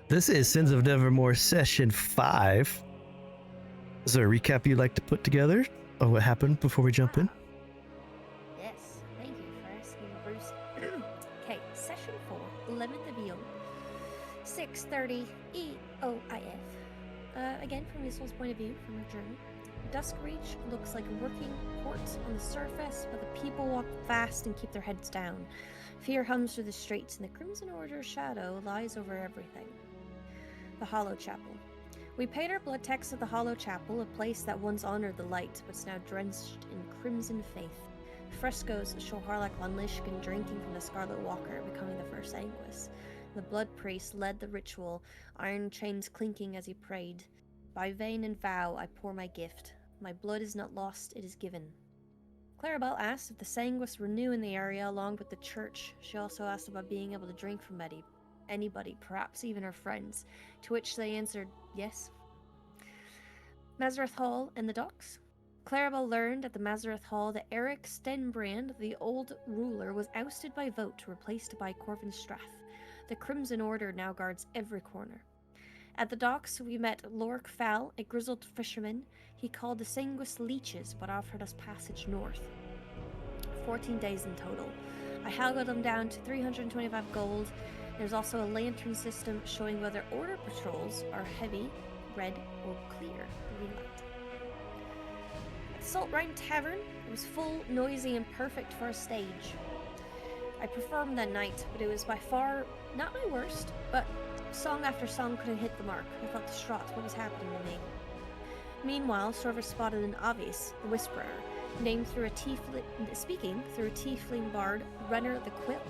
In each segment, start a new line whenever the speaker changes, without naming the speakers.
This is Sins of Nevermore Session 5. Is there a recap you'd like to put together of what happened before we jump in?
Yes, thank you for asking, Bruce. Okay, Session 4, 11th of Yule, 6:30 EOIF. Again, from Isole's point of view, from her journey. Duskreach looks like a working port on the surface, but the people walk fast and keep their heads down. Fear hums through the streets, and the Crimson Order shadow lies over everything. The Hollow Chapel. We paid our blood tax at the Hollow Chapel, a place that once honored the light, but is now drenched in crimson faith. Frescoes show Harlech von Lishkin drinking from the Scarlet Walker, becoming the first Anguis. The blood priest led the ritual, iron chains clinking as he prayed. By vein and vow I pour my gift. My blood is not lost, it is given. Clarabell asked if the Sanguis were new in the area along with the church. She also asked about being able to drink from anybody, perhaps even her friends, to which they answered yes. Mazareth Hall and the docks. Clarabell learned at the Mazareth Hall that Eric Stenbrand, the old ruler, was ousted by vote, replaced by Corvin Strath. The Crimson Order now guards every corner. At the docks, we met Lork Fal, a grizzled fisherman. He called the Sanguis leeches, but offered us passage north. 14 days in total. I haggled him down to 325 gold. There's also a lantern system showing whether order patrols are heavy, red, or clear, green light. At the Salt Rime Tavern, it was full, noisy, and perfect for a stage. I performed that night, but it was by far not my worst, but song after song couldn't hit the mark. I felt distraught. What was happening to me? Meanwhile, Srovis spotted an Avis, the Whisperer, speaking through a tiefling bard, Renner the Quill.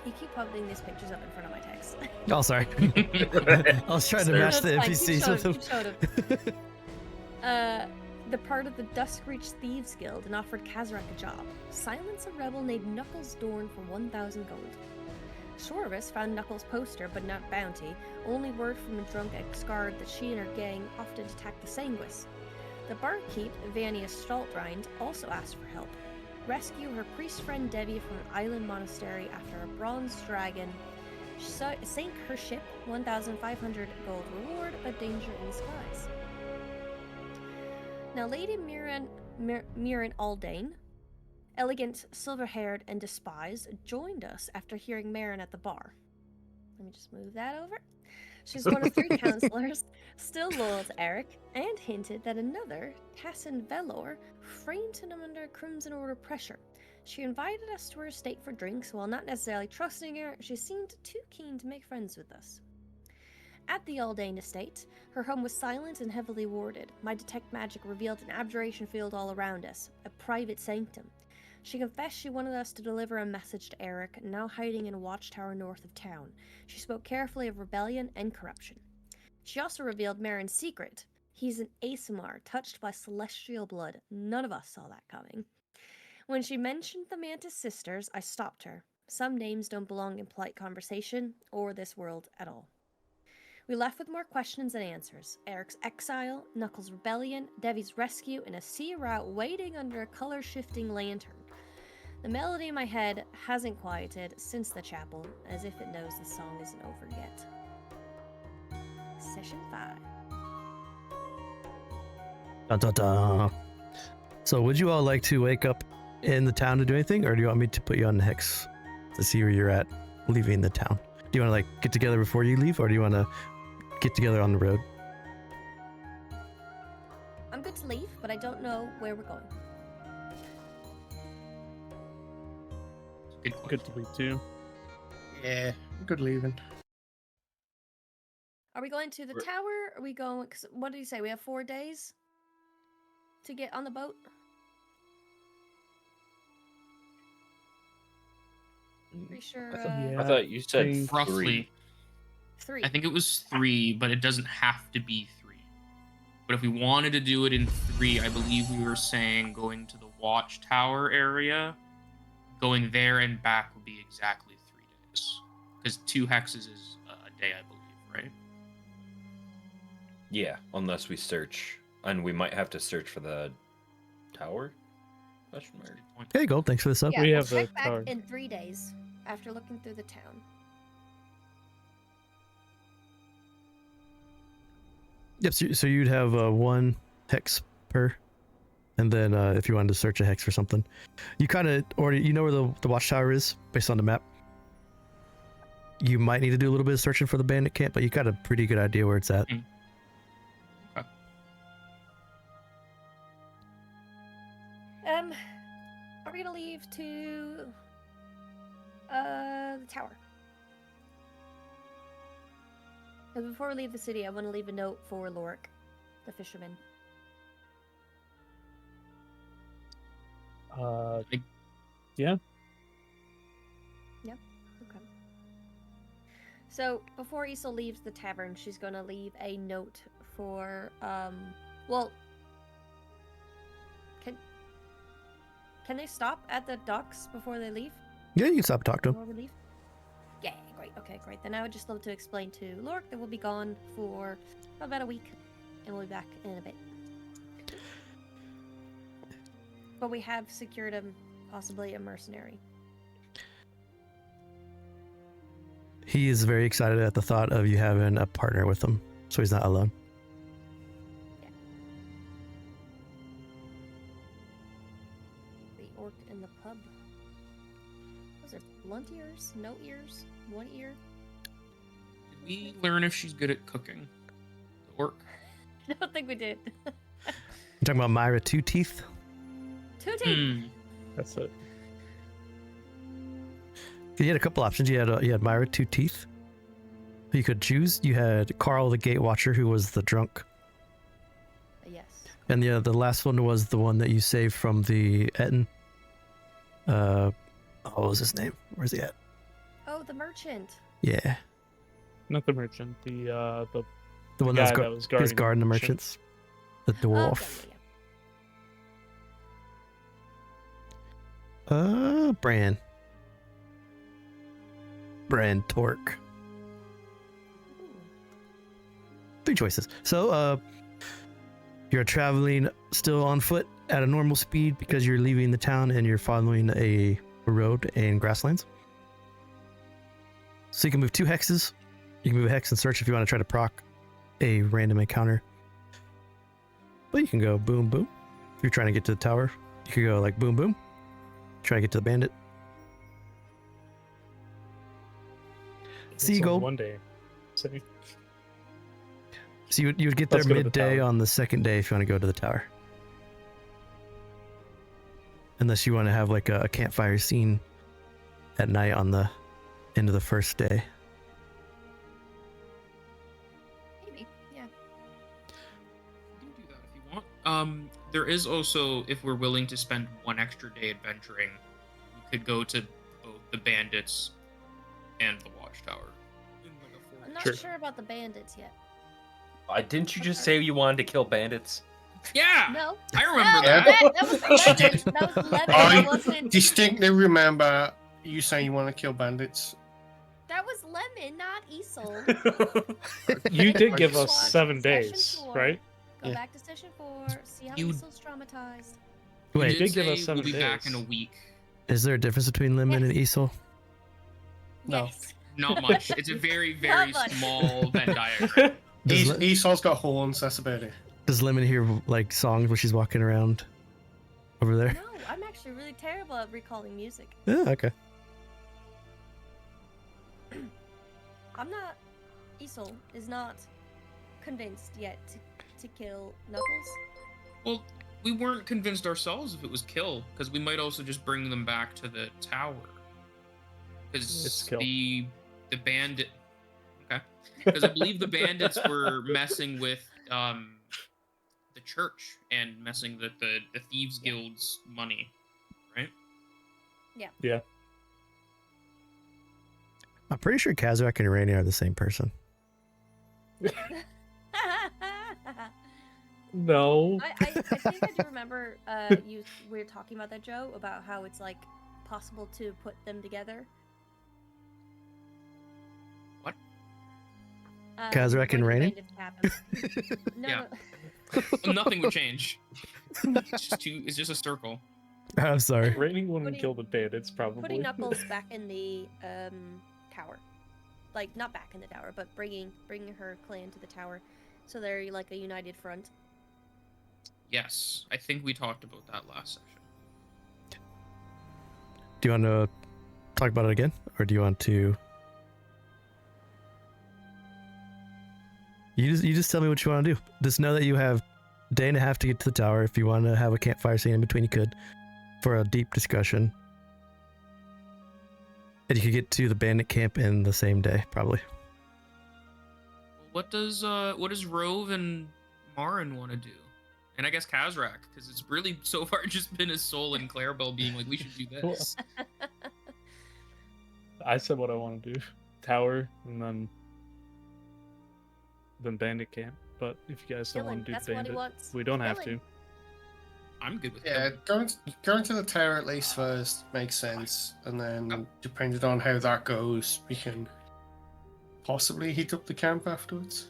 You keep putting these pictures up in front of my text.
Oh, sorry. I was trying to match the NPCs with them.
The part of the Duskreach Thieves Guild and offered Kazrak a job. Silence a rebel named Knuckles Dorn for 1,000 gold. Srovis found Knuckles' poster, but not bounty. Only word from a drunk ex-guard that she and her gang often attacked the Sanguis. The barkeep, Vania Staltrind, also asked for help. Rescue her priest friend Debbie from an island monastery after a bronze dragon sank her ship, 1,500 gold reward, a danger in the skies. Now Lady Marin Aldane, elegant, silver-haired, and despised, joined us after hearing Marin at the bar. Let me just move that over. She's one of 3 counselors, still loyal to Eric, and hinted that another, Tassin Velor, framed him under Crimson Order pressure. She invited us to her estate for drinks. While not necessarily trusting her, she seemed too keen to make friends with us. At the Aldane estate, her home was silent and heavily warded. My detect magic revealed an abjuration field all around us, a private sanctum. She confessed she wanted us to deliver a message to Eric, now hiding in a watchtower north of town. She spoke carefully of rebellion and corruption. She also revealed Marin's secret. He's an Asimar, touched by celestial blood. None of us saw that coming. When she mentioned the Mantis sisters, I stopped her. Some names don't belong in polite conversation, or this world at all. We left with more questions than answers. Eric's exile, Knuckles' rebellion, Devi's rescue, and a sea route waiting under a color-shifting lantern. The melody in my head hasn't quieted since the chapel, as if it knows the song isn't over yet. Session 5.
Dun, dun, dun. So would you all like to wake up in the town to do anything, or do you want me to put you on the hex to see where you're at leaving the town? Do you want to get together before you leave, or do you want to get together on the road?
I'm good to leave, but I don't know where we're going.
Good to leave too.
Yeah, good leaving.
Are we going to the tower? Are we going... Cause what did you say? We have 4 days to get on the boat? Pretty sure...
I thought you said
roughly
3.
I think it was 3, but it doesn't have to be 3. But if we wanted to do it in 3, I believe we were saying going to the watchtower area, going there and back would be exactly 3 days. Because 2 hexes is a day, I believe, right?
Yeah, unless we search, and we might have to search for the tower. Question mark.
There you go. Thanks for the sub.
Yeah,
We
we'll
have the
check back
tower.
in 3 days after looking through the town.
Yep. So you'd have 1 hex per, and then if you wanted to search a hex for something, you kind of already you know where the watchtower is based on the map. You might need to do a little bit of searching for the bandit camp, but you got a pretty good idea where it's at.
Mm. Okay.
Are we gonna leave to the tower? But before we leave the city, I want to leave a note for Lorik, the fisherman.
Yeah.
Okay. So before Isole leaves the tavern, she's gonna leave a note for well, can they stop at the docks before they leave?
Yeah, you can stop and talk to him.
Before we leave? Yeah, great. Okay, great. Then I would just love to explain to Lorik that we'll be gone for about a week, and we'll be back in a bit. But we have secured possibly a mercenary.
He is very excited at the thought of you having a partner with him, so he's not alone.
The orc in the pub. Was it blunt ears? No ears? 1 ear?
Did we learn if she's good at cooking? The orc.
I don't think we did.
You talking about Myra Two Teeth?
2 teeth.
That's it.
You had a couple options. You had Myra Two Teeth. You could choose. You had Carl the Gate Watcher, who was the drunk,
Yes.
and the last one was the one that you saved from the Etten. What was his name? Where's he at?
Oh, the merchant.
Yeah,
Not the merchant. The
one
guy
that
that was guarding
his guarding the merchants. The dwarf.
Okay, yeah.
Bran Torque.
Ooh.
3 choices. So, you're traveling still on foot at a normal speed because you're leaving the town and you're following a road and grasslands. So you can move 2 hexes. You can move a hex and search if you want to try to proc a random encounter. But you can go boom, boom. If you're trying to get to the tower, you could go like boom, boom. Try to get to the bandit.
It's
Seagull.
only 1 day. So,
So you would get there
Let's go to the
midday
tower.
on the 2nd day if you want to go to the tower. Unless you want to have like a campfire scene at night on the end of the 1st day.
Maybe, yeah.
You can do that if you want. There is also, if we're willing to spend 1 extra day adventuring, we could go to both the bandits and the watchtower. In like a
I'm not
Sure.
sure about the bandits yet.
Didn't you just say you wanted to kill bandits?
Yeah,
No.
I remember
No,
that.
that was
She
11.
did.
That was 11.
I
That wasn't.
distinctly remember you saying you want to kill bandits.
That was Lemon, not Isole.
you did give
Watch
us 7
session
days,
4.
right?
Go
Yeah.
back to session 4. See how
You-
Isole's traumatized.
You
Wait,
did give us
say
7
we'll be back
days.
in a week.
is there a difference between Lemon and Isole?
No.
Yes.
Not much. It's a very, very
much.
small Venn diagram.
Esole's got horns, that's about it.
Does Lemon hear like songs when she's walking around over there?
No, I'm actually really terrible at recalling music.
Yeah, okay.
I'm not. Isole is not convinced yet to kill Knuckles.
Well, we weren't convinced ourselves if it was kill, because we might also just bring them back to the tower.
It's
Because
kill.
the bandit. Okay. Because I believe the bandits were messing with the church and messing with the thieves guild's money, right?
Yeah.
I'm pretty sure Kazrak and Rainey are the same person.
No.
I think I do remember we were talking about that, Joe, about how it's like possible to put them together.
What?
Kazrak and
going to
Rainey?
random cabins. No,
Yeah.
no.
Well, nothing would change. It's just a circle.
I'm sorry.
Raining wouldn't
Putting-
kill the bandits, probably.
Putting Knuckles back in the tower, like not back in the tower, but bringing her clan to the tower, So they're like a united front.
Yes, I think we talked about that last session.
Do you want to talk about it again, or do you want to? You just tell me what you want to do. Just know that you have a day and a half to get to the tower. If you want to have a campfire scene in between, you could, for a deep discussion. And you could get to the bandit camp in the same day, probably.
What does Rove and Marin want to do? And I guess Kazrak, because it's really so far just been Isole and Clarabell being like, we should do this.
I said what I want to do. Tower, and then bandit camp. But if you guys don't want to do bandit, we don't have to.
I'm good with
Yeah,
that.
going to the tower at least first makes sense, and then depending on how that goes, we can possibly heat up the camp afterwards.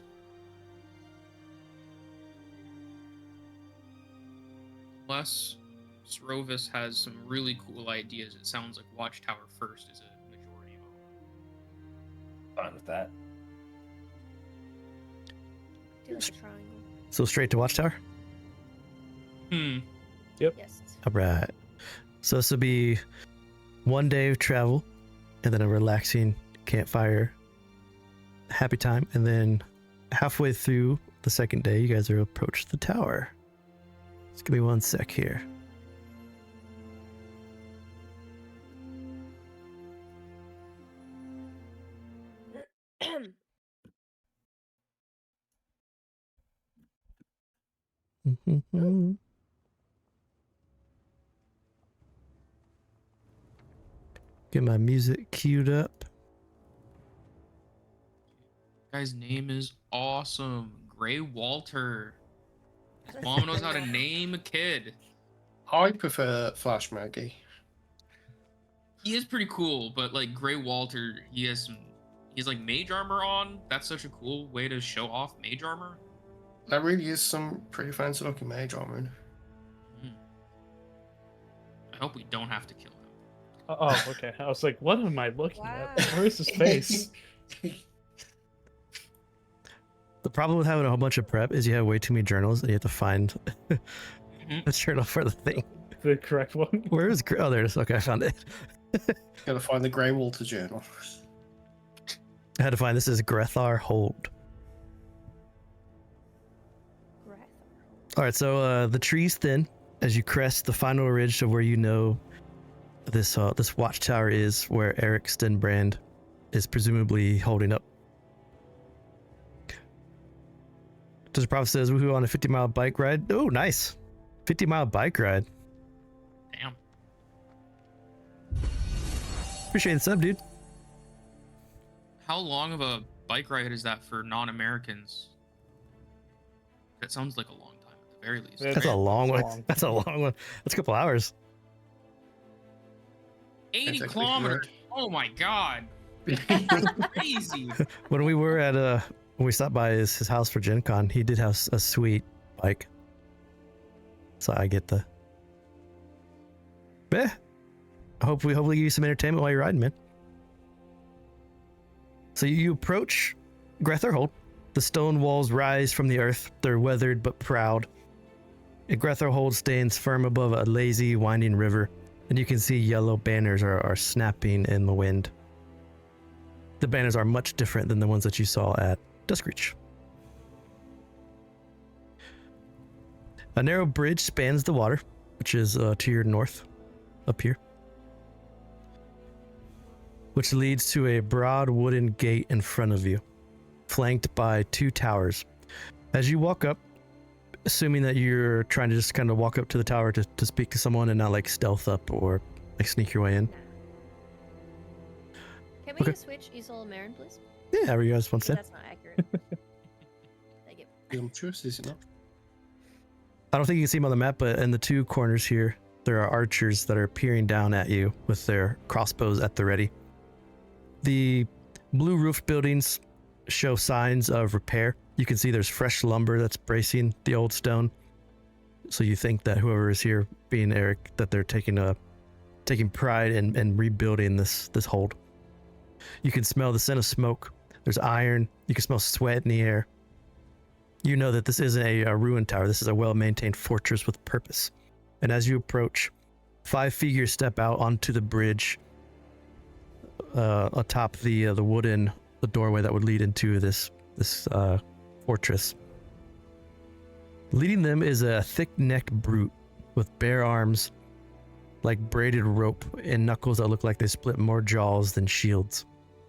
Unless Srovis has some really cool ideas, it sounds like Watchtower first is a majority vote.
Fine with that.
Do like a triangle.
So straight to Watchtower?
Yep.
Yes.
All right. So this will be 1 day of travel, and then a relaxing campfire, happy time, and then halfway through the second day, you guys are approach the tower. Just give me 1 sec here. Get my music queued up.
Guy's name is awesome. Gray Walter. His mom knows how to name a kid.
I prefer Flash Maggie.
He is pretty cool, but like Gray Walter, he's like mage armor on. That's such a cool way to show off mage armor.
That really is some pretty fancy looking mage armor.
I hope we don't have to kill him.
Oh, okay. I was like, what am I looking
Wow.
at? Where's his face?
The problem with having a whole bunch of prep is you have way too many journals and you have to find the journal for the thing.
The correct one.
Where is oh, there it is. Okay, I found it.
Gotta find the Grey Walter journal.
I had to find this is Grethar Hold. All right, so the tree's thin as you crest the final ridge of where you know this watchtower is, where Eric Stenbrand is presumably holding up. The prophet says, "Woohoo on a 50-mile bike ride." Oh, nice, 50-mile bike ride.
Damn.
Appreciate the sub, dude.
How long of a bike ride is that for non-Americans? That sounds like a long time at the very least.
Yeah,
That's a long one.
long.
That's a long one. That's a couple hours.
80
That's
kilometers.
actually
Oh my god. Crazy.
When we were at when we stopped by his house for Gen Con, he did have a sweet bike. So I get the. Yeah. Hopefully give you some entertainment while you're riding, man. So you approach Grethar Hold. The stone walls rise from the earth. They're weathered but proud. Grethar Hold stands firm above a lazy, winding river, and you can see yellow banners are snapping in the wind. The banners are much different than the ones that you saw at Duskreach. A narrow bridge spans the water, which is to your north, up here, which leads to a broad wooden gate in front of you, flanked by 2 towers. As you walk up, assuming that you're trying to just kind of walk up to the tower to speak to someone and not like stealth up or like sneak your way in.
Can we
Okay.
switch Isole and Marin, please?
Yeah, however you guys want to.
That's not accurate. Thank you.
Sumptuous, is it not?
I don't think you can see them on the map, but in the 2 corners here, there are archers that are peering down at you with their crossbows at the ready. The blue roofed buildings show signs of repair. You can see there's fresh lumber that's bracing the old stone. So you think that whoever is here, being Eric, that they're taking pride in rebuilding this hold. You can smell the scent of smoke. There's iron. You can smell sweat in the air. You know that this isn't a ruined tower. This is a well-maintained fortress with purpose. And as you approach, 5 figures step out onto the bridge atop the doorway that would lead into this fortress. Leading them is a thick-necked brute with bare arms like braided rope and knuckles that look like they split more jaws than shields.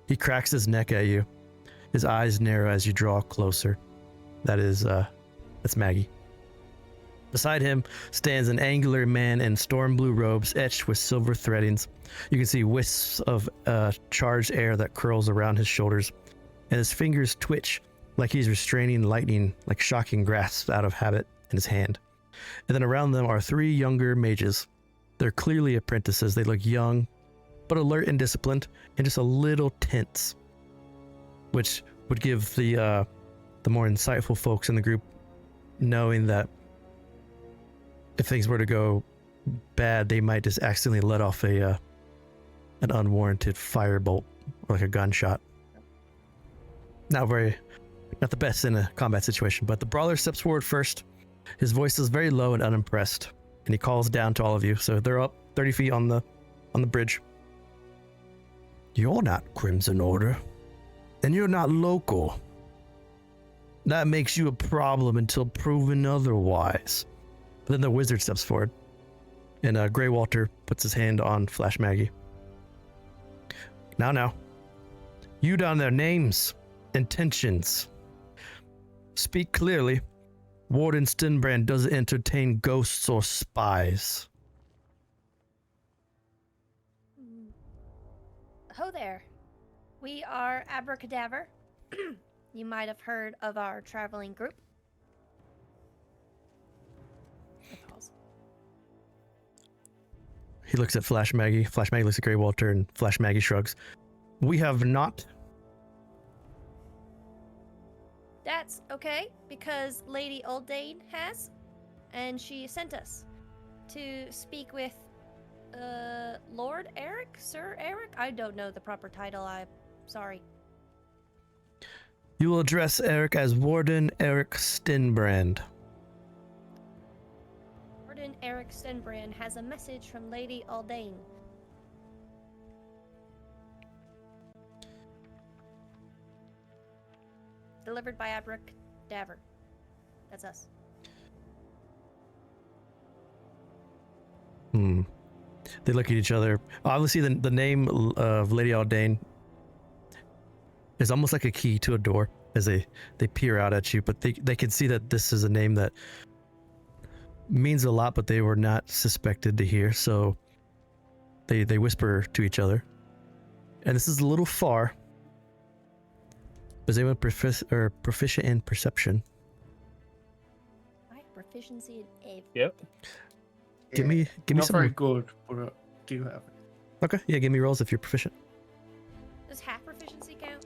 He cracks his neck at you. His eyes narrow as you draw closer. That's Maggie. Beside him stands an angular man in storm blue robes etched with silver threadings. You can see wisps of charged air that curls around his shoulders, and his fingers twitch like he's restraining lightning, like shocking grasps out of habit in his hand. And then around them are 3 younger mages. They're clearly apprentices. They look young, but alert and disciplined, and just a little tense, which would give the more insightful folks in the group knowing that if things were to go bad, they might just accidentally let off an unwarranted firebolt or like a gunshot. Not the best in a combat situation, but the brawler steps forward first. His voice is very low and unimpressed, and he calls down to all of you. So they're up 30 feet on the bridge. You're not Crimson Order, and you're not local. That makes you a problem until proven otherwise. But then the wizard steps forward, and Grey Walter puts his hand on Flash Maggie. Now, you down there, names, intentions. Speak clearly. Warden Stenbrand doesn't entertain ghosts or spies.
Ho there. We are Abracadaver. You might have heard of our traveling group. Pause.
He looks at Flash Maggie. Flash Maggie looks at Grey Walter, and Flash Maggie shrugs. We have not.
That's okay, because Lady Aldane has, and she sent us to speak with Lord Eric? Sir Eric? I don't know the proper title, I'm sorry.
You will address Eric as Warden Eric Stenbrand.
Warden Eric Stenbrand has a message from Lady Aldane. Delivered by Abracadaver. That's us.
They look at each other. Obviously, the name of Lady Aldane is almost like a key to a door as they peer out at you, but they can see that this is a name that means a lot, but they were not suspected to hear, so they whisper to each other. And this is a little far. Is anyone proficient in perception?
I have proficiency in Ave.
Yep.
Give me
not
some.
very good, but do you have it?
Okay, yeah, give me rolls if you're proficient.
Does half proficiency count?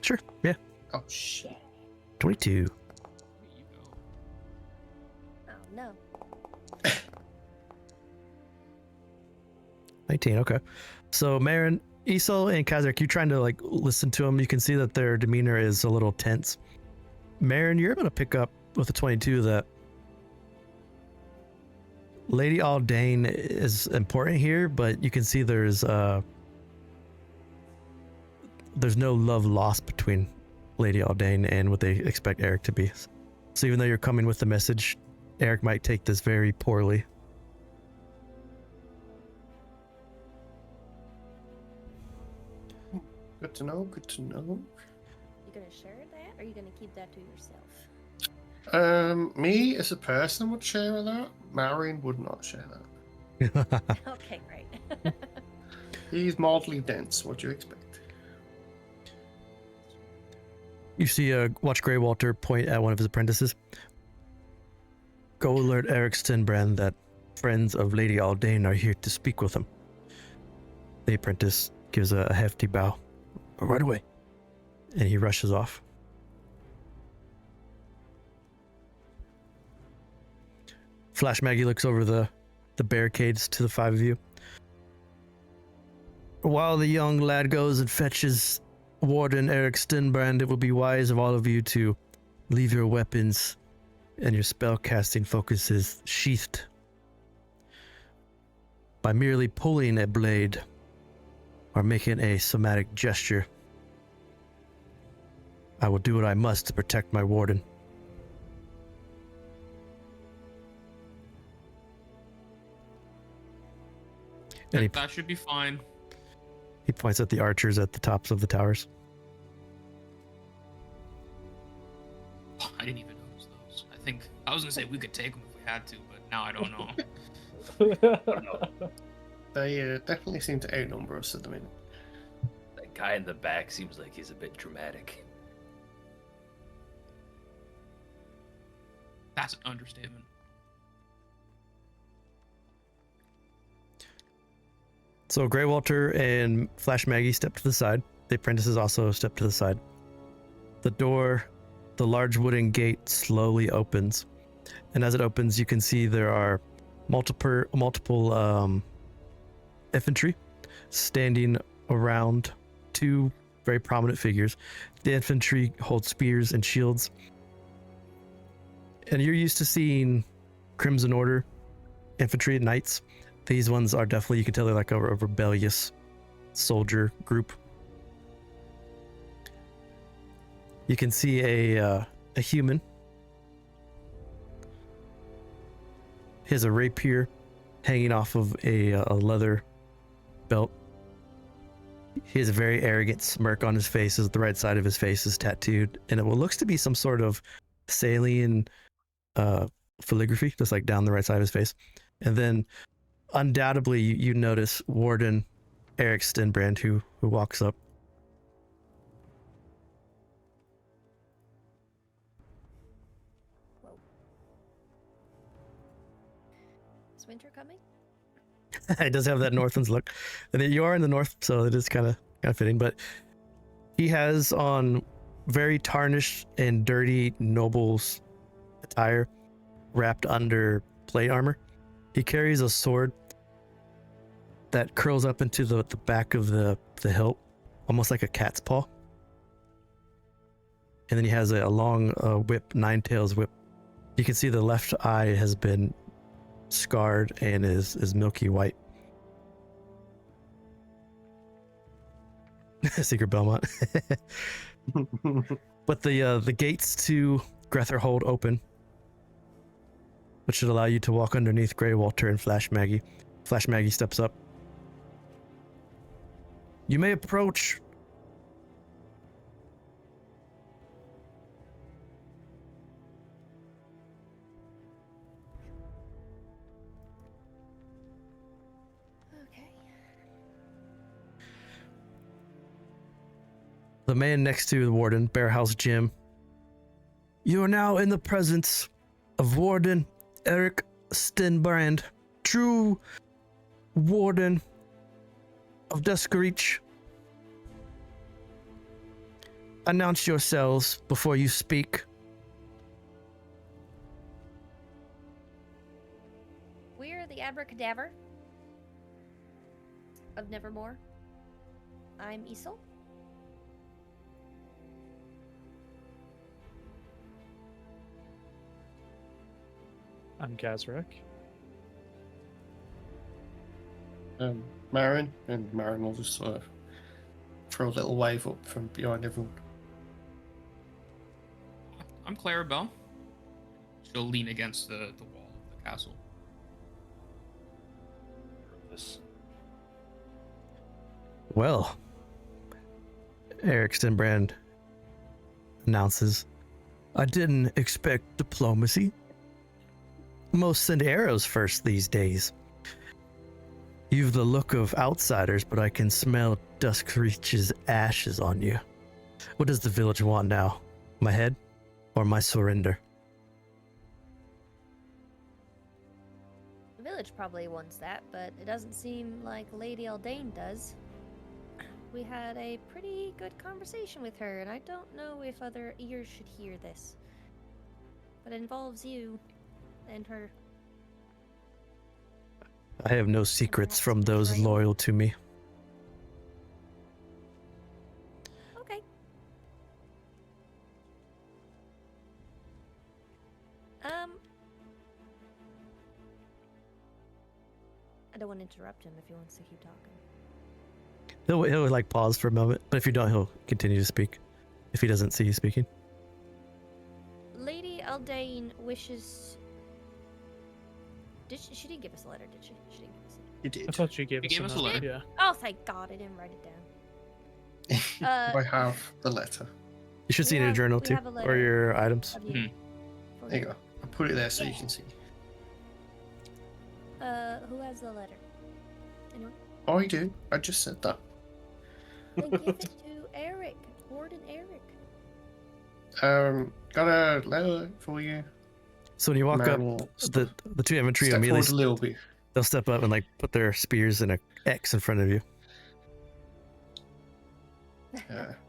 Sure, yeah.
Oh shit.
22.
You go.
Oh no.
19, okay. So Marin, Isole, and Kazrak, you're trying to like listen to them. You can see that their demeanor is a little tense. Marin, you're able to pick up with a 22 that Lady Aldane is important here, but you can see there's no love lost between Lady Aldane and what they expect Eric to be. So even though you're coming with the message, Eric might take this very poorly.
Good to know, good to know.
You gonna share that, or are you gonna keep that to yourself?
Me as a person would share that. Marin would not share that.
Okay, great.
He's mildly dense. What do you expect?
You see, watch Grey Walter point at one of his apprentices. Go alert Eric Stenbrand that friends of Lady Aldane are here to speak with him. The apprentice gives a hefty bow. Right away. And he rushes off. Flash Maggie looks over the barricades to the 5 of you. While the young lad goes and fetches Warden Eric Stenbrand, it will be wise of all of you to leave your weapons and your spellcasting focuses sheathed. By merely pulling a blade or making a somatic gesture, I will do what I must to protect my warden. And
That should be fine.
he points at the archers at the tops of the towers.
Oh, I didn't even notice those. I think I was gonna say we could take them if we had to, but now I don't know.
They definitely seem to outnumber us at the minute.
That guy in the back seems like he's a bit dramatic.
That's an understatement.
So Grey Walter and Flash Maggie step to the side. The apprentices also step to the side. The door, the large wooden gate slowly opens. And as it opens, you can see there are multiple infantry standing around two very prominent figures. The infantry hold spears and shields. And you're used to seeing Crimson Order infantry knights. These ones are definitely, you can tell they're like a rebellious soldier group. You can see a human. He has a rapier hanging off of a leather belt. He has a very arrogant smirk on his face, as the right side of his face is tattooed, and it looks to be some sort of Salian calligraphy, just like down the right side of his face. And then undoubtedly you notice Warden Eric Stenbrand who walks up.
Whoa. Is winter coming?
It does have that Northlands look. And you are in the north, so it is kind of fitting, but he has on very tarnished and dirty noble's attire wrapped under plate armor. He carries a sword that curls up into the back of the hilt, almost like a cat's paw. And then he has a long whip, Nine Tails whip. You can see the left eye has been scarred and is milky white. Secret Belmont. But the gates to Gretherhold open, which should allow you to walk underneath Grey Walter and Flash Maggie. Flash Maggie steps up. You may approach.
Okay.
The man next to the warden, Bearhouse Jim. You are now in the presence of Warden Eric Stenbrand, true warden of Duskreach. Announce yourselves before you speak.
We're the Abracadaver of Nevermore. I'm Isole.
I'm Kazrak.
Marin, and Marin will just sort of throw a little wave up from behind everyone.
I'm Clarabell. She'll lean against the wall of the castle.
Well, Eric Stenbrand announces, I didn't expect diplomacy. Most send arrows first these days. You've the look of outsiders, but I can smell Duskreach's ashes on you. What does the village want now? My head or my surrender?
The village probably wants that, but it doesn't seem like Lady Aldane does. We had a pretty good conversation with her, and I don't know if other ears should hear this. But it involves you and her.
I have no secrets from those loyal to me.
Okay. I don't want to interrupt him if he wants to keep talking.
He'll like pause for a moment, but if you don't, he'll continue to speak. If he doesn't see you speaking.
Lady Aldane wishes. She didn't give us a letter, did she? She didn't give us a letter.
You did.
I thought she gave us
a letter.
Yeah.
Oh, thank God, I didn't write it down.
I have the letter.
You should see it in your journal
we
too,
have a
or
letter
your items.
of you. For
There you go. I'll put it there so you can see.
Who has the letter? Anyone?
Oh, I do. I just said that.
Then give it to Eric. Warden Eric.
Got a letter for you.
So when you walk
Man,
up, the two infantry
Step
immediately
forward a little bit.
they'll step up and like put their spears in a X in front of you.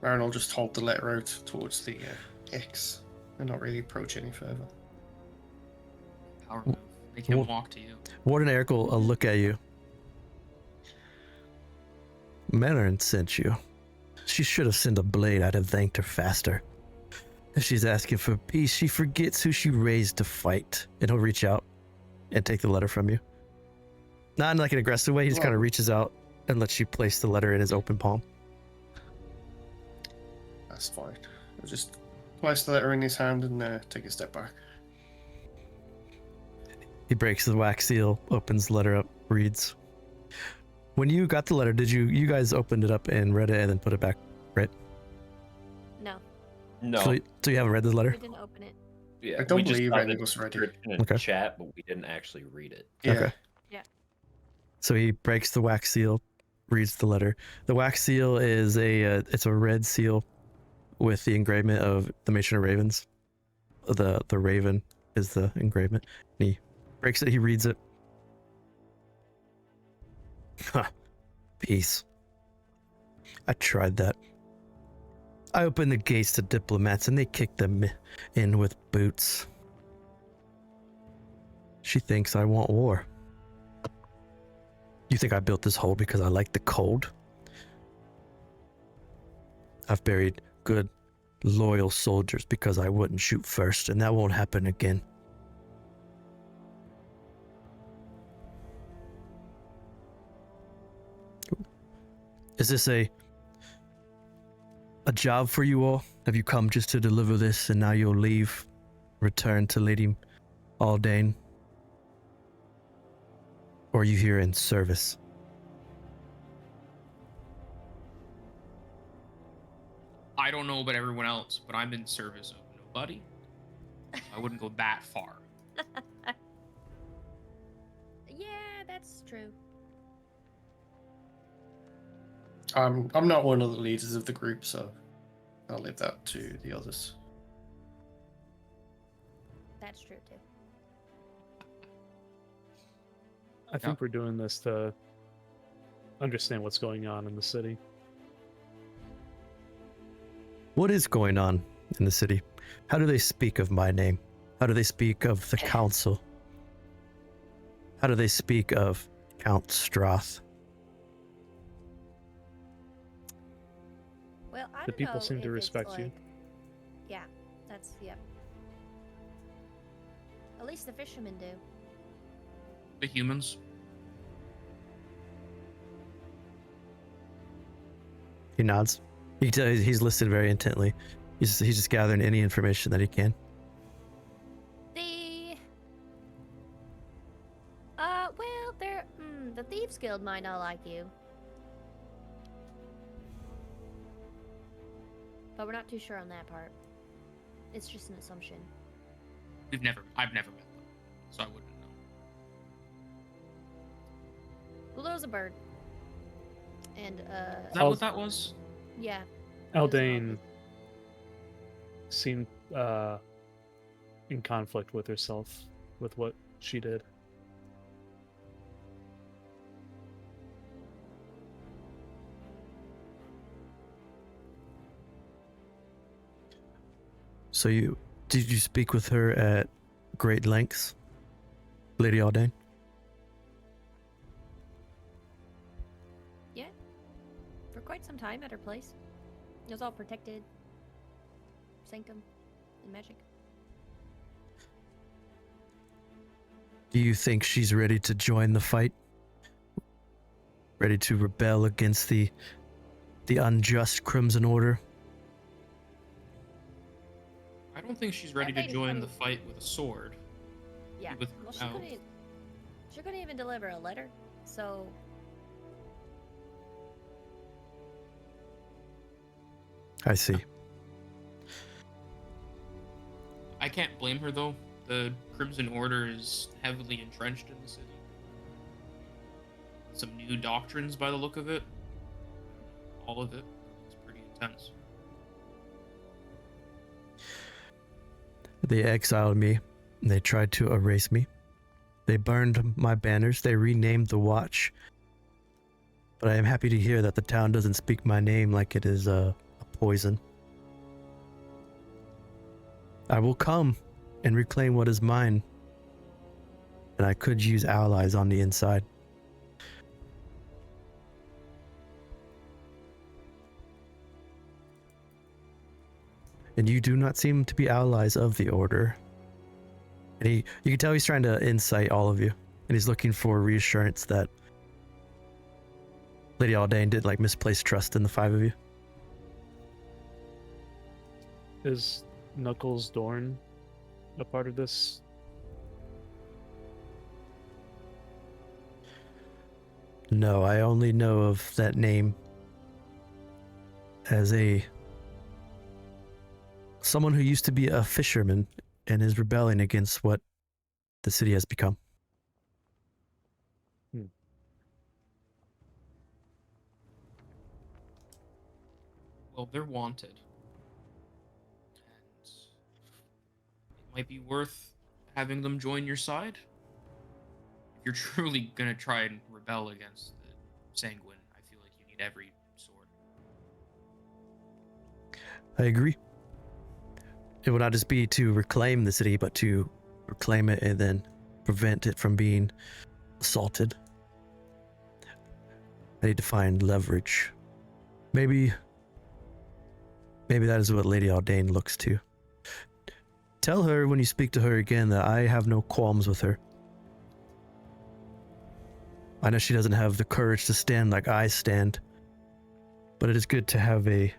Marin will just hold the letter out towards the X and not really approach any further.
Power move. Make him walk to you.
Warden Eric will look at you. Marin sent you. She should have sent a blade. I'd have thanked her faster. If she's asking for peace, she forgets who she raised to fight. And he'll reach out and take the letter from you. Not in like an aggressive way. He just kind of reaches out and lets you place the letter in his open palm.
That's fine. I'll just place the letter in his hand and take a step back.
He breaks the wax seal, opens the letter up, reads. When you got the letter, did you guys opened it up and read it and then put it back, right?
No.
No.
So you haven't read the letter?
We didn't open it.
Yeah,
I don't
we just
believe
saw
any
the
of us read it.
description in
Okay.
chat, but we didn't actually read it.
Yeah.
Okay.
Yeah.
So he breaks the wax seal, reads the letter. The wax seal is it's a red seal with the engravement of the Matron of Ravens. The raven is the engravement. And he breaks it, he reads it. Huh. Peace. I tried that. I opened the gates to diplomats and they kicked them in with boots. She thinks I want war. You think I built this hole because I like the cold? I've buried good, loyal soldiers because I wouldn't shoot first, and that won't happen again. Is this a job for you all? Have you come just to deliver this and now you'll leave, return to Lady Aldane? Or are you here in service?
I don't know about everyone else, but I'm in service of nobody. I wouldn't go that far.
Yeah, that's true.
I'm not one of the leaders of the group, so I'll leave that to the others.
That's true too.
I think we're doing this to understand what's going on in the city.
What is going on in the city? How do they speak of my name? How do they speak of the council? How do they speak of Count Strath?
Well, I
The
don't
people
know
seem to
if it's
respect you.
like- Yeah, that's yep. At least the fishermen do.
The humans.
He nods. You can tell he's listened very intently. He's just gathering any information that he can.
Well, they're the Thieves Guild might not like you, but we're not too sure on that part. It's just an assumption.
I've never met them, so I wouldn't know.
Blue's a bird, and
Is that what that was?
yeah.
Aldane seemed in conflict with herself with what she did.
So did you speak with her at great lengths, Lady Aldane?
Yeah, for quite some time at her place. It was all protected, sanctum, and magic.
Do you think she's ready to join the fight? ready to rebel against the unjust Crimson Order.
I don't think she's ready to
lady's
join the
funny.
fight with a sword.
Yeah.
With
Well,
her mouth.
she couldn't even deliver a letter, so
I see.
I can't blame her though. The Crimson Order is heavily entrenched in the city. Some new doctrines by the look of it. All of it. It's pretty intense.
They exiled me. They tried to erase me. They burned my banners. They renamed the watch. But I am happy to hear that the town doesn't speak my name like it is a poison. I will come and reclaim what is mine. And I could use allies on the inside. And you do not seem to be allies of the Order. And you can tell he's trying to incite all of you. And he's looking for reassurance that Lady Aldane did like misplace trust in the five of you.
Is Knuckles Dorn a part of this?
No, I only know of that name as someone who used to be a fisherman and is rebelling against what the city has become.
Well, they're wanted. And it might be worth having them join your side. If you're truly gonna try and rebel against the Sanguine, I feel like you need every sword.
I agree. It will not just be to reclaim the city, but to reclaim it and then prevent it from being assaulted. I need to find leverage. Maybe that is what Lady Aldane looks to. Tell her when you speak to her again that I have no qualms with her. I know she doesn't have the courage to stand like I stand, but it is good to have a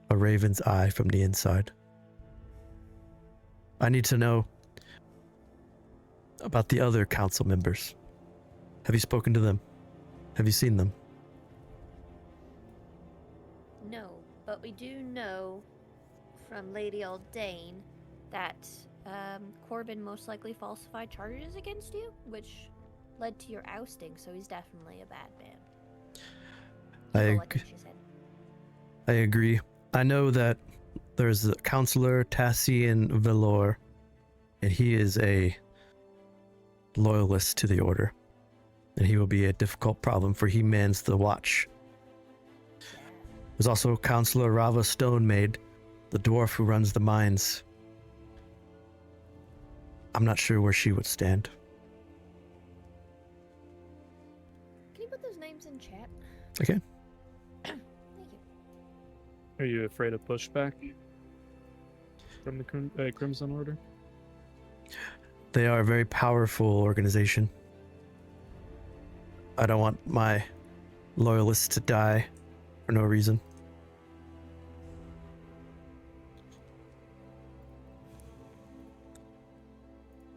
raven's eye from the inside. I need to know about the other council members. Have you spoken to them? Have you seen them?
no. But we do know from Lady Aldane that Corbin most likely falsified charges against you, which led to your ousting, so he's definitely a bad man. Evil, I think she said.
I agree. I know that there's a counselor, Tassian Valor, and he is a loyalist to the Order. And he will be a difficult problem, for he mans the watch. There's also Counselor Rava Stonemaid, the dwarf who runs the mines. I'm not sure where she would stand.
Can you put those names in chat?
Okay.
Thank you.
Are you afraid of pushback from the Crimson Order?
They are a very powerful organization. I don't want my loyalists to die for no reason.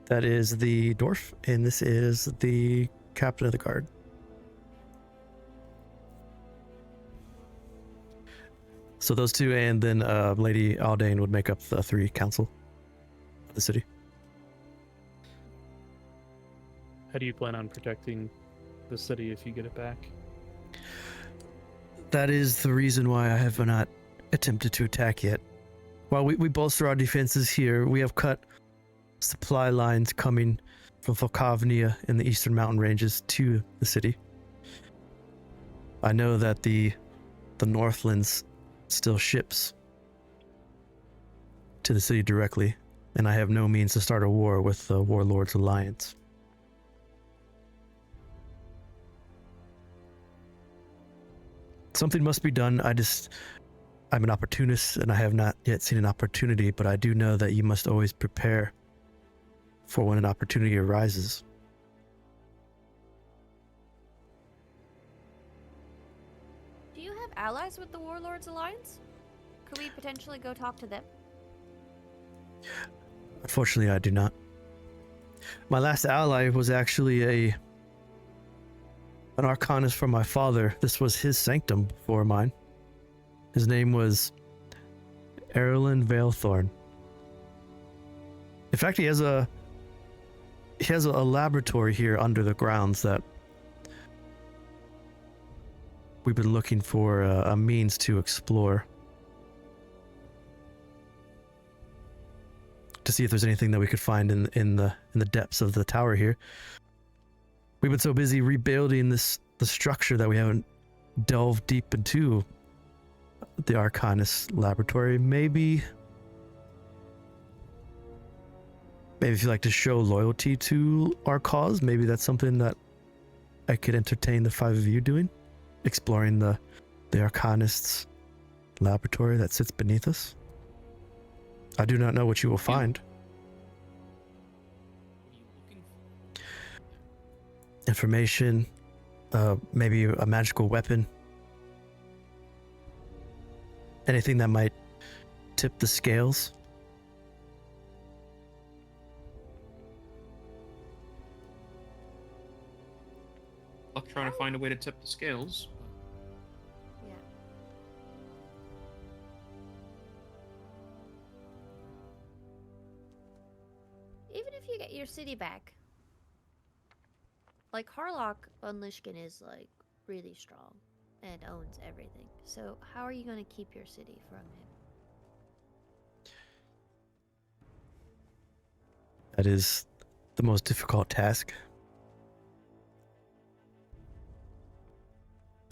That is the dwarf, and this is the captain of the guard. So those two, and then Lady Aldane would make up the three council of the city.
How do you plan on protecting the city if you get it back?
That is the reason why I have not attempted to attack yet. While we bolster our defenses here, we have cut supply lines coming from Volkovnia in the eastern mountain ranges to the city. I know that the Northlands still ships to the city directly, and I have no means to start a war with the Warlords Alliance. Something must be done. I'm an opportunist, and I have not yet seen an opportunity, but I do know that you must always prepare for when an opportunity arises.
allies with the Warlords Alliance? Could we potentially go talk to them?
Unfortunately, I do not. My last ally was actually an arcanist from my father. This was his sanctum before mine. His name was Erenel Veilthorn. In fact, he has a laboratory here under the grounds that we've been looking for a means to explore. To see if there's anything that we could find in the depths of the tower here. We've been so busy rebuilding the structure that we haven't delved deep into the Arcanist laboratory. Maybe if you'd like to show loyalty to our cause, maybe that's something that I could entertain the five of you doing, exploring the Arcanist's laboratory that sits beneath us. I do not know what you will find.
What are you looking for?
Information, maybe a magical weapon. Anything that might tip the scales.
Luck trying to find a way to tip the scales.
Yeah. Even if you get your city back, like Harlock on Lishkin is like really strong and owns everything. So how are you going to keep your city from him?
That is the most difficult task.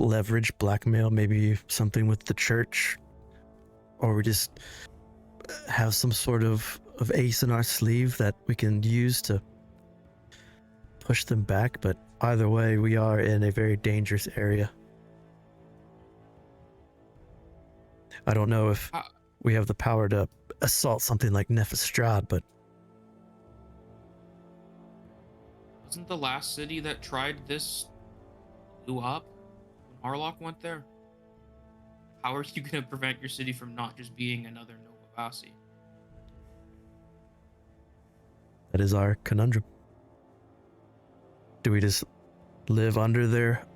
Leverage, blackmail, maybe something with the church, or we just have some sort of ace in our sleeve that we can use to push them back. But either way, we are in a very dangerous area. I don't know if we have the power to assault something like Nefistrad, but
Wasn't the last city that tried this blew up when Harlock went there? How are you going to prevent your city from not just being another Novavasi?
that is our conundrum. Do we just live under their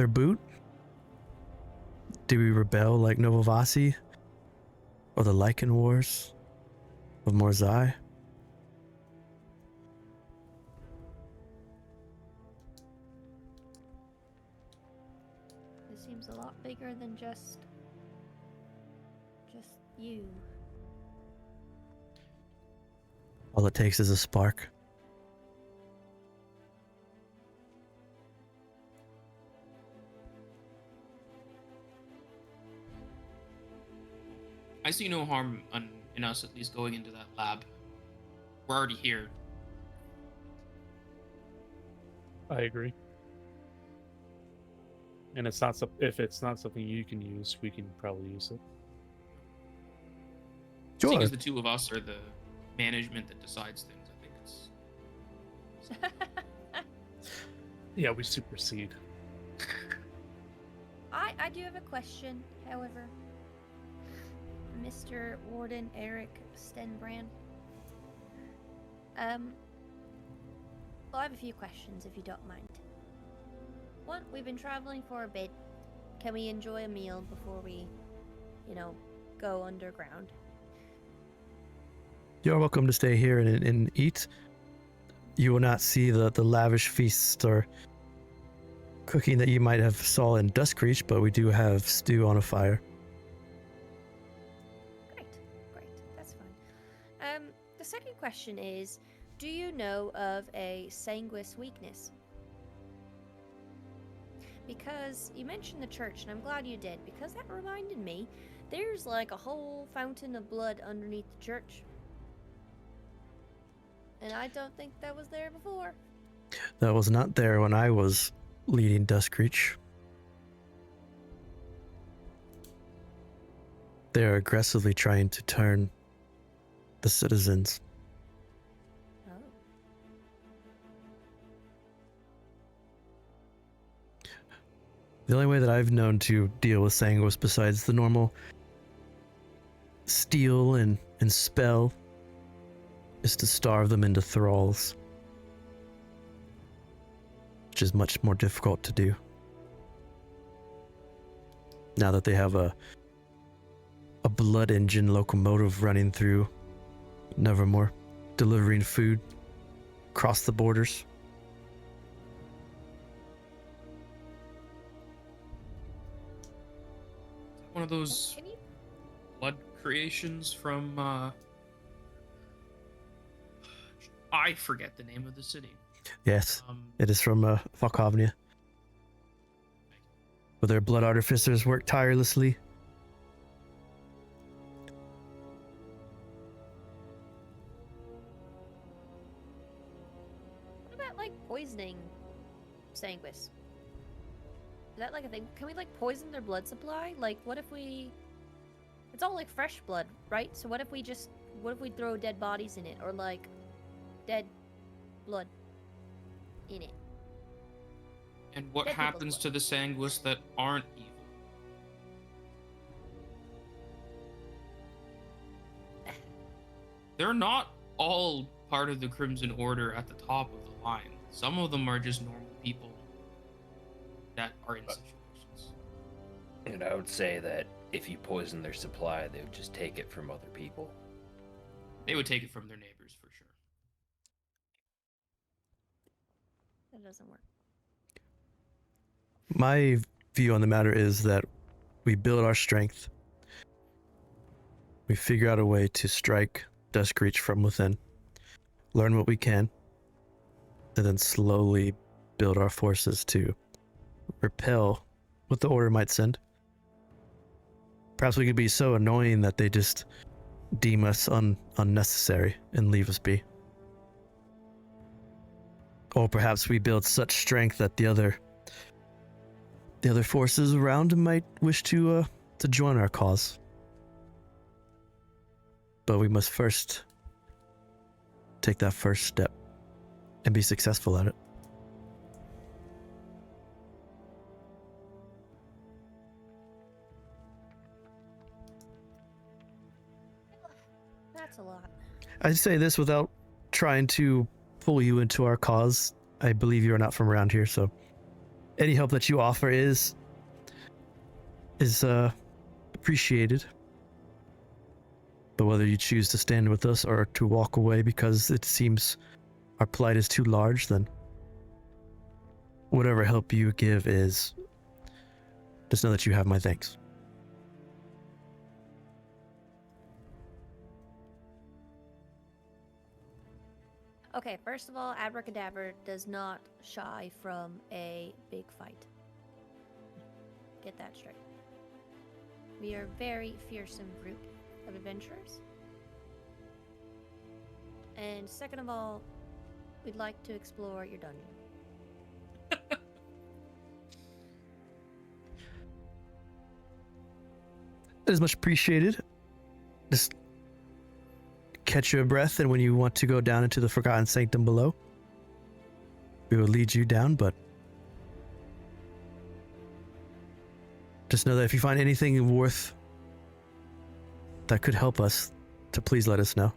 boot? Do we rebel like Novavasi? Or the Lycan Wars? Of Morzai?
This seems a lot bigger than just you.
All it takes is a spark.
I see no harm in us at least going into that lab. We're already here.
I agree. And it's not if it's not something you can use, we can probably use it.
Seeing
Sure.
as the two of us are the management that decides things, I think it's...
Yeah, we supersede.
I do have a question, however. Mr. Warden Eric Stenbrand. Well, I have a few questions if you don't mind. One, we've been traveling for a bit. Can we enjoy a meal before we, go underground?
You're welcome to stay here and eat. You will not see the lavish feast or cooking that you might have saw in Duskreach, but we do have stew on a fire.
Great, that's fine. The second question is, do you know of a sanguis weakness? Because you mentioned the church, and I'm glad you did, because that reminded me, there's like a whole fountain of blood underneath the church. And I don't think that was there before.
That was not there when I was leading Duskreach. They are aggressively trying to turn the citizens.
Oh.
The only way that I've known to deal with Sanguis besides the normal steal and spell is to starve them into thralls, which is much more difficult to do now that they have a blood engine locomotive running through Nevermore, delivering food across the borders.
One of those
Can you
blood creations from I forget the name of the city.
Yes, it is from Falkovnia, where their blood artificers work tirelessly.
What about like poisoning Sanguis? Is that like a thing? Can we like poison their blood supply? Like, what if we? It's all like fresh blood, right? So what if we throw dead bodies in it, or like dead blood in it?
And what
Dead people's
happens
blood.
to the Sanguis that aren't evil? They're not all part of the Crimson Order at the top of the line. Some of them are just normal people that are in situations.
And I would say that if you poison their supply, they would just take it from other people.
They would take it from their neighbors for sure.
That doesn't work.
My view on the matter is that we build our strength. We figure out a way to strike Duskreach from within, learn what we can, and then slowly build our forces to repel what the Order might send. Perhaps we could be so annoying that they just deem us unnecessary and leave us be. Or perhaps we build such strength that the other forces around might wish to join our cause. But we must first take that first step and be successful at it.
That's a lot.
I say this without trying to pull you into our cause. I believe you are not from around here, so any help that you offer is appreciated. But whether you choose to stand with us or to walk away because it seems our plight is too large, then whatever help you give is, just know that you have my thanks.
Okay, first of all, Abracadabra does not shy from a big fight. Get that straight. We are a very fearsome group of adventurers. And second of all, we'd like to explore your dungeon.
It is much appreciated. Just catch your breath, and when you want to go down into the Forgotten Sanctum below, we will lead you down, but just know that if you find anything worth that could help us, to please let us know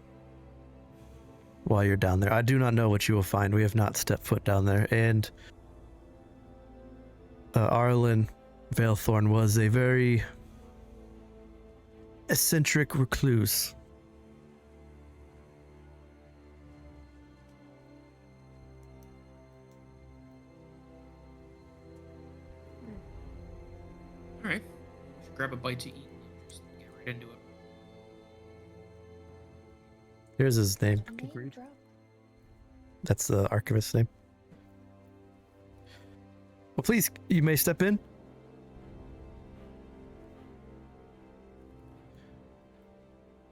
while you're down there. I do not know what you will find. We have not stepped foot down there, and Arlen Veilthorn was a very eccentric recluse.
All right, should grab a bite to eat and just get right into it.
Here's his name.
Name
Agreed.
drop.
That's the archivist's name. Well, please, you may step in.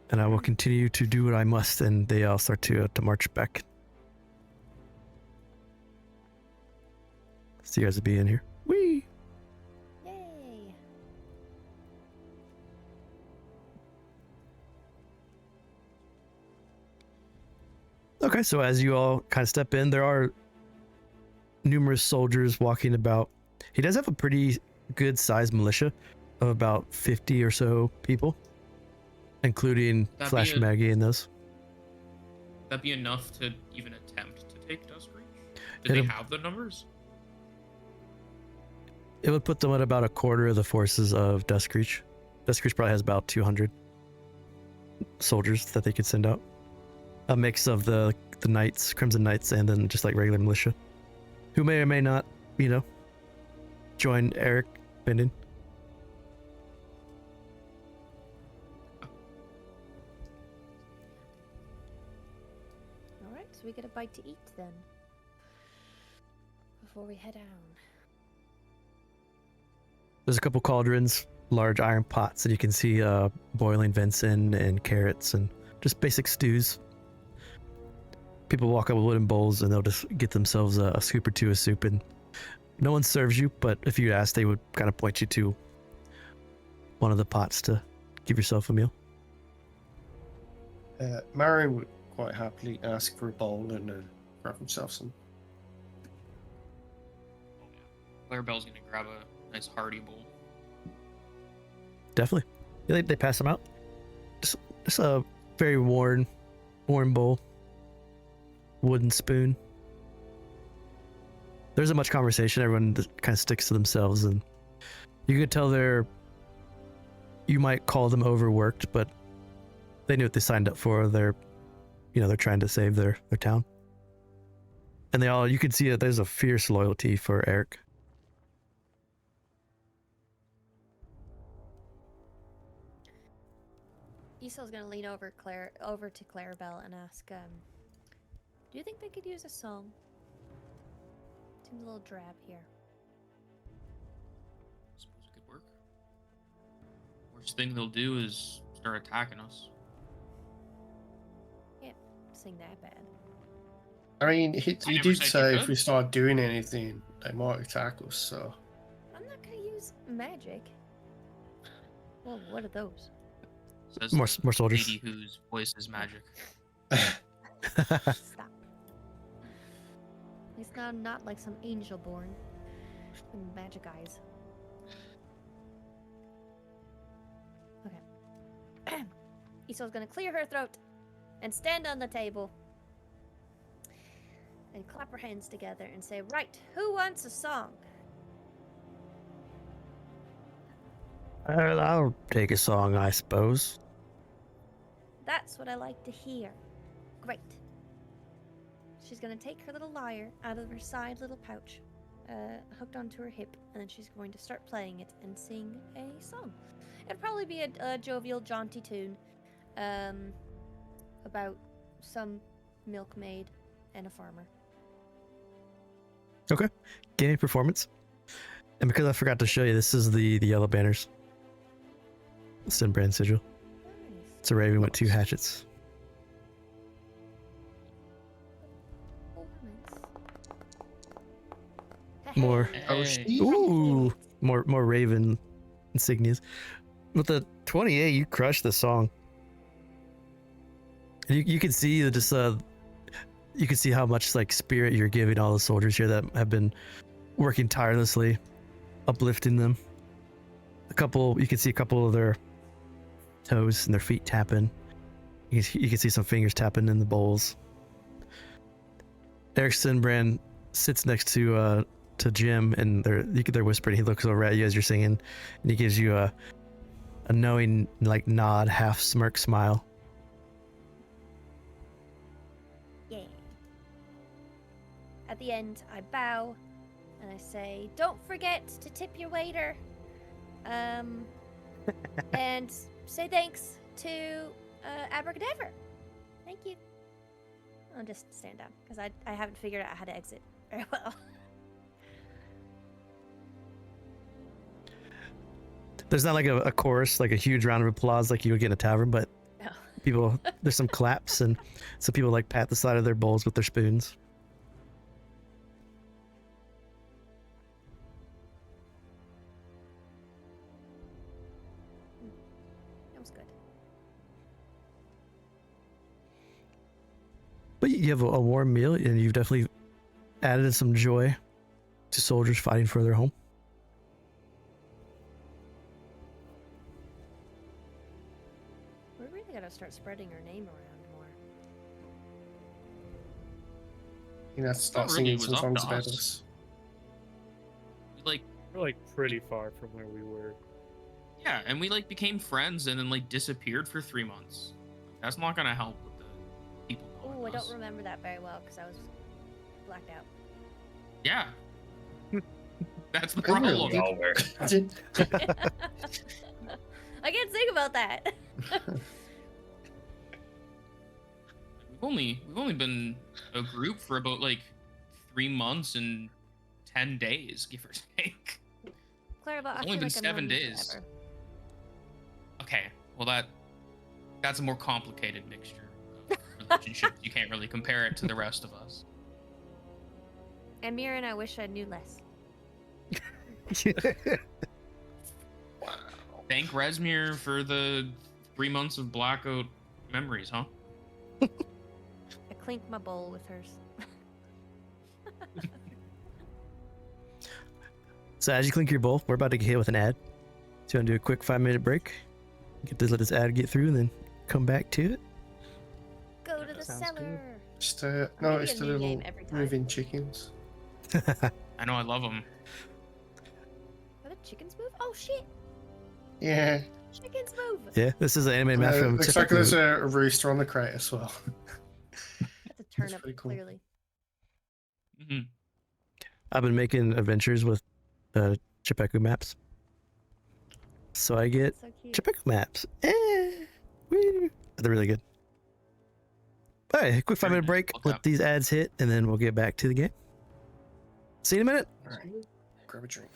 And I will continue to do what I must, and they all start to march back. So you guys will be in here. Whee!
Yay!
Okay, so as you all kind of step in, there are numerous soldiers walking about. He does have a pretty good sized militia of about 50 or so people, including
That'd
Flash
be a-
Maggie and those.
That'd be enough to even attempt to take Duskreach? Do they
It'll-
have the numbers?
It would put them at about a quarter of the forces of Duskreach. Duskreach probably has about 200 soldiers that they could send out. A mix of the knights, Crimson Knights, and then just like regular militia, who may or may not, join Eric Bending.
All right, so we get a bite to eat then. Before we head down.
There's a couple cauldrons, large iron pots, and you can see boiling venison and carrots and just basic stews. People walk up with wooden bowls and they'll just get themselves a scoop or two of soup, and no one serves you, but if you ask, they would kind of point you to one of the pots to give yourself a meal.
Marin would quite happily ask for a bowl and grab himself some.
Clarabell's gonna grab a nice hearty bowl.
Definitely. Yeah, they pass them out. Just a very worn bowl. Wooden spoon. There isn't much conversation. Everyone kind of sticks to themselves, and you could tell you might call them overworked, but they knew what they signed up for. They're trying to save their town. And you could see that there's a fierce loyalty for Eric.
Isole's gonna lean over to Clarabell and ask, do you think they could use a song? Seems a little drab here.
Suppose it could work. Worst thing they'll do is start attacking us.
Sing that bad.
I mean, he
never
did
said you
say if
could.
we start doing anything, they might attack us, so.
I'm not gonna use magic. Well, what are those?
Says
More
the
soldiers.
lady whose voice is magic.
Stop. At least now I'm not like some angel born with magic eyes. Okay. Isole's gonna clear her throat and stand on the table and clap her hands together and say, right, who wants a song?
I'll take a song, I suppose.
That's what I like to hear. Great. She's gonna take her little lyre out of her side little pouch, hooked onto her hip, and then she's going to start playing it and sing a song. It'll probably be a jovial, jaunty tune, about some milkmaid and a farmer.
Gaming performance. And because I forgot to show you, this is the yellow banners. Sinbrand sigil.
Nice.
It's a raven with 2 hatchets. More.
Oh,
Hey.
she?
Ooh, more raven insignias. With the 28, you crushed the song. And you can see you can see how much like spirit you're giving all the soldiers here that have been working tirelessly, uplifting them. You can see a couple of their toes and their feet tapping. You can see some fingers tapping in the bowls. Eric Sinbrand sits next to Jim, and they're whispering. He looks over at you as you're singing, and he gives you a knowing like nod, half smirk smile.
Yeah. At the end, I bow and I say, "Don't forget to tip your waiter, and say thanks to Abracadabra. Thank you." I'll just stand down because I haven't figured out how to exit very well.
There's not like a chorus, like a huge round of applause like you would get in a tavern, but
No.
there's some claps, and so people like pat the side of their bowls with their spoons.
That was good.
But you have a warm meal, and you've definitely added some joy to soldiers fighting for their home.
start spreading her name around more.
You have to start
really
singing
was
some
up
songs
to
about
us.
us.
Like,
We're like pretty far from where we were.
yeah, and we like became friends and then like disappeared for 3 months. That's not gonna help with the people knowing
Oh, I
us.
don't remember that very well because I was blacked out.
Yeah. That's the
Oh, really?
problem.
We all were.
I can't think about that.
We've only been a group for about like 3 months and 10 days, give or take.
Clarabell, I
It's
feel
only been
like I've known
7
you
days.
forever.
Okay, well that's a more complicated mixture of relationships. You can't really compare it to the rest of us.
And Marin, I wish I knew less.
Thank Resmir for the 3 months of blackout memories, huh?
I clinked my bowl with hers.
So as you clink your bowl, we're about to get hit with an ad. So you want to do a quick 5-minute break? Let this ad get through and then come back to it.
Go to the
Sounds
cellar.
good.
Just
Maybe
noticed
a
the
new
little
name every time.
moving chickens.
I know, I love them.
Are the chickens move? Oh shit!
Yeah.
Chickens move.
Yeah, this is an animated match from
Looks like
Typical.
there's a rooster on the crate as well.
That's a turnip,
pretty cool.
clearly.
Hmm.
I've been making adventures with Chipeku maps. So I get
So cute.
Chipeku maps. Woo. They're really good. All right, quick 5-minute
nice.
break.
Love
Let
that.
these ads hit, and then we'll get back to the game. See you in a minute.
Alright, grab a drink.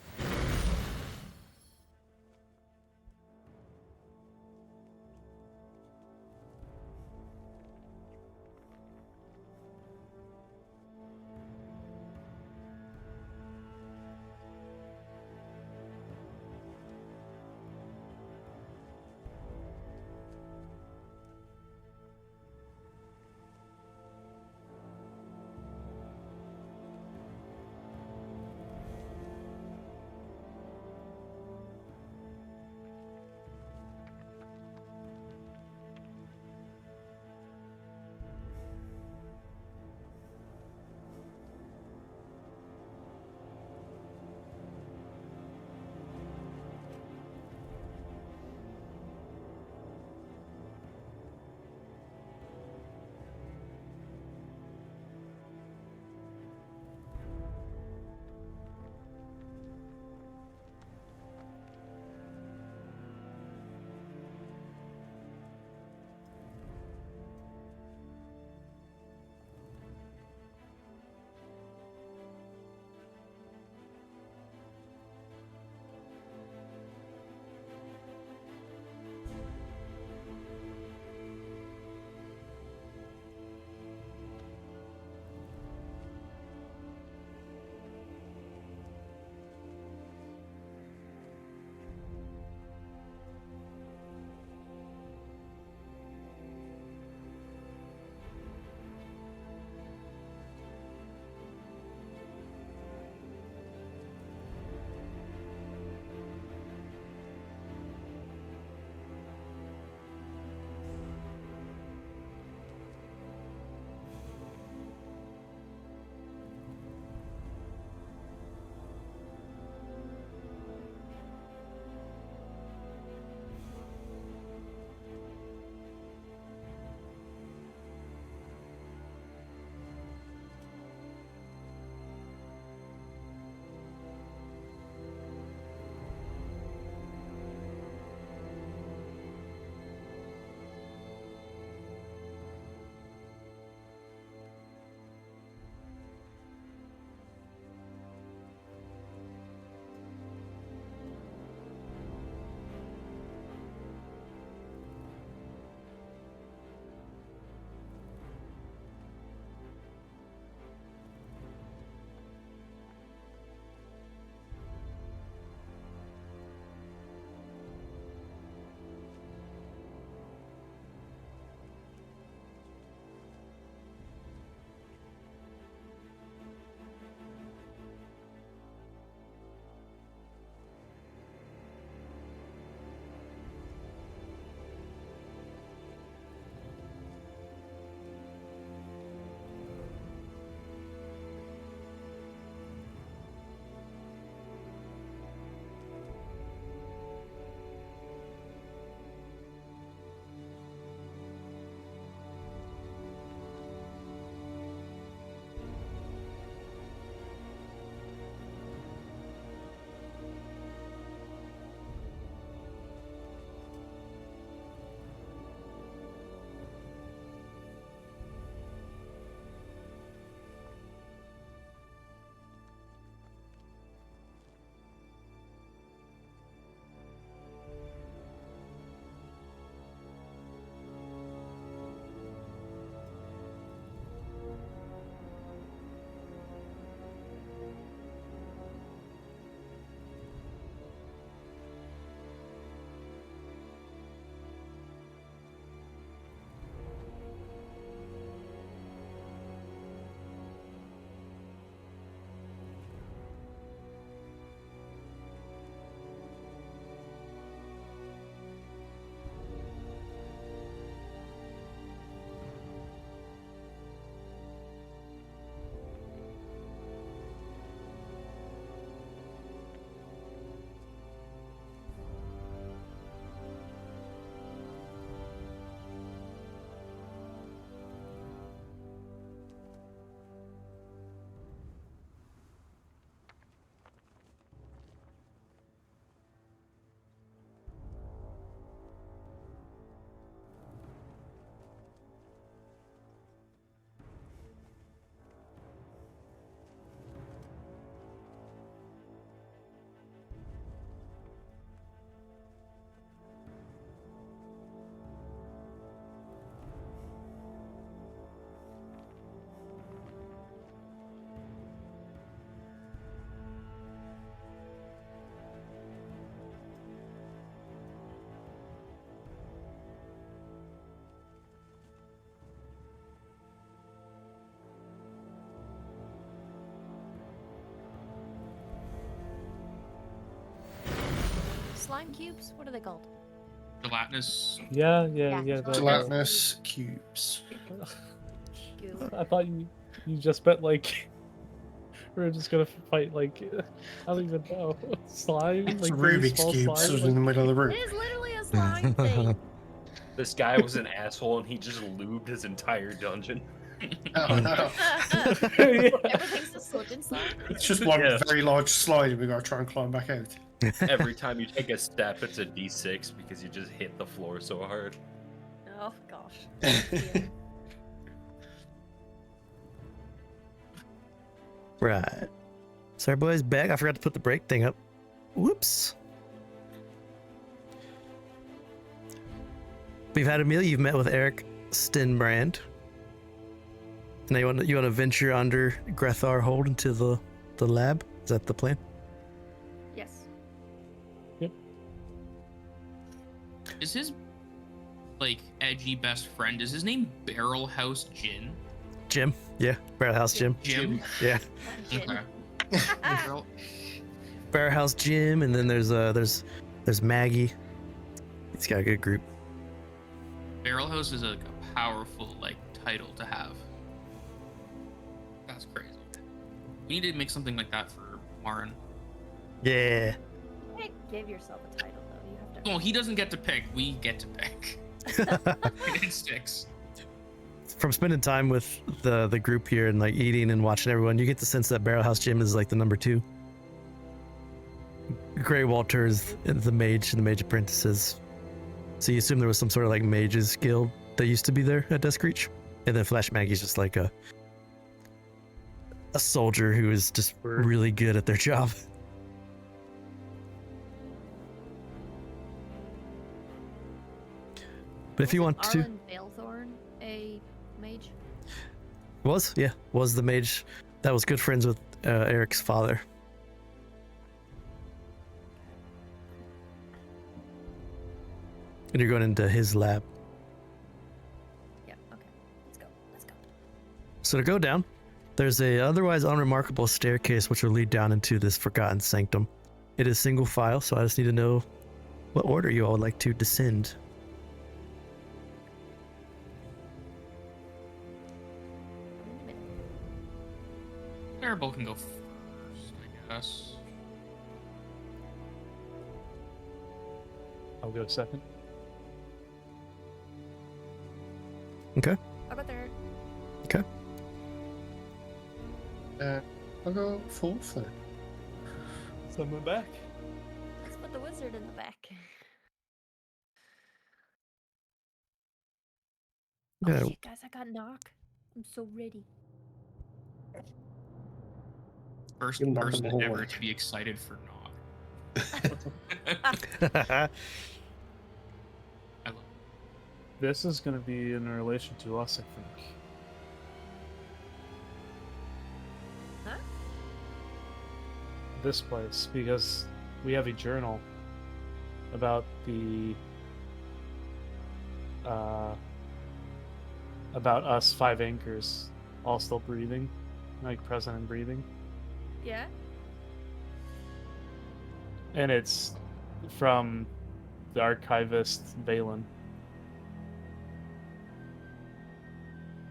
slime cubes? What are they called?
Gelatinous.
Yeah.
Gelatinous cubes.
Goo.
I thought you just meant like we're just gonna fight like I don't even know slime
It's
like really
Rubik's
small
cubes
slime.
in the middle of the room.
It is literally a slime thing.
This guy was an asshole and he just lubed his entire dungeon.
Oh no.
Yeah.
Everything's a slip and slide.
It's just one
Yeah.
very large slide and we gotta try and climb back out.
Every time you take a step, it's a d6 because you just hit the floor so hard.
Oh gosh. Yeah.
Right. Sorry, boys, back. I forgot to put the break thing up. Whoops. We've had a meal. You've met with Eric Stinbrand. Now you want to venture under Grethar Hold into the lab? Is that the plan?
Yes.
Is his like edgy best friend? Is his name Barrel House Jin?
Jim? Yeah. Barrel House Jim.
Jim.
Yeah.
Okay. Barrel-
Barrel House Jim, and then there's Maggie. He's got a good group.
Barrel House is a powerful like title to have. That's crazy. We need to make something like that for Marin.
Yeah.
You can't give yourself a title though. You have to.
Well, he doesn't get to pick. We get to pick. It sticks.
From spending time with the group here and like eating and watching everyone, you get the sense that Barrel House Jim is like the number 2. Grey Walter is the mage apprentices. So you assume there was some sort of like mages guild that used to be there at Dusk Reach, and then Flash Maggie's just like a soldier who is just really good at their job. But if you want to,
Arlen Balethorn a mage?
was the mage that was good friends with Eric's father. And you're going into his lab.
Yeah. Okay. Let's go.
So to go down, there's a otherwise unremarkable staircase which will lead down into this forgotten sanctum. It is single file, so I just need to know what order you all would like to descend.
Clarabell can go first, I guess.
I'll go second.
Okay.
How about there?
I'll go fourth then.
Someone back.
Let's put the wizard in the back.
Yeah.
Oh shit, guys! I got knock. I'm so ready.
First
You're not
person
in the
ever
hallway.
to be excited for knock. I love
This is going to be in relation to us, I think.
Huh?
This place, because we have a journal about the about us 5 anchors all still breathing, like present and breathing,
Yeah.
and it's from the archivist Valen.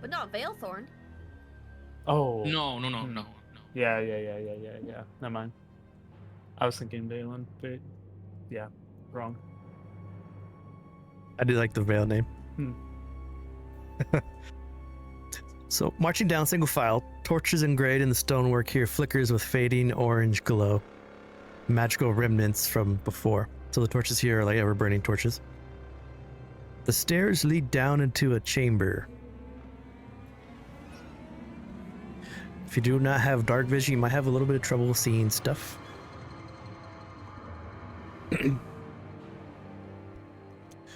But not Balethorn.
Oh,
No.
Yeah. Never mind. I was thinking Valen, but yeah, wrong.
I do like the Veil name.
Hmm.
So, marching down single file, torches engraved in the stonework here flickers with fading orange glow. Magical remnants from before. So the torches here are like ever-burning torches. The stairs lead down into a chamber. If you do not have dark vision, you might have a little bit of trouble seeing stuff.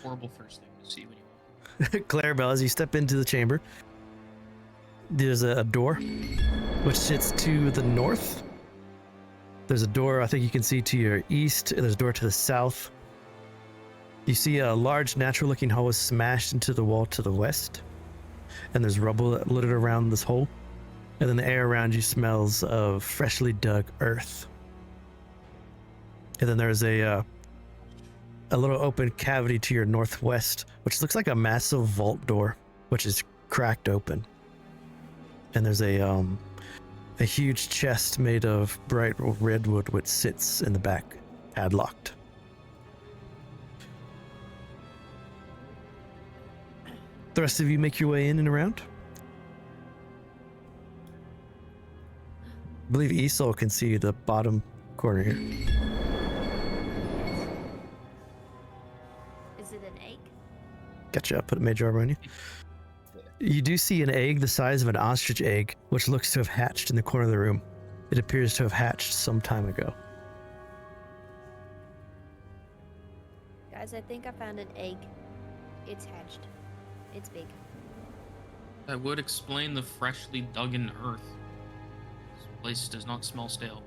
Horrible first thing to see when you walk.
Clarabell, as you step into the chamber, there's a door which sits to the north. There's a door I think you can see to your east. There's a door to the south. You see a large natural looking hole is smashed into the wall to the west. And there's rubble that littered around this hole. And then the air around you smells of freshly dug earth. And then there's a a little open cavity to your northwest, which looks like a massive vault door, which is cracked open. And there's a huge chest made of bright redwood which sits in the back, padlocked. The rest of you make your way in and around. I believe Isole can see the bottom corner here.
Is it an egg?
Gotcha, put mage armor on you. You do see an egg the size of an ostrich egg, which looks to have hatched in the corner of the room. It appears to have hatched some time ago.
Guys, I think I found an egg. It's hatched. It's big.
That would explain the freshly dug in earth. This place does not smell stale.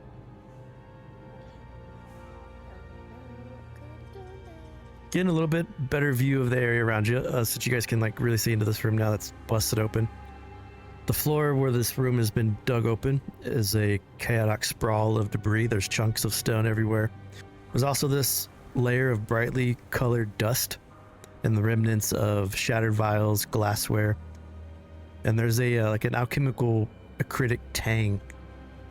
Getting a little bit better view of the area around you, so that you guys can like really see into this room now that's busted open. The floor where this room has been dug open is a chaotic sprawl of debris. There's chunks of stone everywhere. There's also this layer of brightly colored dust and the remnants of shattered vials, glassware. And there's a like an alchemical acritic tang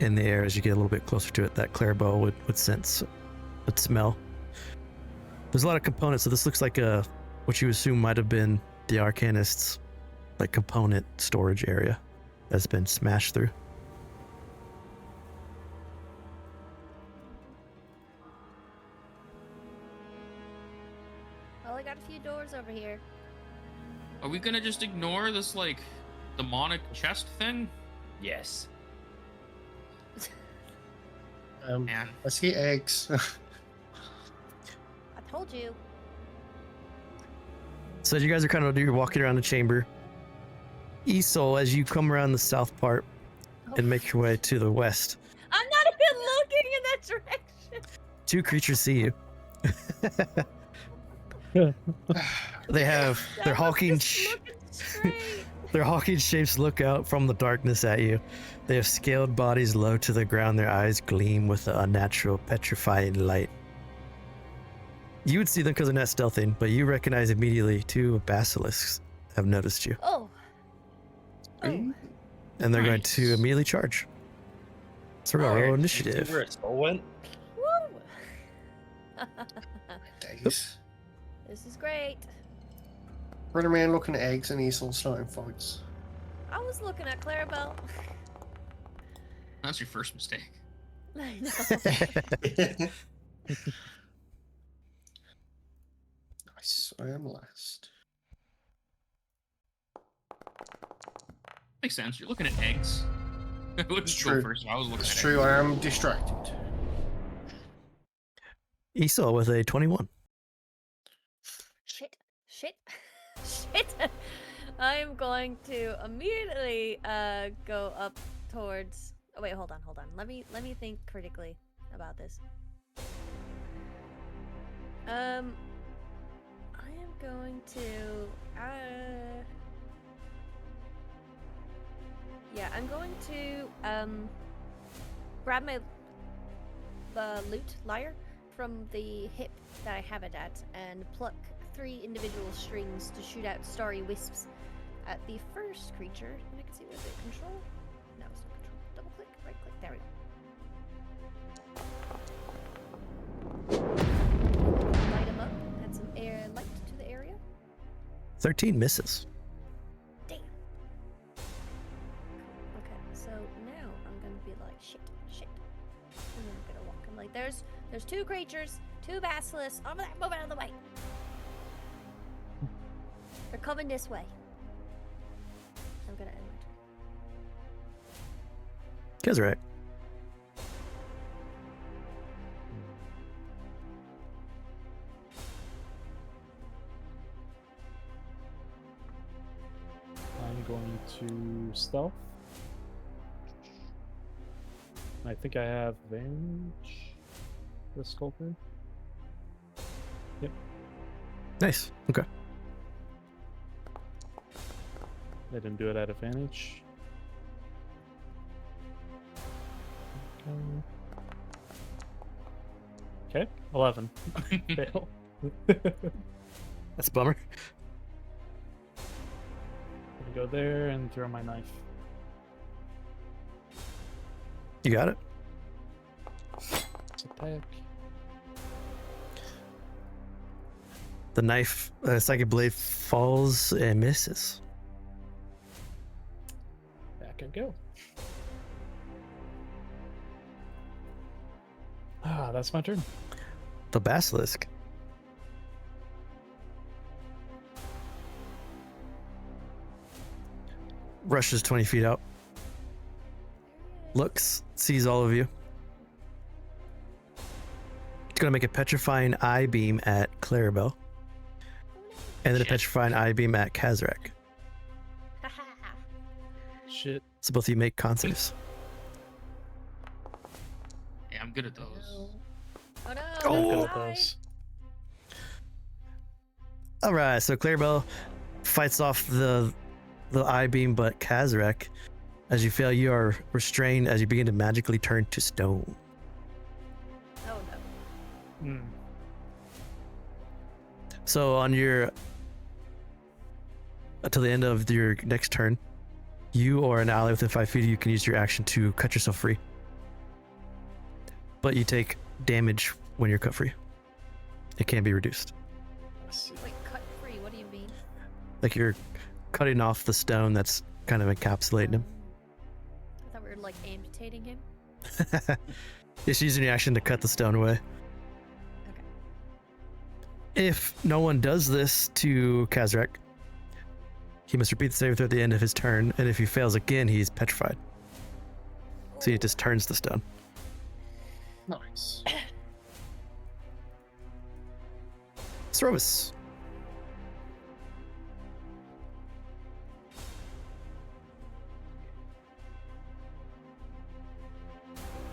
in the air as you get a little bit closer to it that Clarabell would sense, would smell. There's a lot of components, so this looks like what you assume might have been the Arcanist's like component storage area that's been smashed through.
Well, I got a few doors over here.
Are we gonna just ignore this, like, demonic chest thing?
Yes.
Man.
I see eggs.
I told you.
So as you guys are you're walking around the chamber, Isole, as you come around the south part and make your way to the west,
I'm not even looking in that direction.
two creatures see you. They have their hulking their hulking shapes look out from the darkness at you. They have scaled bodies low to the ground. Their eyes gleam with an unnatural petrifying light. You would see them because they're not stealthing, but you recognize immediately two basilisks have noticed you.
Oh. Oh.
And they're going to
Nice.
immediately charge. So roll
Alright,
initiative.
see where it all went?
Woo!
Eggs.
This is great.
Brother man looking at eggs and Isole starting fights.
I was looking at Clarabell.
That's your first mistake.
I know.
Nice. I am last.
Makes sense. You're looking at eggs. I wouldn't
It's
go
true.
first. I was looking
It's
at
true,
eggs.
I am distracted.
Isole with a 21.
Shit. Shit. Shit. I'm going to immediately go up towards. Oh wait, hold on. Let me think critically about this. I am going to yeah, I'm going to grab my lute lyre from the hip that I have it at and pluck 3 individual strings to shoot out starry wisps at the first creature. And I can see, was it control? No, it's not control. Double click, right click, there we go. Light them up, add some air light to the area.
13 misses.
Damn. Okay, so now I'm gonna be like, shit. And then I'm gonna walk. I'm like, there's 2 creatures, 2 basilisks, over there, move out of the way. They're coming this way. I'm gonna end my turn.
Kazrak.
I'm going to stealth. I think I have advantage. The sculptor. Yep.
Nice. Okay.
I didn't do it at advantage. Okay. 11. Fail.
That's a bummer.
Gonna go there and throw my knife.
You got it.
Let's attack.
The knife, psychic blade falls and misses.
Back I go. Ah, that's my turn.
The basilisk. Rushes 20 feet out. Looks, sees all of you. It's gonna make a petrifying eye beam at Clarabell. And then a
Shit.
petrifying eye beam at Kazrak.
Shit.
So both of you make con saves.
Yeah, I'm good at those.
Oh no!
Oh!
Good at
Bye.
those.
Alright, so Clarabell fights off the eye beam, but Kazrak, as you fail, you are restrained as you begin to magically turn to stone.
Oh no.
Hmm.
So on your until the end of your next turn, you or an ally within 5 feet of you can use your action to cut yourself free. But you take damage when you're cut free. It can be reduced.
Let's see.
Wait, cut free. What do you mean?
Like you're cutting off the stone that's kind of encapsulating him.
I thought we were like amputating him.
Just using your action to cut the stone away.
Okay.
If no one does this to Kazrak, he must repeat the save through at the end of his turn, and if he fails again, he's petrified. So he just turns the stone.
Nice.
Srovis.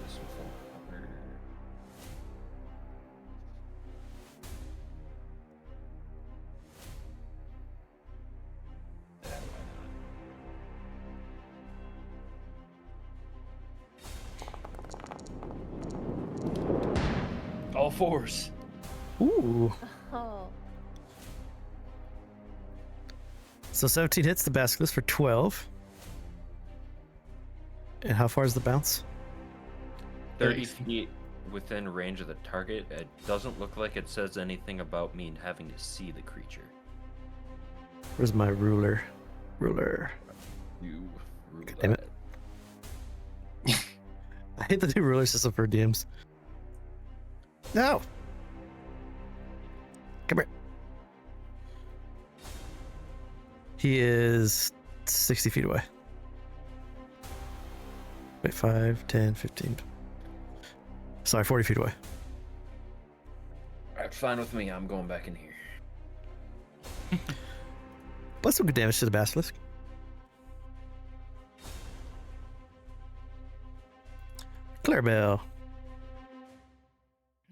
This was all covered. Yeah, why not? All fours.
Ooh.
Oh.
So 17 hits the basilisk for 12. And how far is the bounce?
30 feet within range of the target. It doesn't look like it says anything about me having to see the creature.
Where's my ruler? Ruler.
You rule
Damn it.
that.
I hate the new ruler system for DMs. No! Come here. He is 60 feet away. Wait, 5, 10, 15. Sorry, 40 feet away.
Alright, fine with me. I'm going back in here.
But some good damage to the basilisk. Clarabell.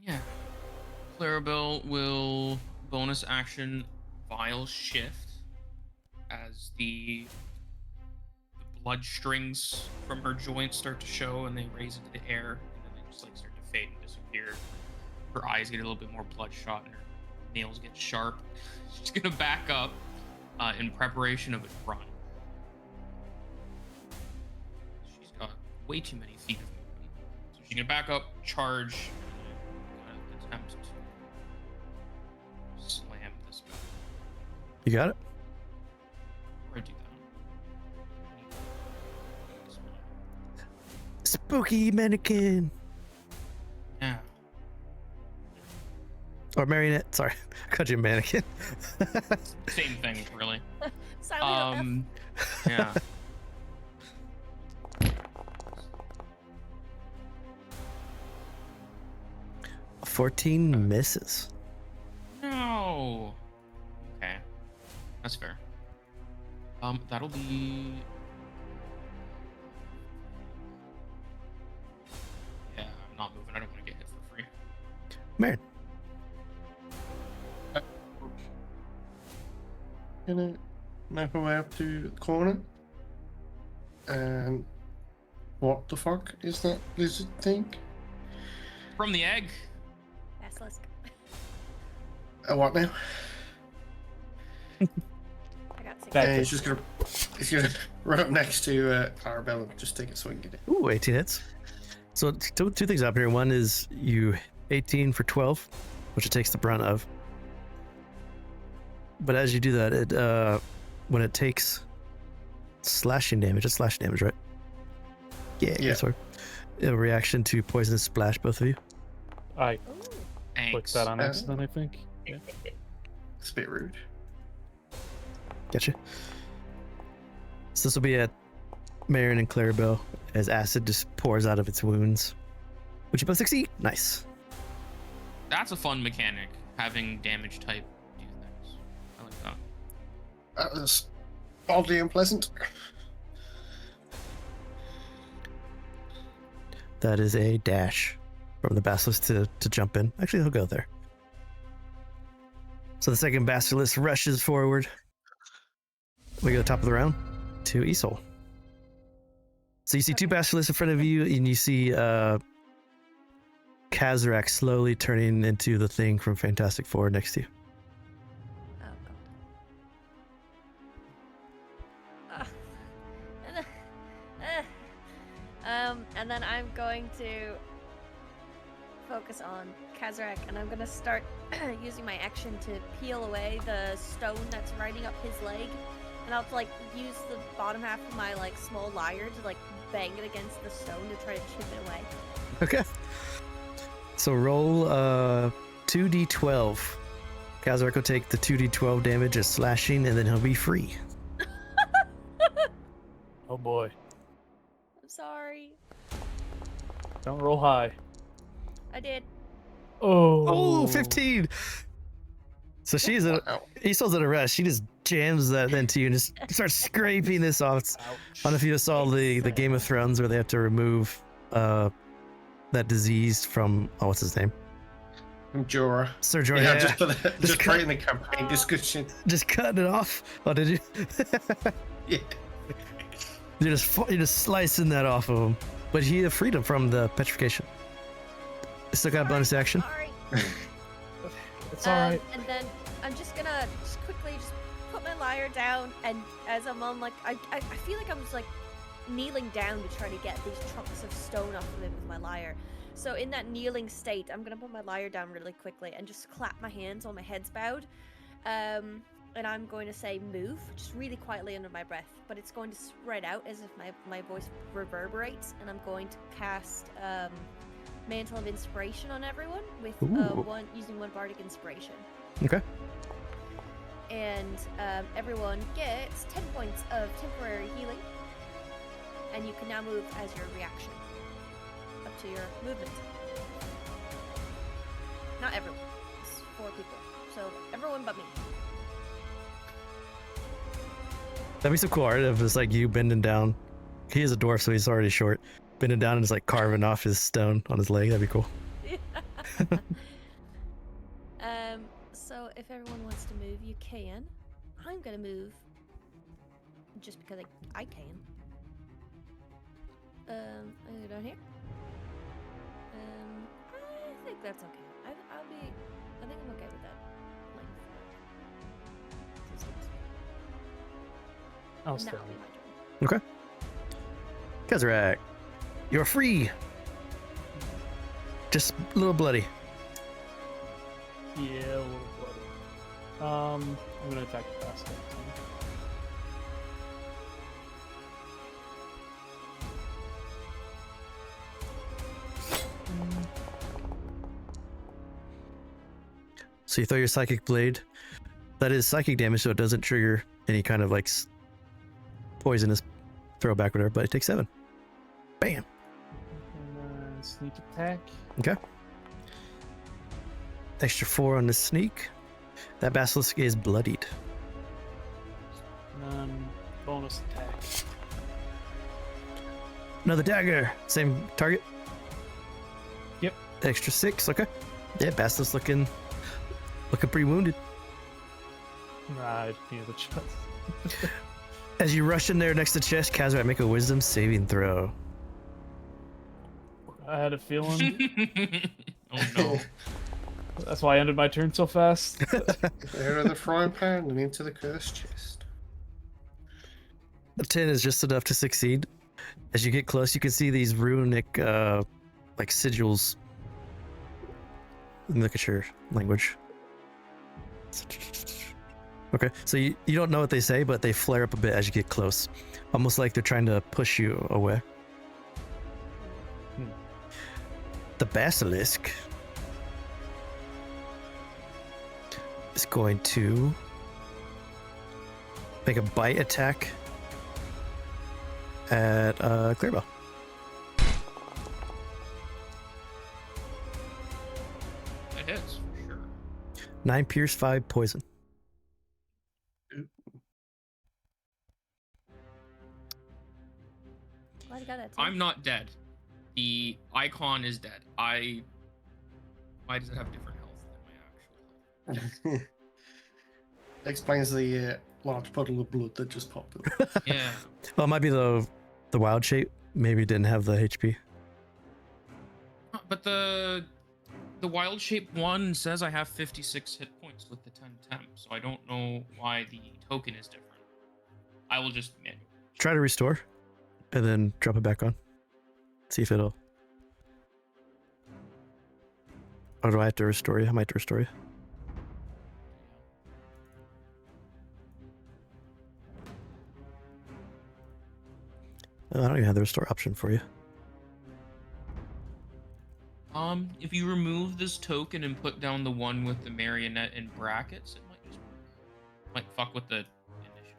Yeah. Clarabell will bonus action Vile Shift as the blood strings from her joints start to show and they raise into the air and then they just like start to fade and disappear. Her eyes get a little bit more bloodshot and her nails get sharp. She's gonna back up in preparation of a run. She's got way too many feet of movement. So she's gonna back up, charge, and attempt to slam this guy.
You got it?
Before I do that,
Spooky mannequin.
yeah.
Or marionette. Sorry. I called you mannequin.
Same thing, really.
Silent
Yeah.
14 misses.
No. Okay. That's fair. That'll be. Yeah, I'm not moving. I don't want to get hit for free.
Marin.
Gonna make my way up to the corner. And what the fuck is that lizard thing?
From the egg.
Basilisk.
What now?
I got 6.
That-
He's gonna run up next to Clarabell and just take a swing at it.
Ooh, 18 hits. So two things up here. One is you 18 for 12, which it takes the brunt of. But as you do that, it when it takes slashing damage, it's slashing damage, right? Yeah. Sorry. A reaction to poisonous splash, both of you.
I
Ooh.
clicked
Thanks.
that on accident, I think. Yeah.
It's a bit rude.
Gotcha. So this will be at Marin and Clarabell as acid just pours out of its wounds. Would you both succeed? Nice.
That's a fun mechanic, having damage type do things. I like that.
That was oddly unpleasant.
That is a dash from the basilisk to jump in. Actually, he'll go there. So the second basilisk rushes forward. We go top of the round to Isole. So you see two basilisks in front of you, and you see Kazrak slowly turning into the thing from Fantastic Four next to you.
Oh god. And then I'm going to focus on Kazrak, and I'm gonna start using my action to peel away the stone that's riding up his leg, and I'll like use the bottom half of my like small lyre to like bang it against the stone to try to chip it away.
Okay. So roll 2d12. Kazrak will take the 2d12 damage as slashing, and then he'll be free.
Oh boy.
I'm sorry.
Don't roll high.
I did.
Oh.
15. So she's at
Wow.
Isole's at a rest. She just jams that into you and just starts scraping this off. I don't know if you saw the Game of Thrones where they have to remove that disease from what's his name?
From Jorah.
Sir Jorah.
Yeah,
Yeah,
just for the, just
cut-
right in the campaign discussion.
just cutting it off. Oh, did you?
Yeah.
You're just slicing that off of him. But he freed him from the petrification. Still got a bonus action.
Sorry.
It's alright.
And then I'm just gonna quickly put my lyre down, and as I'm on, like, I feel like I'm just like kneeling down to try to get these chunks of stone off of it with my lyre. So in that kneeling state, I'm gonna put my lyre down really quickly and just clap my hands while my head's bowed. And I'm going to say move, just really quietly under my breath, but it's going to spread out as if my voice reverberates, and I'm going to cast Mantle of Inspiration on everyone with
Ooh.
using one bardic inspiration.
Okay.
And everyone gets 10 points of temporary healing, and you can now move as your reaction up to your movement. Not everyone, it's 4 people, so everyone but me.
That'd be so cool art of just like you bending down. He is a dwarf, so he's already short. Bending down and just like carving off his stone on his leg. That'd be cool.
So if everyone wants to move, you can. I'm gonna move just because I can. I'm gonna go down here. I think that's okay. I think I'm okay with that length.
I'll
Now
stay.
it'll be my turn.
Kazrak, you're free. Just a little bloody.
Yeah, a little bloody. I'm gonna attack the basket.
So you throw your psychic blade. That is psychic damage, so it doesn't trigger any kind of like poisonous throwback or whatever, but it takes 7. Bam.
And sneak attack.
Okay. Extra 4 on the sneak. That basilisk is bloodied.
And then bonus attack.
Another dagger. Same target.
Yep.
Extra 6. Okay. Yeah, basilisk looking pretty wounded.
Right near the chest.
As you rush in there next to chest, Kazrak, make a wisdom saving throw.
I had a feeling.
Oh no.
That's why I ended my turn so fast.
Out of the frying pan and into the cursed chest.
The 10 is just enough to succeed. As you get close, you can see these runic, like sigils. Look at your language. Okay, so you don't know what they say, but they flare up a bit as you get close. Almost like they're trying to push you away. The basilisk is going to make a bite attack at Clarabell.
It hits for sure.
9 pierce, 5 poison.
Glad you got that.
I'm not dead. The icon is dead. Why does it have different health than my actual health?
Explains the large puddle of blood that just popped up.
Yeah.
Well, it might be the wild shape. Maybe it didn't have the HP.
But the wild shape one says I have 56 hit points with the 10 temp, so I don't know why the token is different. I will just manually.
Try to restore, and then drop it back on. See if it'll. Or do I have to restore you? I might have to restore you. I don't even have the restore option for you.
If you remove this token and put down the one with the marionette in brackets, it might just work. Might fuck with the initiative.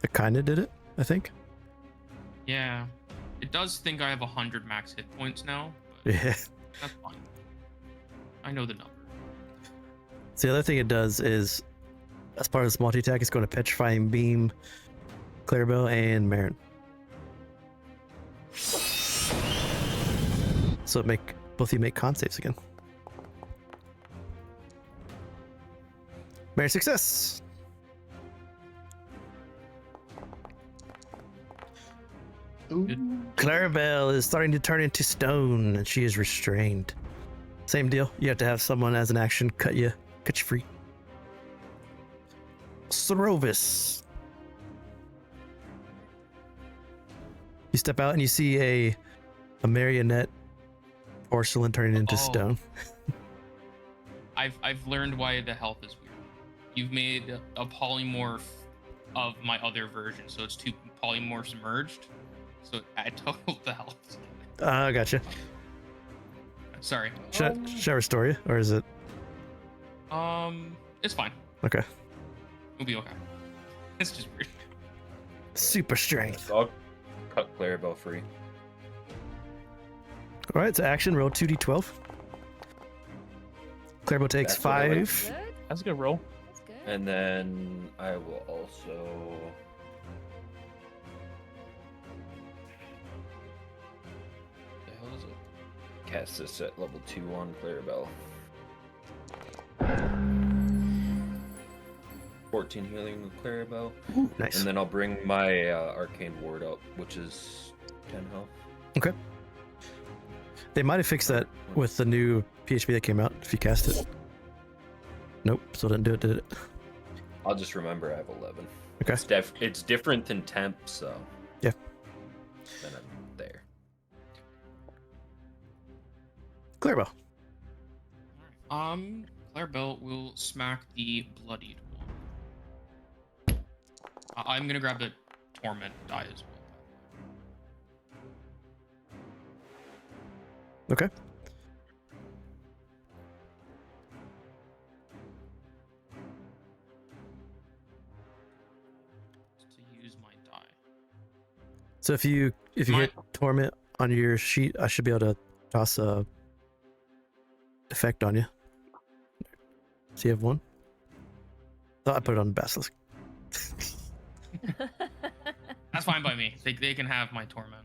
It kind of did it, I think.
Yeah. It does think I have 100 max hit points now, but
Yeah.
that's fine. I know the number.
So the other thing it does is, as part of this multi-attack, it's going to Petrifying Beam, Clarabell, and Marin. So both of you make con saves again. Marin, success!
Ooh.
Clarabell is starting to turn into stone, and she is restrained. Same deal. You have to have someone as an action cut you free. Srovis. You step out and you see a marionette porcelain turning into stone.
I've learned why the health is weird. You've made a polymorph of my other version, so it's 2 polymorphs merged. So I totaled the health.
Gotcha.
Sorry.
Should I restore you, or is it?
It's fine.
Okay.
We'll be okay. It's just weird.
Super strength.
I'll cut Clarabell free.
All right, so action, roll 2d12. Clarabell takes
That's what I like.
5.
Good.
That's a good roll.
That's good.
And then I will also. The hell is it? Cast this at level 2 on Clarabell. 14 healing with Clarabell.
Nice.
And then I'll bring my arcane ward up, which is 10 health.
Okay. They might have fixed that with the new PHP that came out, if you cast it. Nope, still didn't do it, did it?
I'll just remember I have 11.
Okay.
It's different than temp, so.
Yeah.
Then I'm there.
Clarabell.
Clarabell will smack the bloodied one. I'm gonna grab the torment die as well.
Okay.
To use my die.
So if you
My-
hit torment on your sheet, I should be able to toss a effect on you. So you have 1? Thought I put it on the basilisk.
That's fine by me. They can have my torment.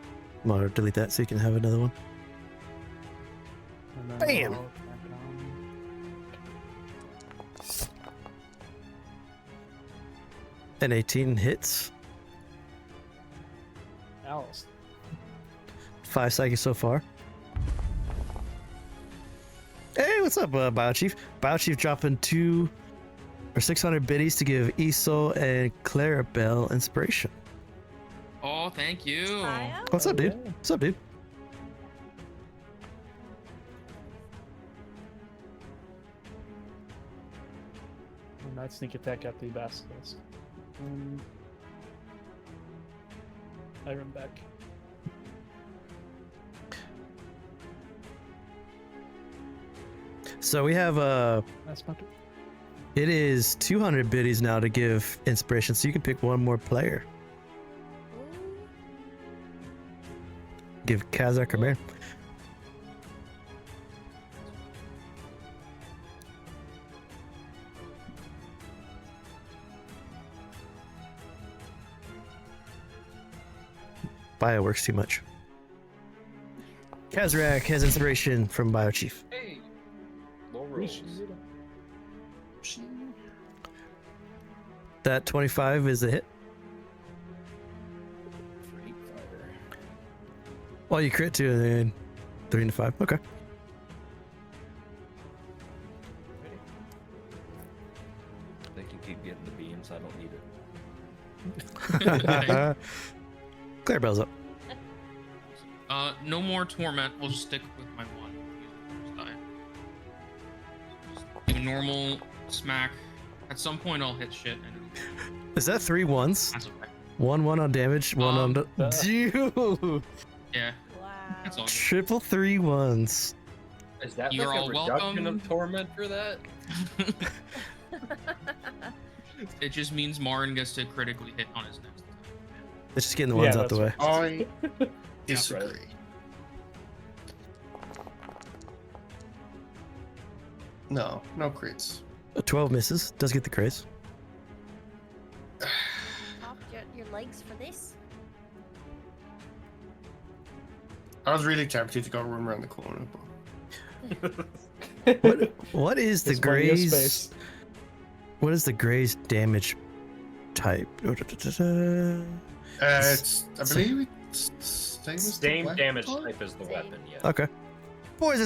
I'm gonna delete that so you can have another one.
And then
Bam!
I'll attack it on
An 18 hits.
Alice.
5 psychic so far. Hey, what's up, Bio Chief? Bio Chief dropping 600 biddies to give Isole and Clarabell inspiration.
Oh, thank you.
Bio?
What's up, dude?
Yeah.
What's up, dude?
And that sneak attack at the basilisk. I run back.
So we have
That's not
it is 200 biddies now to give inspiration, so you can pick one more player.
Ooh.
Give Kazrak or Marin. Bio works too much. Kazrak has inspiration from Bio Chief.
Hey, low rolls.
That 25 is a hit. Well, you crit too, and then 3 and 5. Okay.
They can keep getting the beams. I don't need it.
Clarabell's up.
No more torment. We'll just stick with my one. Use the first die. Just do a normal smack. At some point, I'll hit shit, and
Is that 3 ones?
that's okay.
1 on damage, 1 on. Dude!
Yeah,
Wow.
that's all.
Triple 3 ones.
Is that
You're
like
all
a reduction
welcome.
of torment for that?
It just means Marin gets to critically hit on his next attack.
Let's just getting the ones
Yeah,
out the way.
that's
I disagree. No crits.
A 12 misses. Does get the craze.
Off your legs for this?
I was really tempted to go run around the corner, but
What is the
It's plenty of
Gray's?
space.
What is the Gray's damage type?
it's I believe it's same as the
Same
weapon.
damage type as the
Same.
weapon, yeah.
Okay. Poison
I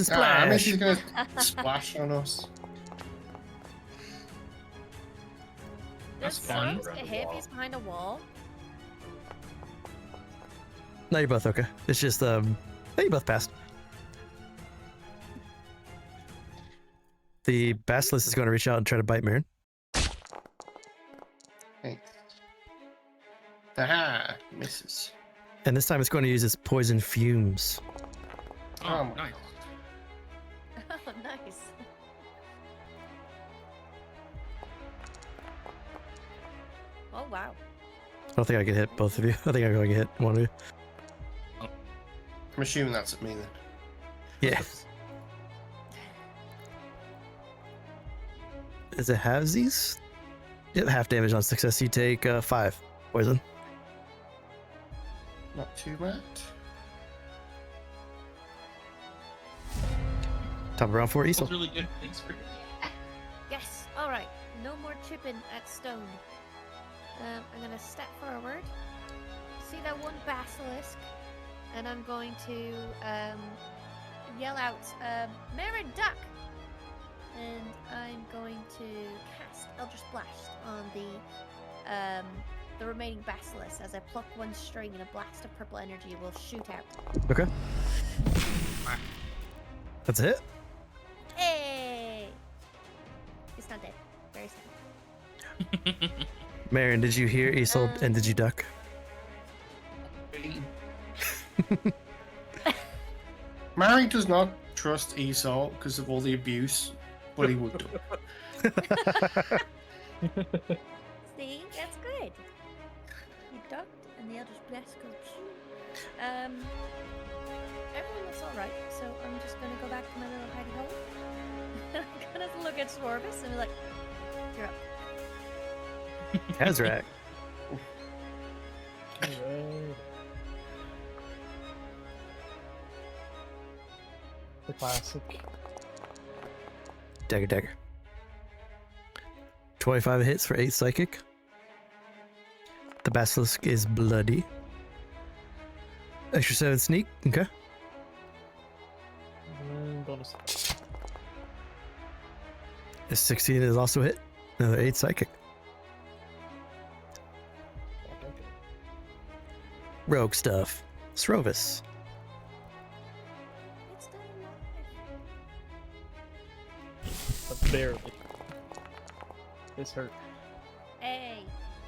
mean,
splash.
she's gonna splash on us.
That's
Does
fun.
Srovis get hit if he's behind a wall?
No, you're both okay. It's just you both passed. The basilisk is going to reach out and try to bite Marin.
Thanks. Aha, misses.
And this time it's going to use its poison fumes.
Oh,
Oh my
nice.
Oh, nice. Oh, wow.
I don't think I can hit both of you. I think I'm going to hit one of you.
I'm assuming that's at me then.
Yeah. Is it halvesies? Yep, half damage on success. You take 5 poison.
Not too bad.
Top of round 4,
That's
Isole.
really good. Thanks for
Yes. All right. No more chipping at stone. I'm gonna step forward. See that one basilisk, and I'm going to yell out, "Marin, duck!" And I'm going to cast Eldritch Blast on the remaining basilisk as I pluck one string and a blast of purple energy will shoot out.
Okay. That's a hit.
Hey! It's not dead. Very sad.
Marin, did you hear Isole and did you duck?
Marin does not trust Isole because of all the abuse, but he would do.
See, that's good. You ducked, and the Eldritch Blast goes. Pshoo. Everyone looks all right, so I'm just gonna go back to my little hidey hole. I'm gonna look at Srovis and be like, "You're up."
Kazrak.
Alright. The classic.
Dagger. 25 hits for 8 psychic. The basilisk is bloody. Extra 7 sneak. Okay.
And bonus.
A 16 is also hit. Another 8 psychic. Rogue stuff. Srovis.
It's still alive.
But barely. This hurt.
Hey.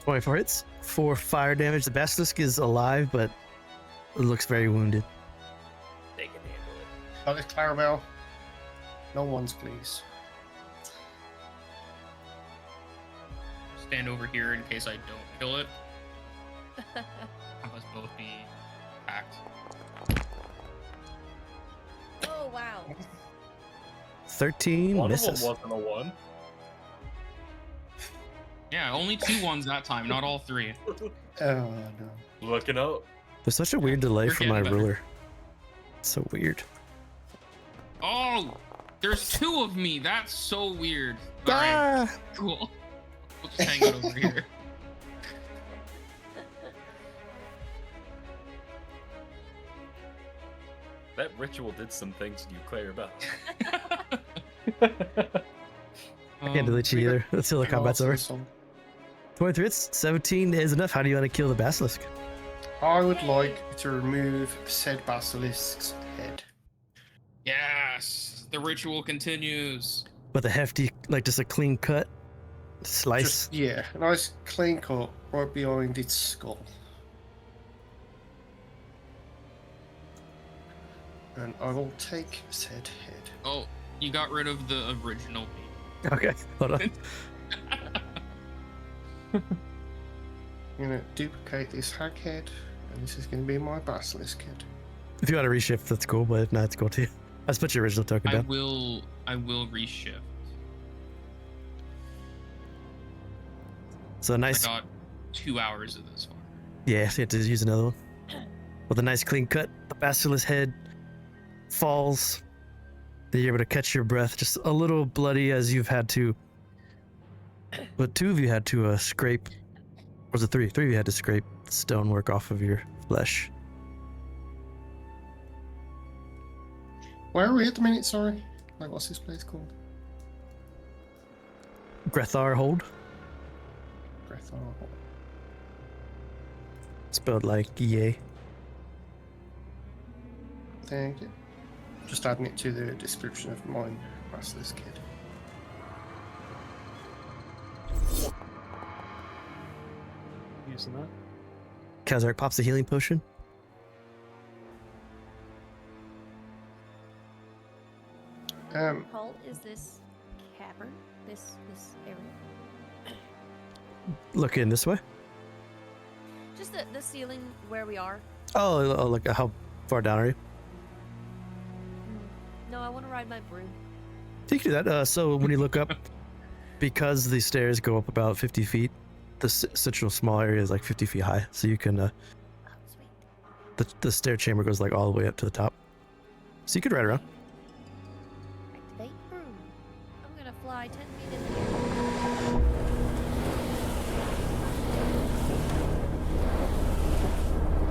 24 hits. 4 fire damage. The basilisk is alive, but it looks very wounded.
They can handle it.
That is Clarabell. No ones, please.
Stand over here in case I don't kill it. Have us both be attacked.
Oh wow.
13
One
misses.
of them wasn't a 1.
Yeah, only 2 ones that time, not all 3.
Oh no.
Looking out.
There's such a weird delay
We're
for my
getting better.
ruler. It's so weird.
Oh, there's 2 of me. That's so weird. All right,
Ah!
cool. We'll just hang out over here.
That ritual did some things to you, Clarabell.
I can't delete you either until the combat's over.
Awesome.
23 hits. 17 is enough. How do you want to kill the basilisk?
I would like to remove said basilisk's head.
Yes, the ritual continues.
With a hefty, like just a clean cut slice.
Just, yeah, a nice clean cut right behind its skull. And I will take said head.
Oh, you got rid of the original me.
Okay, hold on.
I'm gonna duplicate this hag head, and this is gonna be my basilisk head.
If you want to reshift, that's cool, but if not, it's cool too. Let's put your original token
I
down.
will reshift.
So
I
nice.
got 2 hours of this one.
Yeah, so you have to use another one. With a nice clean cut, the basilisk head falls. Then you're able to catch your breath, just a little bloody as you've had to. But 2 of you had to scrape. Or was it 3? 3 of you had to scrape the stonework off of your flesh.
Where are we at the minute, sorry? Like, what's this place called?
Grethar hold.
Grethar.
Spelled like yay.
Thank you. Just adding it to the description of my basilisk head.
Using that.
Kazrak pops a healing potion.
Paul, is this cavern? This area?
Looking this way.
Just the ceiling where we are.
Oh, like how far down are you?
No, I want to ride my broom.
You can do that. So when you look up, because the stairs go up about 50 feet, the central small area is like 50 feet high. So you can,
Oh, sweet.
the stair chamber goes like all the way up to the top. So you could ride around.
Activate broom. I'm gonna fly 10 feet in the air.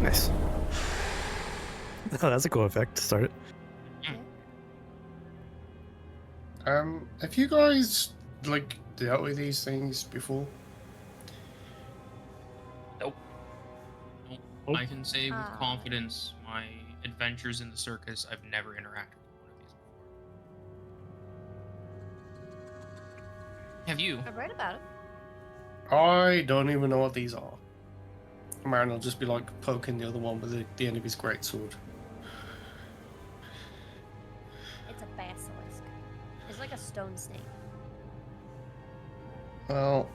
Nice. Oh, that's a cool effect to start it.
Have you guys, like, dealt with these things before?
I can say with
Ah.
confidence, my adventures in the circus, I've never interacted with one of these before. Have you?
I read about it.
I don't even know what these are. Marin will just be like poking the other one with the end of his greatsword.
It's a basilisk. It's like a stone snake.
Well,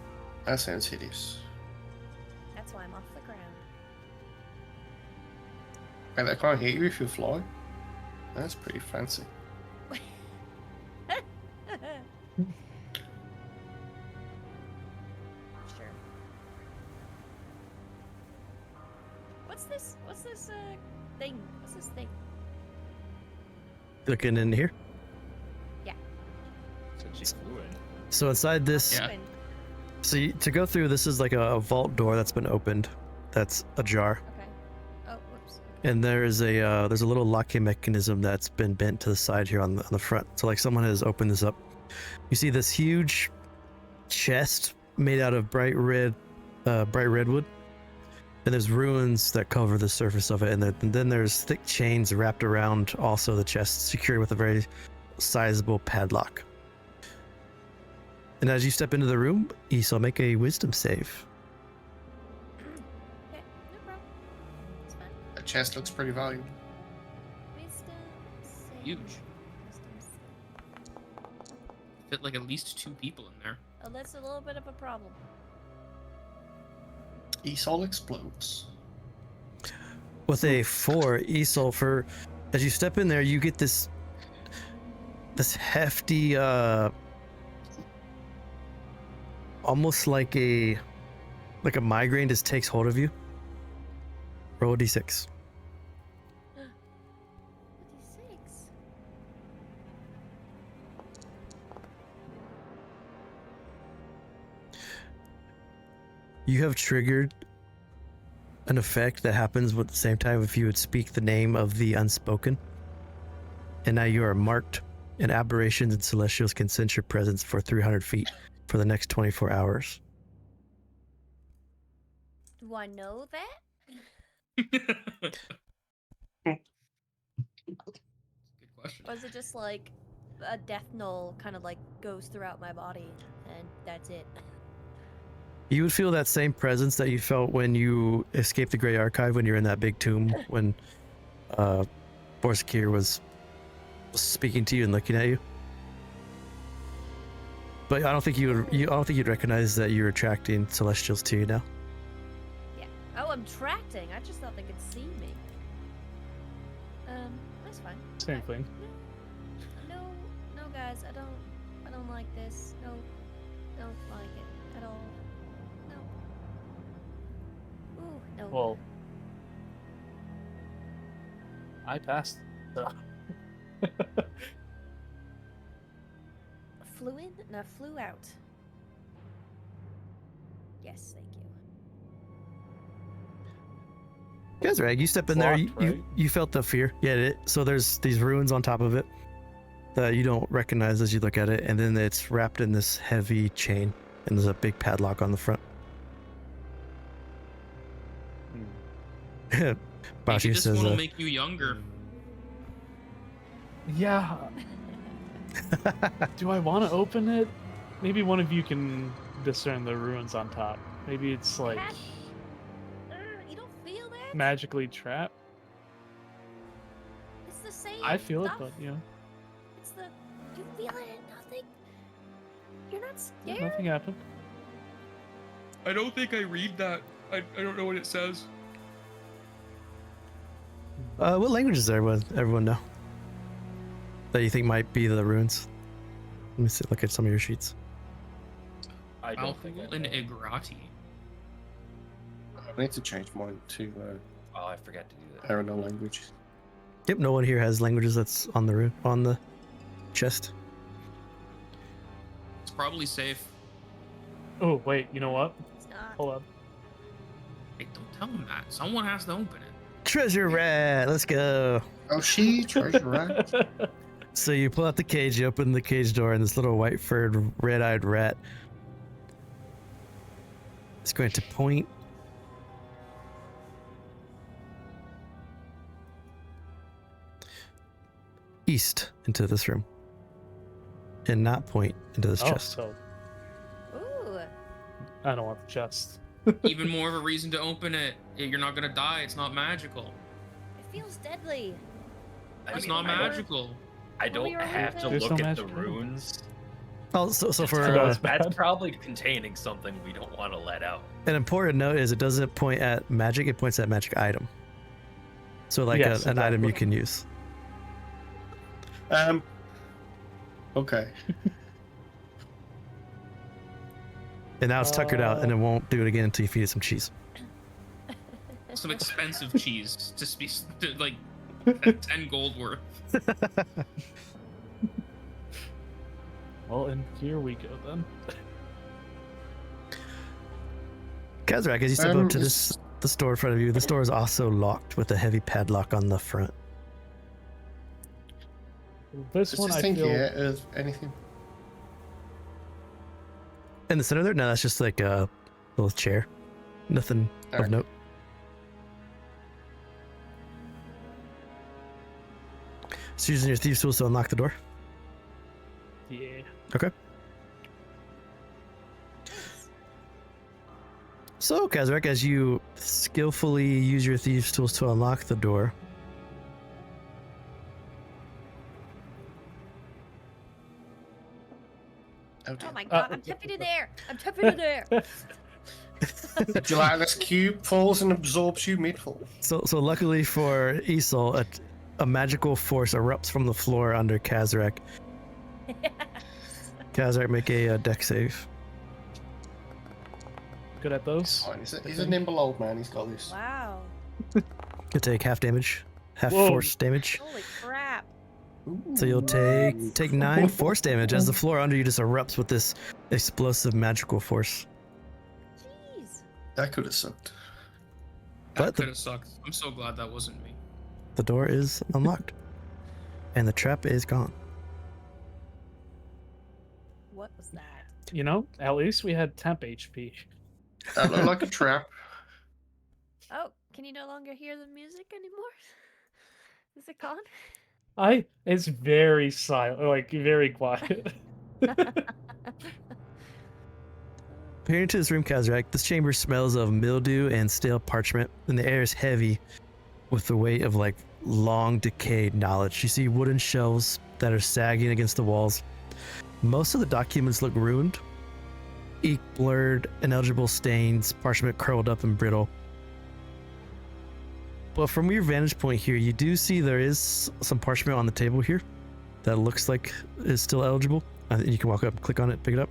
that sounds hideous.
That's why I'm off the ground.
And they can't hit you if you fly. That's pretty fancy.
Sure. What's this thing? What's this thing?
looking in here.
Since she flew in.
So inside this,
Yeah.
Open.
so to go through, this is like a vault door that's been opened. That's ajar.
Okay. Oh, whoops. Okay.
And there's a little locking mechanism that's been bent to the side here on the front. So like someone has opened this up. You see this huge chest made out of bright redwood, and there's runes that cover the surface of it. And then there's thick chains wrapped around also the chest, secured with a very sizable padlock. And as you step into the room, Isole, make a wisdom save.
Okay, no problem. It's fine.
That chest looks pretty valuable.
Wisdom save.
Huge.
Wisdom save.
Fit like at least 2 people in there.
Oh, that's a little bit of a problem.
Isole explodes.
With a 4, Isole, as you step in there, you get this hefty, almost like a migraine just takes hold of you. Roll a d6.
56.
You have triggered an effect that happens at the same time if you would speak the name of the unspoken. And now you are marked, and aberrations and celestials can sense your presence for 300 feet for the next 24 hours.
Do I know that?
Good question.
Or is it just like a death knell kind of like goes throughout my body and that's it?
You would feel that same presence that you felt when you escaped the Grey Archive, when you're in that big tomb, when Borskir was speaking to you and looking at you. But I don't think you'd recognize that you're attracting celestials to you now.
Yeah. Oh, I'm tracting. I just thought they could see me. That's fine.
Same thing.
No, guys, I don't like this. No, don't like it at all. No. Ooh, no.
Well, I passed. So.
Flew in? No, flew out. Yes, thank you.
Kazrak, you step in there,
Blocked, right?
you felt the fear. Yeah, so there's these ruins on top of it that you don't recognize as you look at it, and then it's wrapped in this heavy chain, and there's a big padlock on the front.
Maybe
Bashi
this
says,
one will make you younger.
Yeah. Do I want to open it? Maybe one of you can discern the ruins on top. Maybe it's like
You don't feel that?
magically trapped.
It's the same.
I feel it,
stuff.
but you know,
It's the. You feel it and nothing. You're not scared.
nothing happened.
I don't think I read that. I don't know what it says.
what languages does everyone know that you think might be the ruins? Let me see, look at some of your sheets.
I don't think I
and
know.
Igrati.
I need to change mine to
Oh, I forgot to do that.
Erenel language.
Yep, no one here has languages that's on the chest.
It's probably safe.
Oh wait, you know what?
It's not.
Hold up.
Hey, don't tell him that. Someone has to open it.
Treasure rat, let's go.
Oh, she treasure rat.
So you pull out the cage, you open the cage door, and this little white-furred, red-eyed rat is going to point east into this room and not point into this
Oh,
chest.
so
Ooh.
I don't want the chest.
Even more of a reason to open it. You're not gonna die. It's not magical.
It feels deadly.
It's
mean,
not
I don't-
magical.
I
When we
don't
were
have to
leaving-
There's
look
no
at the
magic in it.
runes.
Oh, so for
That's
That's
bad.
probably containing something we don't want to let out.
an important note is it doesn't point at magic, it points at magic item. So like
Yes,
an item you
exactly.
can use.
Okay.
And now it's tuckered out and it won't do it again until you feed it some cheese.
Some expensive cheese to like At 10 gold worth.
Well, and here we go then.
Kazrak, as you step up to the store in front of you, the store is also locked with a heavy padlock on the front.
This
Does
one
this
I
thing
feel.
here is anything?
In the center there? No, that's just like a little chair. Nothing of
Alright.
note. So using your thieves tools to unlock the door?
Yeah.
Okay. So, Kazrak, as you skillfully use your thieves tools to unlock the door,
Oh,
Oh
dear.
my god, I'm tipping in there! I'm tipping in there!
The gelatinous cube falls and absorbs you mid-fall.
so luckily for Isole, a magical force erupts from the floor under Kazrak. Kazrak, make a deck save.
Good at those.
Fine, he's a nimble old man, he's got this.
Wow.
You'll take half damage, half
Whoa.
force damage.
Holy crap.
So you'll take 9 force damage as the floor under you just erupts with this explosive magical force.
Jeez.
That could have sucked.
But
That could have sucked. I'm so glad that wasn't me.
The door is unlocked, and the trap is gone.
What was that?
You know, at least we had temp HP.
That looked like a trap.
Oh, can you no longer hear the music anymore? Is it gone?
It's very silent, like very quiet.
Peering into this room, Kazrak, this chamber smells of mildew and stale parchment, and the air is heavy with the weight of like long decayed knowledge. You see wooden shelves that are sagging against the walls. Most of the documents look ruined. Ink blurred, ineligible stains, parchment curled up and brittle. But from your vantage point here, you do see there is some parchment on the table here that looks like is still eligible. You can walk up, click on it, pick it up.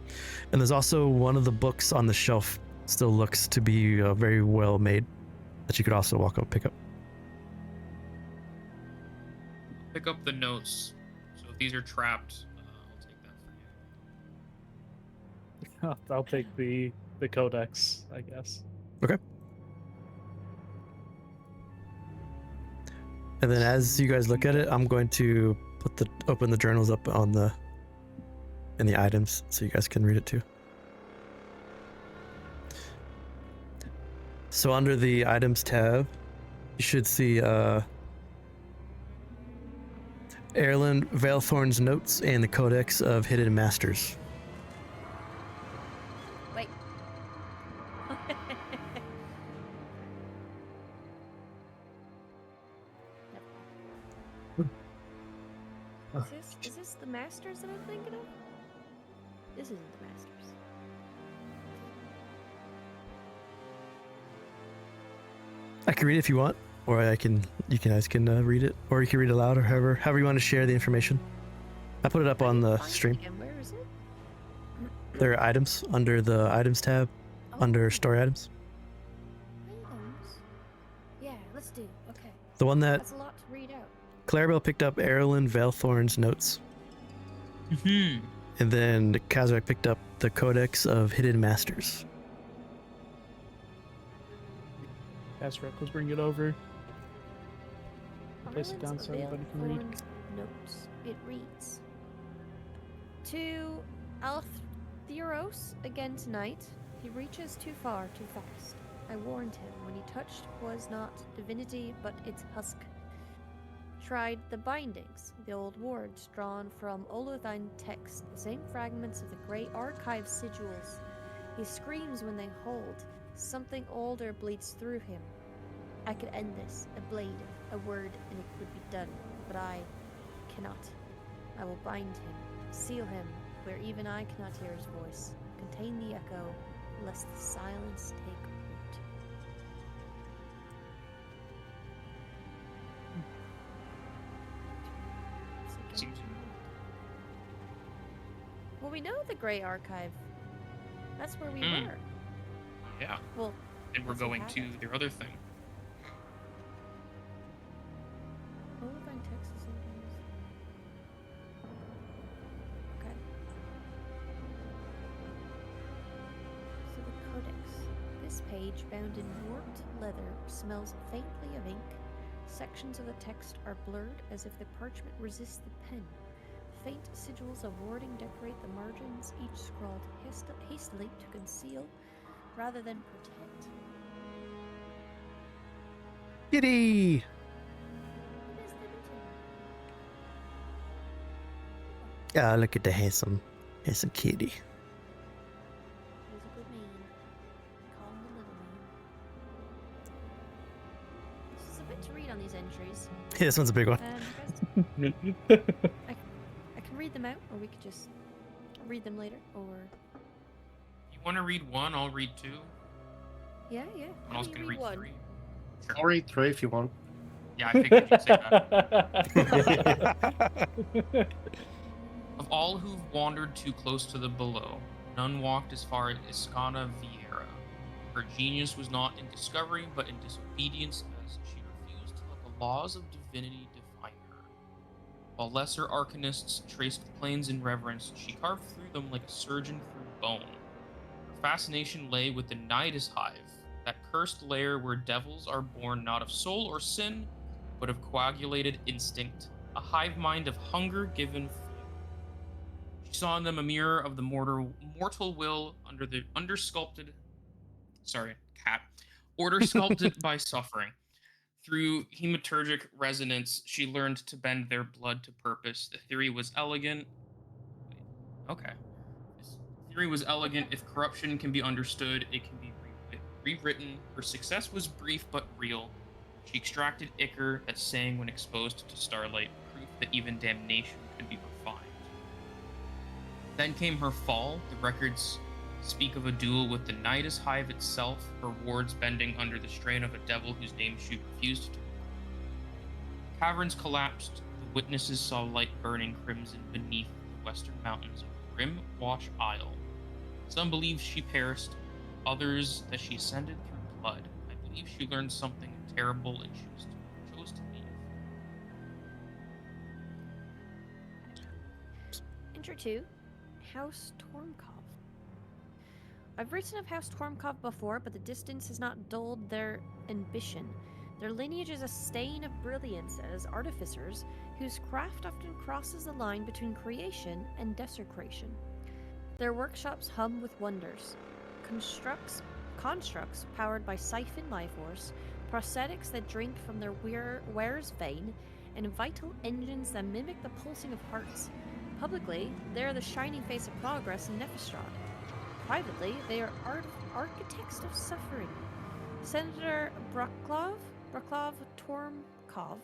And there's also one of the books on the shelf still looks to be very well made that you could also walk up, pick up.
Pick up the notes. So if these are trapped, I'll take that for you.
I'll take the codex, I guess.
Okay. And then as you guys look at it, I'm going to open the journals up in the items so you guys can read it too. So under the items tab, you should see Erlen Veilthorn's notes and the Codex of Hidden Masters.
Wait. Is this the Masters that I'm thinking of? This isn't the Masters.
I can read it if you want, or you guys can read it, or you can read it aloud, or however you want to share the information. I put it up on the
Find it
stream.
again. Where is it?
There are items under the items tab, under story items.
Items. Yeah, let's do. Okay.
The one that
That's a lot to read out.
Clarabell picked up Erlen Veilthorn's notes,
Mm-hmm.
and then Kazrak picked up the Codex of Hidden Masters.
Kazrak, let's bring it over. Place it
Islands
down
of
so everybody can read.
Veilthorn's Notes. It reads: To Altheros again tonight. He reaches too far, too fast. I warned him when he touched was not divinity, but its husk. Tried the bindings, the old words drawn from Olothine text, the same fragments of the great archive sigils. He screams when they hold. Something older bleeds through him. I could end this, a blade, a word, and it would be done, but I cannot. I will bind him, seal him, where even I cannot hear his voice, contain the echo, lest the silence take root.
Seems-
Well, we know the Grey Archive. That's where we
Hmm.
were.
Yeah.
Well,
And we're
does it
going
have
to
it?
their other thing.
Oh, this page, bound in warped leather, smells faintly of ink. Sections of the text are blurred as if the parchment resists the pen. Faint sigils of wording decorate the margins, each scrawled hastily to conceal rather than protect.
Kitty!
What is the written?
Ah, look at the handsome kitty.
He's a good man. Call him the little man. This is a bit to read on these entries.
Yeah, this one's a big one.
You guys, I can read them out, or we could just read them later, or...
You want to read one? I'll read two.
Yeah.
And I
How
was
do you
going to read
one?
three. Sure.
I'll read 3 if you want.
Yeah, I figured you'd say that. Of all who've wandered too close to the below, none walked as far as Iskana Vieira. Her genius was not in discovery, but in disobedience, as she refused to let the laws of divinity define her. While lesser arcanists traced the planes in reverence, she carved through them like a surgeon through bone. Her fascination lay with the Nidus Hive, that cursed lair where devils are born not of soul or sin, but of coagulated instinct, a hive mind of hunger given food. She saw in them a mirror of the mortal will under the order sculpted by suffering. Through hematurgic resonance, she learned to bend their blood to purpose. The theory was elegant. Okay. This theory was elegant. If corruption can be understood, it can be rewritten. Her success was brief but real. She extracted ichor that sang when exposed to starlight, proof that even damnation could be refined. Then came her fall. The records speak of a duel with the Nidus Hive itself, her wards bending under the strain of a devil whose name she refused to recall. Caverns collapsed. The witnesses saw light burning crimson beneath the western mountains of Grim Wash Isle. Some believe she perished, others that she ascended through blood. I believe she learned something terrible and chose to leave.
Intro 2, House Tormkov. I've written of House Tormkov before, but the distance has not dulled their ambition. Their lineage is a stain of brilliance as artificers, whose craft often crosses the line between creation and desecration. Their workshops hum with wonders. Constructs powered by siphon life force, prosthetics that drink from their wearer's vein, and vital engines that mimic the pulsing of hearts. Publicly, they are the shining face of progress in Nefistrad. Privately, they are architects of suffering. Senator Broklov Tormkov,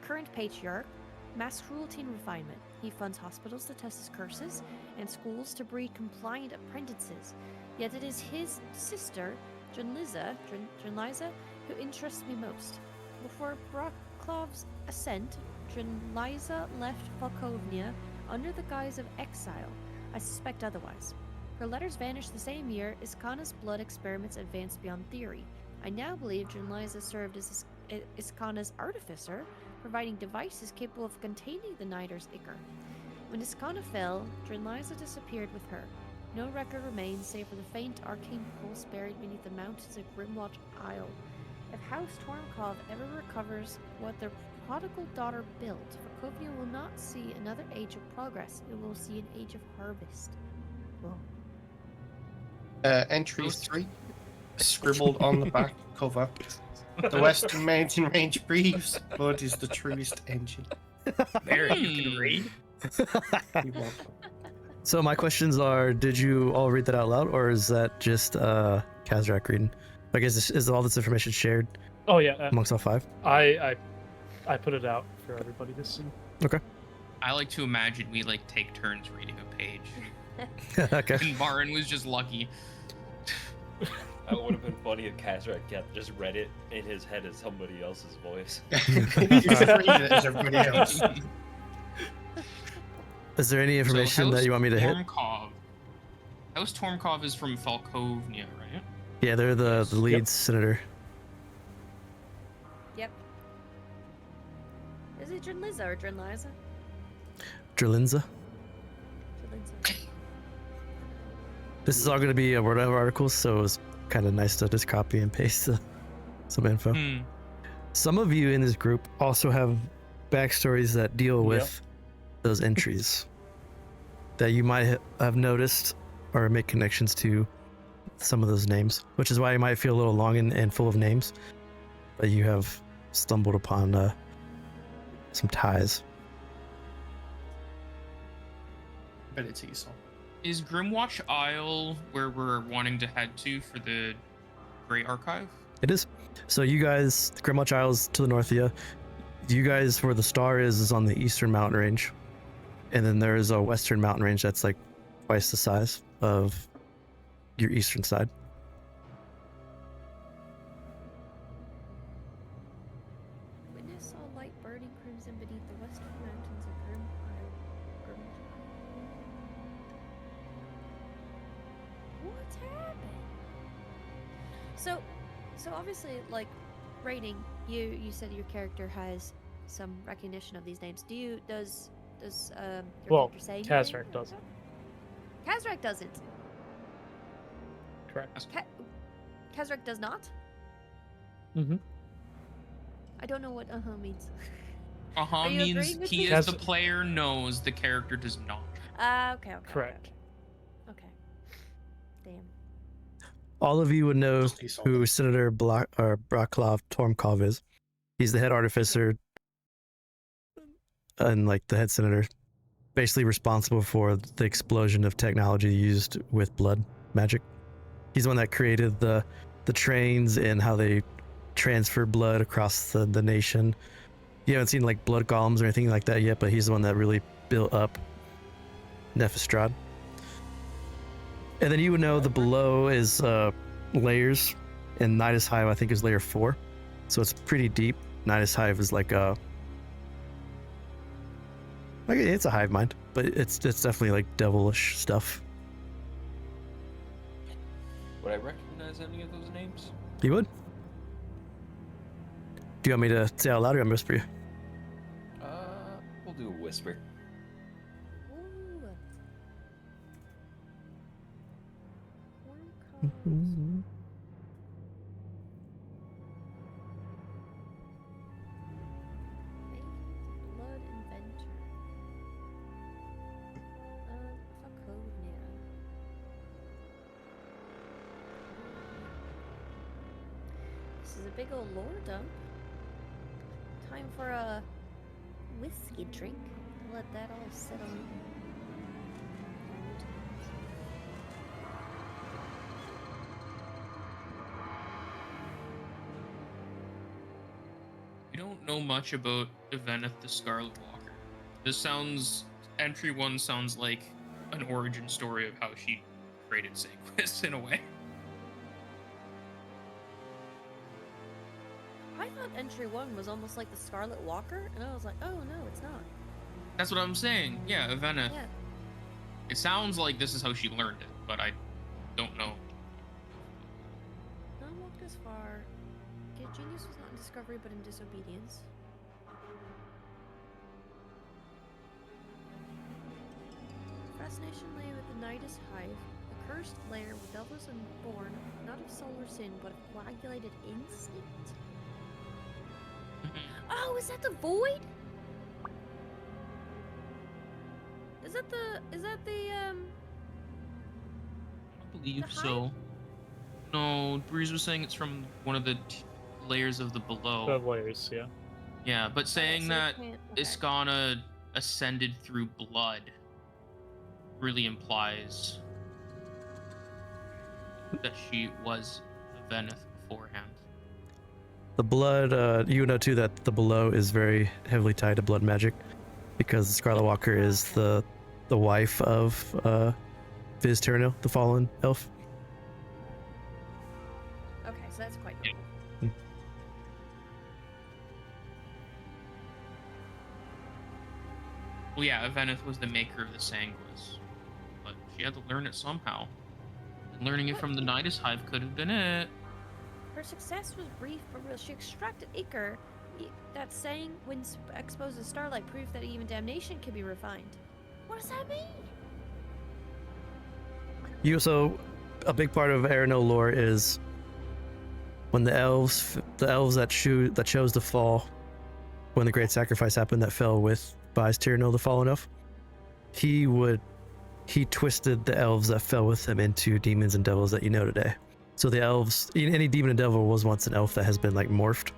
current patriarch, mass cruelty and refinement. He funds hospitals to test his curses and schools to breed compliant apprentices. Yet it is his sister, Junliza, who interests me most. Before Broklov's ascent, Junliza left Falkovnia under the guise of exile. I suspect otherwise. Her letters vanished the same year Iskana's blood experiments advanced beyond theory. I now believe Junliza served as Iskana's artificer, providing devices capable of containing the Nidus ichor. When Iskana fell, Junliza disappeared with her. No record remains save for the faint arcane pulse buried beneath the mountains of Grimwatch Isle. If House Tormkov ever recovers what their prodigal daughter built, Falkovnia will not see another age of progress. It will see an age of harvest. Whoa.
Entry 3, scribbled on the back cover. The Western Mountain Range breathes. Blood is the truest engine.
There, you can read.
You want
So my questions are: did you all read that out loud, or is that just Kazrak reading? Like, is all this information shared
Oh yeah,
amongst all 5?
I put it out for everybody to see.
Okay.
I like to imagine we like take turns reading a page.
Okay.
And Marin was just lucky.
That would have been funny if Kazrak just read it in his head as somebody else's voice.
You just read it as everybody else.
Is there any information that you want me to hit?
House Tormkov is from Falkovnia, right?
Yeah, they're the lead senator.
Yep. Is it Junliza or Junliza?
Drlinza.
Junliza.
This is all going to be a Word of articles, so kind of nice to just copy and paste some info.
Hmm.
Some of you in this group also have backstories that deal
Yeah.
with those entries that you might have noticed or make connections to some of those names, which is why you might feel a little long and full of names, but you have stumbled upon some ties.
Bet it's Isole.
Is Grimwatch Isle where we're wanting to head to for the Great Archive?
It is. So you guys, Grimwatch Isles to the north of you. You guys, where the star is on the eastern mountain range. And then there is a western mountain range that's like twice the size of your eastern side.
Witness saw light burning crimson beneath the western mountains of Grim Isle. What's happened? So obviously, like, Raining, you said your character has some recognition of these names. Does your
Well,
character say
Kazrak
anything?
doesn't.
Kazrak doesn't.
Correct.
Kazrak does not.
Mm-hmm.
I don't know what means.
Uh-huh
you
means
agreeing with
he
me?
is the
Kaz-
player knows, the character does not.
Okay.
Correct.
Okay. Damn.
All of you would know
Just Isole.
who Senator Braklav Tormkov is. He's the head artificer and like the head senator, basically responsible for the explosion of technology used with blood magic. He's the one that created the trains and how they transfer blood across the nation. You haven't seen like blood golems or anything like that yet, but he's the one that really built up Nephistrad. And then you would know the below is layers, and Nidus Hive I think is layer 4, so it's pretty deep. Nidus Hive is like it's a hive mind, but it's definitely like devilish stuff.
Would I recognize any of those names?
You would? Do you want me to say out loud or I'm whisper you?
We'll do a whisper.
Ooh. Worm Blood Inventor. Fakovnia. This is a big old lore dump. Time for a whiskey drink. Let that all settle in.
We don't know much about Eveneth the Scarlet Walker. Entry 1 sounds like an origin story of how she created Sequus in a way.
I thought entry 1 was almost like the Scarlet Walker, and I was like, oh no, it's not.
That's what I'm saying. Yeah, Eveneth.
Yeah.
It sounds like this is how she learned it, but I don't know.
Not walked as far. Genius was not in discovery, but in disobedience. Fascination lay with the Nidus Hive, the cursed lair where devils are born, not of soul or sin, but of coagulated instinct. Oh, is that the void? Is that the
I believe
The
so.
hive?
No, Breeze was saying it's from one of the layers of the below.
The layers, yeah.
Yeah, but saying
so
that
it can't- okay.
Iskana ascended through blood really implies that she was Eveneth beforehand.
The blood, you know too that the below is very heavily tied to blood magic, because the Scarlet Walker is the wife of Viz Tyrannil, the fallen elf.
Okay, so that's quite
Yeah.
cool.
Well, yeah, Eveneth was the maker of the Sanguis, but she had to learn it somehow. And learning it from the Nidus Hive could have been it.
Her success was brief but real. She extracted ichor. That saying, when exposed to starlight, proof that even damnation can be refined. What does that mean?
You also, a big part of Erenel lore is when the elves that chose to fall when the great sacrifice happened that fell with Bai's Tyrannel, the fallen elf. He twisted the elves that fell with him into demons and devils that you know today. So the elves, any demon and devil was once an elf that has been like morphed,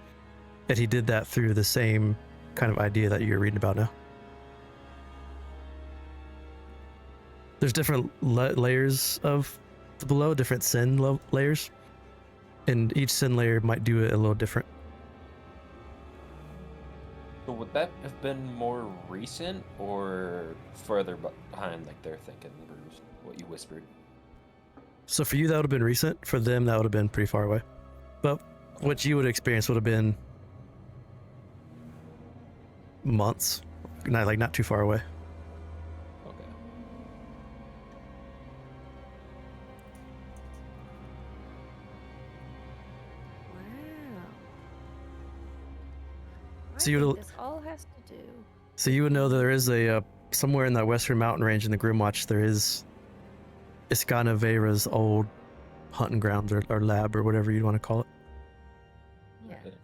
and he did that through the same kind of idea that you're reading about now. There's different layers of the below, different sin layers, and each sin layer might do it a little different.
So would that have been more recent or further behind, like they're thinking, Bruce, what you whispered?
So for you, that would have been recent. For them, that would have been pretty far away. But what you would experience would have been months, not too far away.
Okay.
Wow.
So you would-
this all has to do.
So you would know that there is a somewhere in that western mountain range in the Grimwatch, there is Iskana Vera's old hunting grounds or lab or whatever you want to call it.
Yeah.
Okay.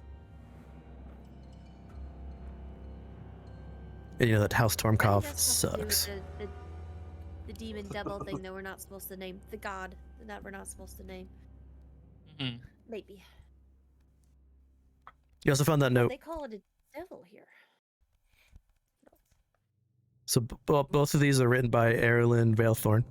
And you know that House
I think
Tormkov
that's got to do with
sucks.
The demon devil thing that we're not supposed to name. The god that we're not supposed to name.
Mhm.
Maybe.
You also found that note.
They call it a devil here.
So both of these are written by Erilyn Valethorn.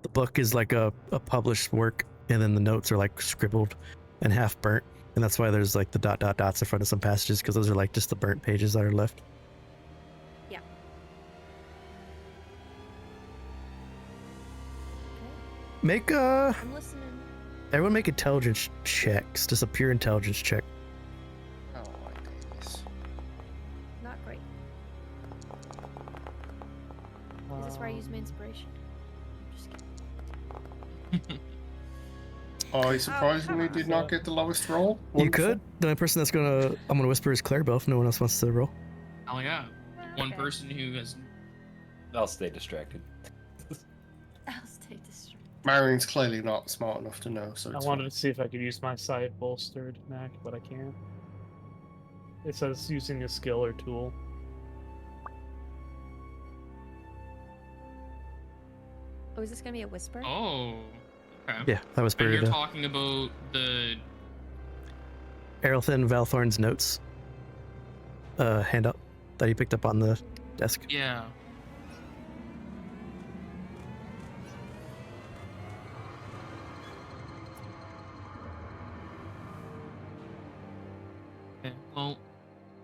The book is like a published work, and then the notes are like scribbled and half burnt, and that's why there's like the dots in front of some passages, because those are like just the burnt pages that are left.
Yeah. Okay.
Make
I'm listening.
everyone make intelligence checks, just a pure intelligence check.
Oh my days.
Not great. Is this where I use my inspiration? Just kidding.
I surprisingly did not get the lowest roll.
You
Wonderful.
could. The only person I'm gonna whisper is Clarabell if no one else wants to roll.
Oh yeah, one
Okay.
person who has.
I'll stay distracted.
I'll stay distracted.
Marin's clearly not smart enough to know, so
I
it's
wanted
fine.
to see if I could use my side bolstered knack, but I can't. It says using a skill or tool.
Oh, is this gonna be a whisper?
Oh. Okay.
Yeah, that was
And
pretty
you're
good.
talking about the.
Erilyn Valethorn's notes handout that he picked up on the desk.
Yeah. Okay, well,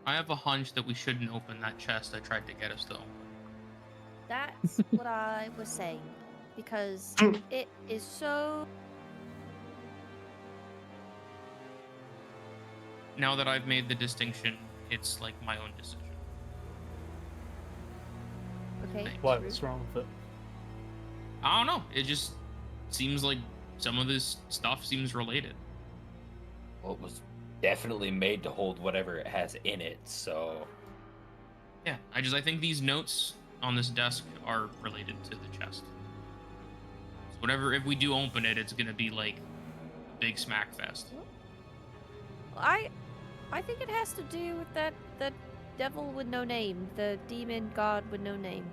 I have a hunch that we shouldn't open that chest I tried to get us to open.
That's what I was saying. Because it is so.
Now that I've made the distinction, it's like my own decision.
Okay.
Why?
true.
What's wrong with it?
I don't know. It just seems like some of this stuff seems related.
Well, it was definitely made to hold whatever it has in it, so...
Yeah, I think these notes on this desk are related to the chest. So whatever, if we do open it, it's gonna be like a big smack fest.
I think it has to do with that devil with no name, the demon god with no name.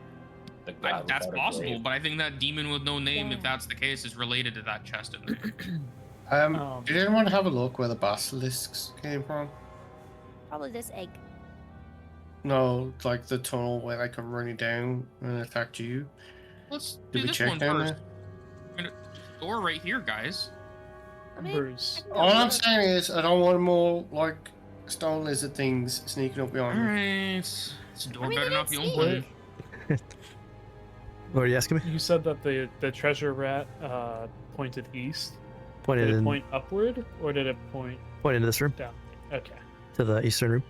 The god
That's
without a
possible,
grave.
but I think that demon with no name,
Yeah.
if that's the case, is related to that chest in there.
Did anyone have a look where the basilisks came from?
Probably this egg.
No, like the tunnel where they come running down and attacked you.
Let's
Did
do
we
this
check
one
down
first.
there?
We're gonna door right here, guys.
I mean,
Bruce.
I can
All
go
I'm
look.
saying is I don't want more like stone lizard things sneaking up behind me.
Alright. This door
I mean,
better
they
not be
didn't
open.
Wait,
What are you asking me?
you said that the treasure rat pointed east.
Pointed
Did it
in,
point upward, or did it point
pointed into this room,
down? Okay.
to the eastern room.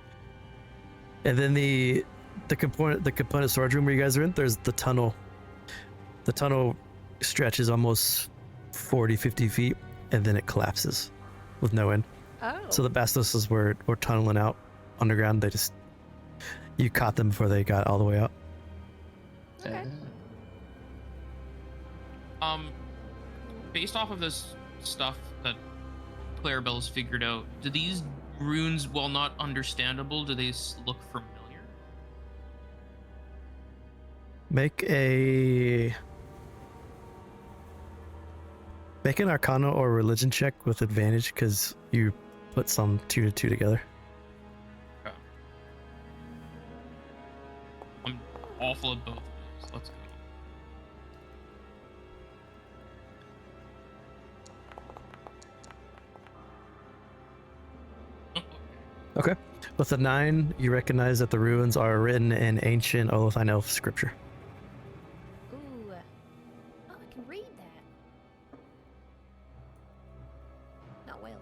And then the component storage room where you guys are in, there's the tunnel. The tunnel stretches almost 40-50 feet, and then it collapses with no end.
Oh.
So the Bastos were tunneling out underground. You caught them before they got all the way out.
Okay.
based off of this stuff that Clarabell's figured out, do these runes, while not understandable, do they look familiar?
Make an Arcana or Religion check with advantage because you put some 2 to 2 together.
Okay. I'm awful at both of those. Let's go.
Okay. With a 9, you recognize that the ruins are written in ancient Olothian elf scripture.
Ooh. Oh, I can read that. Not well.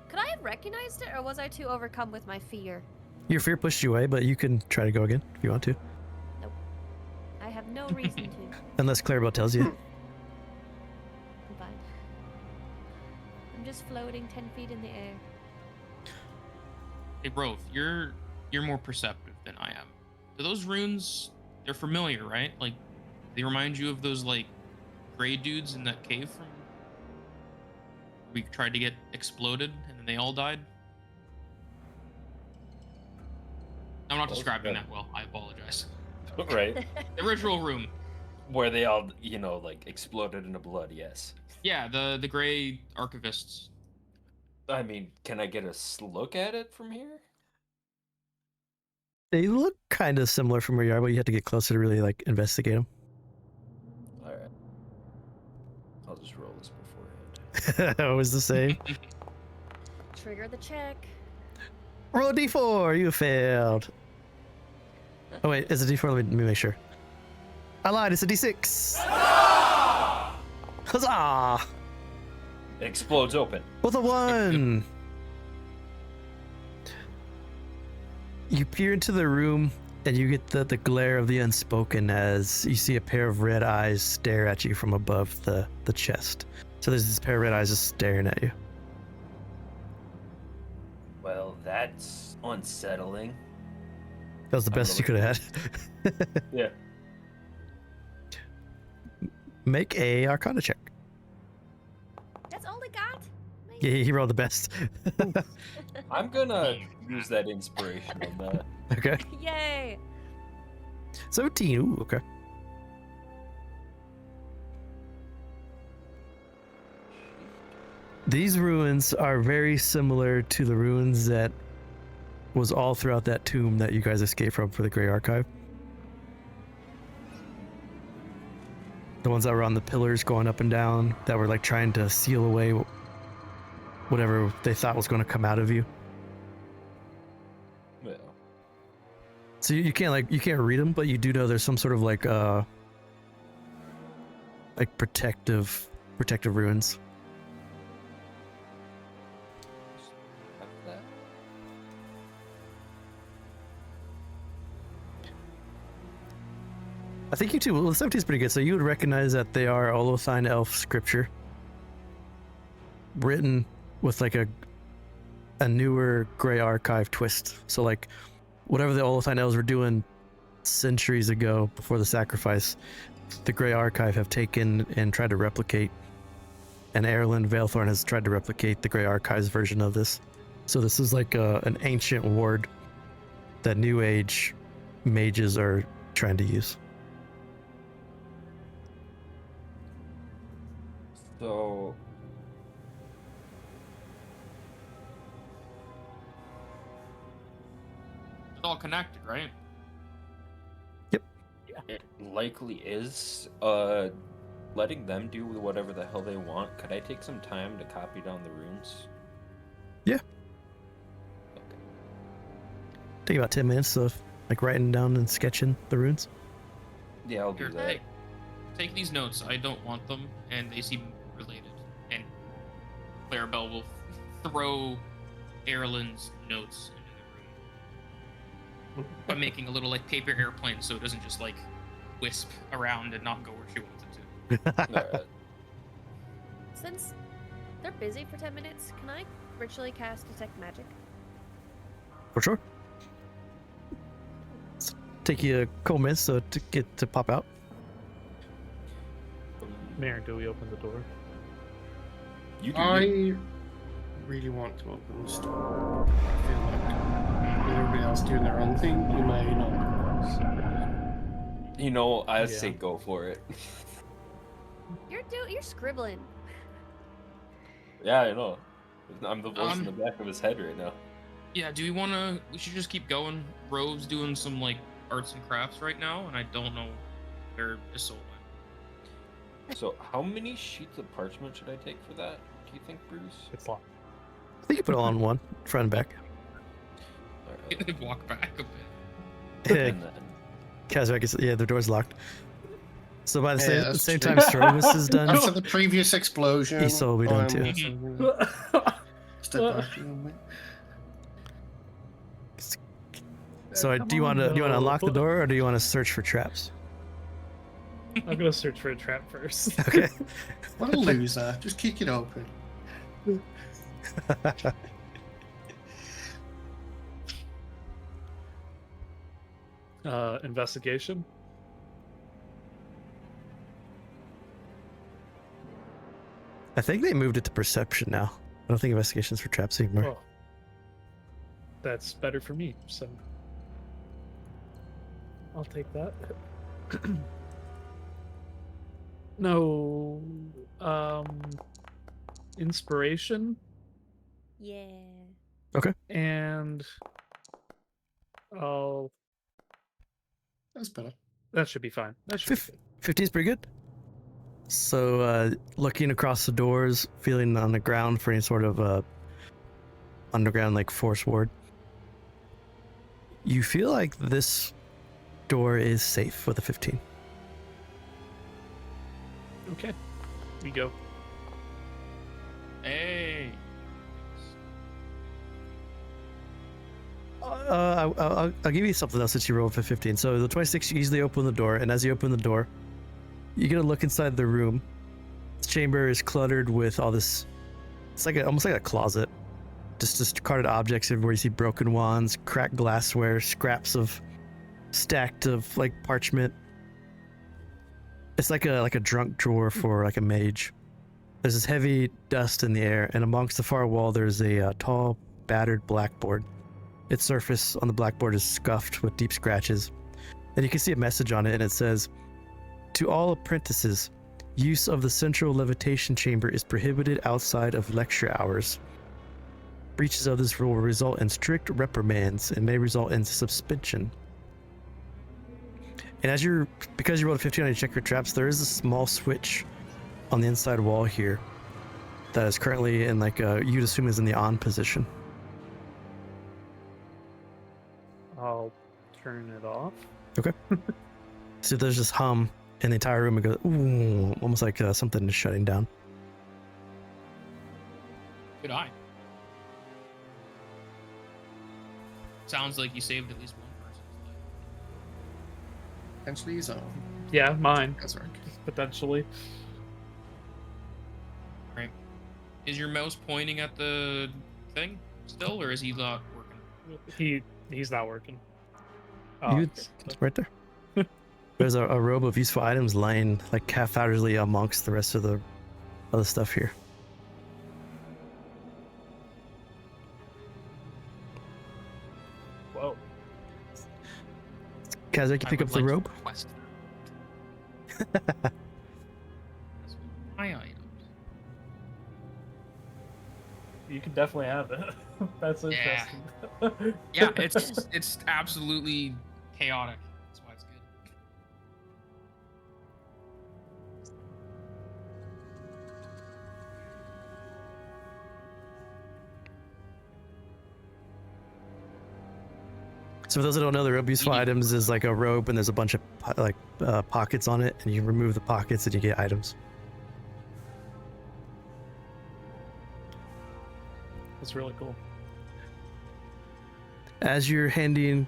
Could I have recognized it, or was I too overcome with my fear?
Your fear pushed you away, but you can try to go again if you want to.
Nope. I have no reason to.
Unless Clarabell tells you.
I'm fine. I'm just floating 10 feet in the air.
Hey, Rove, you're more perceptive than I am. Do those runes, they're familiar, right? Like, they remind you of those, like, gray dudes in that cave from... We tried to get exploded, and then they all died? I'm not describing that well. I apologize.
Right.
The ritual room.
Where they all, like, exploded into blood, yes.
Yeah, the gray archivists.
I mean, can I get a look at it from here?
They look kind of similar from where you are, but you have to get closer to really like investigate them.
Alright. I'll just roll this beforehand.
Always the same.
Trigger the check.
Roll a d4. You failed. Oh wait, is it d4? Let me make sure. I lied. It's a d6. Huzzah!
It explodes open.
With a 1. You peer into the room and you get the glare of the unspoken as you see a pair of red eyes stare at you from above the chest. So there's this pair of red eyes just staring at you.
Well, that's unsettling.
That was the best you could have had.
Yeah.
Make a Arcana check.
That's all I got?
Yeah, he rolled the best.
I'm gonna use that inspiration on that.
Okay.
Yay!
17. Ooh, okay. These ruins are very similar to the ruins that was all throughout that tomb that you guys escaped from for the Grey Archive. The ones that were on the pillars going up and down that were like trying to seal away whatever they thought was going to come out of you.
Yeah.
So you can't read them, but you do know there's some sort of like protective ruins.
Have that.
I think you too. Well, the 17 is pretty good. So you would recognize that they are Olothian elf scripture, written with like a newer Grey Archive twist. So like, whatever the Olothian elves were doing centuries ago before the sacrifice, the Grey Archive have taken and tried to replicate. And Erlen Veilthorn has tried to replicate the Grey Archive's version of this. So this is like an ancient ward that New Age mages are trying to use.
So
It's all connected, right?
it likely is. Letting them do whatever the hell they want. Could I take some time to copy down the runes?
Yeah.
Okay.
Take about 10 minutes of like writing down and sketching the runes.
Yeah, I'll do
Here,
that.
take these notes. I don't want them, and they seem related. And Clarabell will throw Erlen's notes into the room by making a little like paper airplane, so it doesn't just like wisp around and not go where she wants it to.
Alright.
Since they're busy for 10 minutes, can I ritually cast Detect Magic?
For sure. Take you a couple minutes to get to pop out.
Marin, do we open the door?
You do.
I really want to open the store. I feel like with everybody else doing their own thing, we may not.
You know, I
Yeah.
say go for it.
You're scribbling.
Yeah, I know. I'm the voice in the back of his head right now.
Yeah, we should just keep going. Rove's doing some like arts and crafts right now, and I don't know where Isole went.
So, how many sheets of parchment should I take for that? Do you think, Bruce?
It's long.
I think you put it all on one, front and back.
Alright,
Walk back a bit.
Yeah,
and then
Kazrak is, yeah, the door's locked. So by the
Yeah,
same,
that's
same
true.
time Srovis is done,
After the previous explosion,
Isole will be done
I'm
too.
also- Step back a little bit.
So
Come
do you want to
on,
unlock the
no.
door, or do you want to search for traps?
I'm gonna search for a trap first.
Okay.
What a loser. Just kick it open.
Investigation.
I think they moved it to perception now. I don't think investigation's for traps anymore.
Oh, that's better for me. So I'll take that. No, inspiration
Yeah.
and I'll.
That's better.
That should be fine. That should be
Fif-
good.
15 is pretty good. So, looking across the doors, feeling on the ground for any sort of underground like force ward, you feel like this door is safe with a 15.
Okay, we go.
Hey.
I'll give you something else since you rolled for 15. So the 26, you easily open the door, and as you open the door, you get a look inside the room. This chamber is cluttered with all this. It's like almost like a closet. Just discarded objects everywhere. You see broken wands, cracked glassware, scraps of stacked of like parchment. It's like a drunk drawer for like a mage. There's this heavy dust in the air, and amongst the far wall, there's a tall, battered blackboard. Its surface on the blackboard is scuffed with deep scratches, and you can see a message on it, and it says, "To all apprentices, use of the central levitation chamber is prohibited outside of lecture hours. Breaches of this rule will result in strict reprimands and may result in suspension." And because you rolled a 15 on your check your traps, there is a small switch on the inside wall here that is currently in like you'd assume is in the on position.
I'll turn it off.
So there's this hum in the entire room. It goes, ooh, almost like something is shutting down.
Good eye. Sounds like you saved at least one person's life.
Potentially his own.
Yeah, mine
Kazrak.
potentially.
Right. Is your mouse pointing at the thing still, or is he not working?
He's not working.
It's right there. There's a robe of useful items lying like haphazardly amongst the rest of the other stuff here.
Whoa.
Kazrak, you
I
pick
would
up the
like to
robe?
request that. That's my items.
You can definitely have it. That's
Yeah.
interesting.
Yeah, it's absolutely chaotic. That's why it's good.
So for those that don't know, the robe useful
Mhm.
items is like a robe, and there's a bunch of pockets on it, and you remove the pockets and you get items.
That's really cool.
As you're handing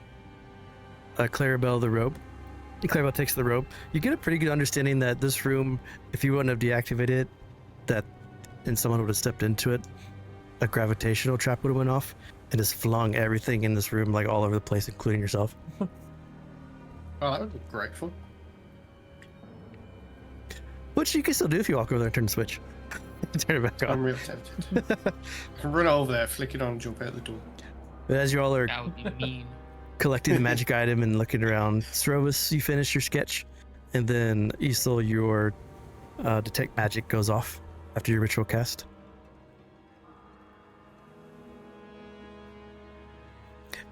Clarabell the robe, Clarabell takes the robe. You get a pretty good understanding that this room, if you wouldn't have deactivated it, and someone would have stepped into it, a gravitational trap would have went off and just flung everything in this room like all over the place, including yourself.
Oh, that would be grateful.
Which you can still do if you walk over there and turn the switch. Turn it back
I'm
on.
real tempted. I can run over there, flick it on, and jump out the door.
But as you all are
That would be mean.
collecting the magic item and looking around, Srovis, you finish your sketch, and then Isole, your detect magic goes off after your ritual cast.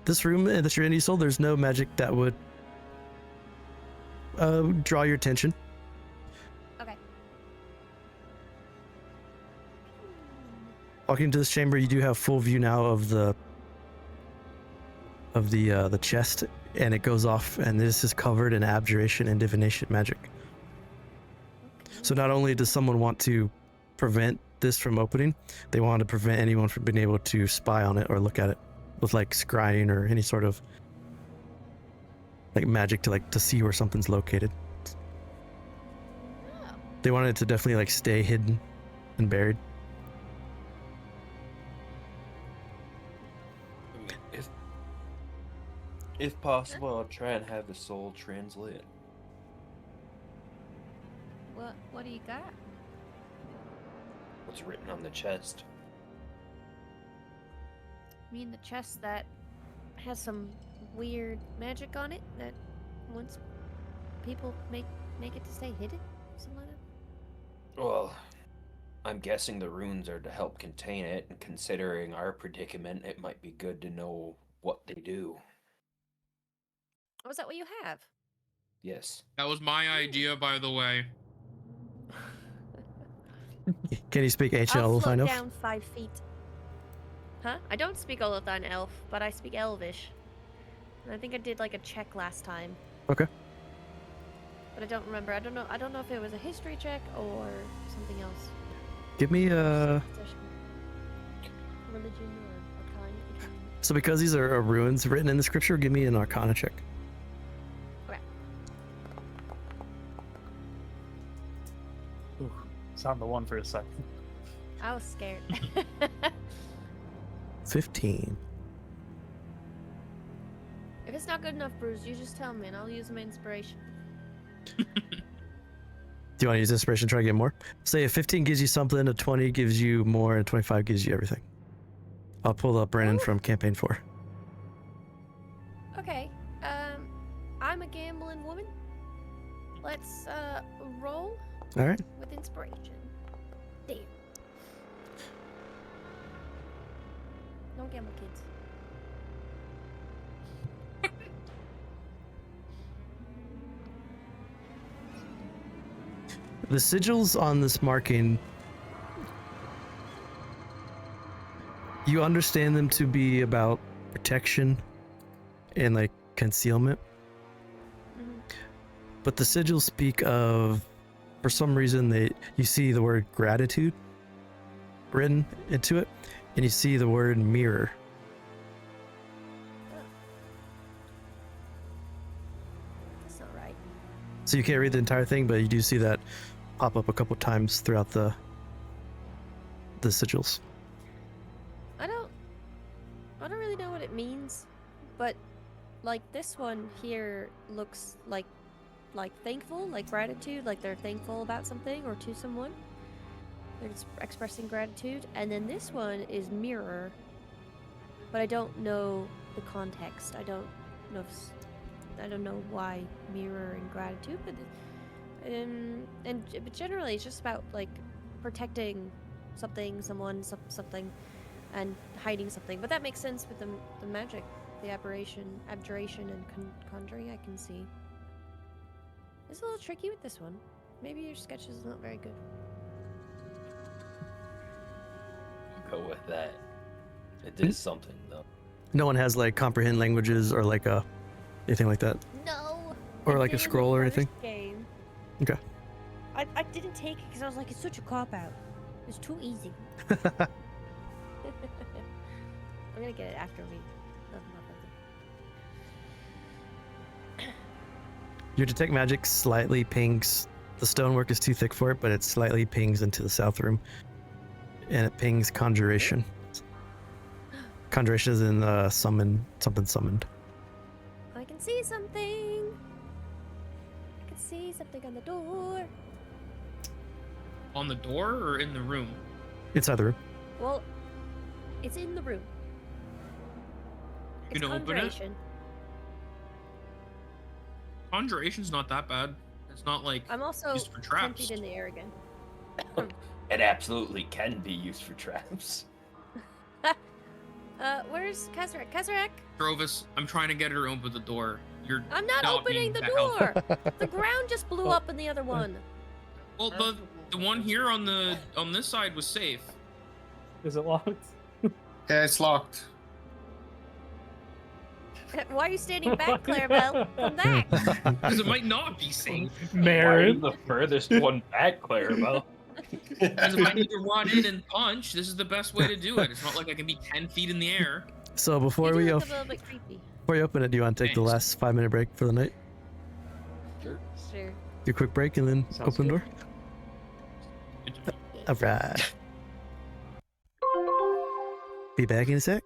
This room that you're in, Isole, there's no magic that would draw your attention.
Okay.
Walking into this chamber, you do have full view now of the chest, and it goes off, and this is covered in abjuration and divination magic. So not only does someone want to prevent this from opening, they want to prevent anyone from being able to spy on it or look at it with like scrying or any sort of like magic to see where something's located.
Oh.
They want it to definitely like stay hidden and buried.
If possible, I'll try and have the soul translate.
What do you got?
What's written on the chest?
You mean the chest that has some weird magic on it that once people make it to stay hidden? Something like that?
Well, I'm guessing the runes are to help contain it, and considering our predicament, it might be good to know what they do.
Oh, is that what you have?
Yes.
That was my idea, by the way.
Can you speak ancient
I'll float
Olafine Elf?
down 5 feet. Huh? I don't speak Olafine Elf, but I speak Elvish. And I think I did like a check last time.
Okay.
But I don't remember. I don't know if it was a history check or something else.
Give me
Religion or arcana.
So because these are runes written in the scripture, give me an arcana check.
Okay.
Ooh, sound the one for a second.
I was scared.
15.
If it's not good enough, Bruce, you just tell me and I'll use my inspiration.
Do you want to use inspiration to try to get more? Say a 15 gives you something, a 20 gives you more, and 25 gives you everything. I'll pull up Brennan from campaign 4.
Okay. I'm a gambling woman. Let's roll
All right.
with inspiration. Damn. Don't gamble, kids.
The sigils on this marking, you understand them to be about protection and like concealment. But the sigils speak of, for some reason, you see the word gratitude written into it, and you see the word mirror.
That's not right.
So you can't read the entire thing, but you do see that pop up a couple times throughout the sigils.
I don't really know what it means, but like this one here looks like thankful, like gratitude, like they're thankful about something or to someone. They're expressing gratitude, and then this one is mirror, but I don't know the context. I don't know why mirror and gratitude, but but generally it's just about like protecting something, someone, something, and hiding something. But that makes sense with the magic, the abjuration, and conjuring. I can see. It's a little tricky with this one. Maybe your sketch is not very good.
Go with that. It is something, though.
No one has like comprehend languages or like anything like that.
No.
Or
I
like a
did in the
scroll or anything?
first game.
Okay.
I didn't take it because I was like, it's such a cop out. It's too easy. I'm gonna get it after we.
Your detect magic slightly pings. The stonework is too thick for it, but it slightly pings into the south room, and it pings conjuration. Conjuration is in summon, something summoned.
I can see something. I can see something on the door.
On the door or in the room?
Inside the room.
Well, it's in the room.
You
It's
can open it?
conjuration.
Conjuration's not that bad. It's not like
I'm also
used for
10
traps.
feet in the air again.
It absolutely can be used for traps.
Where's Kazrak? Kazrak?
Srovis, I'm trying to get her to open the door. You're
I'm not
being
opening the
that helpful.
door. The ground just blew up in the other one.
Well, the one here on this side was safe.
Is it locked?
Yeah, it's locked.
Why are you standing back, Clarabell? Come back.
Because it might not be safe.
Why are you
Marin.
the furthest one back, Clarabell?
Because if I need to run in and punch, this is the best way to do it. It's not like I can be 10 feet in the air.
So before
You
we
do
op-
look a little bit creepy.
before you open it, do you want to take the
Thanks.
last 5-minute break for the night?
Sure.
Sure.
Do a quick break and then
Sounds
open the
good.
door. Alright. Be back in a sec.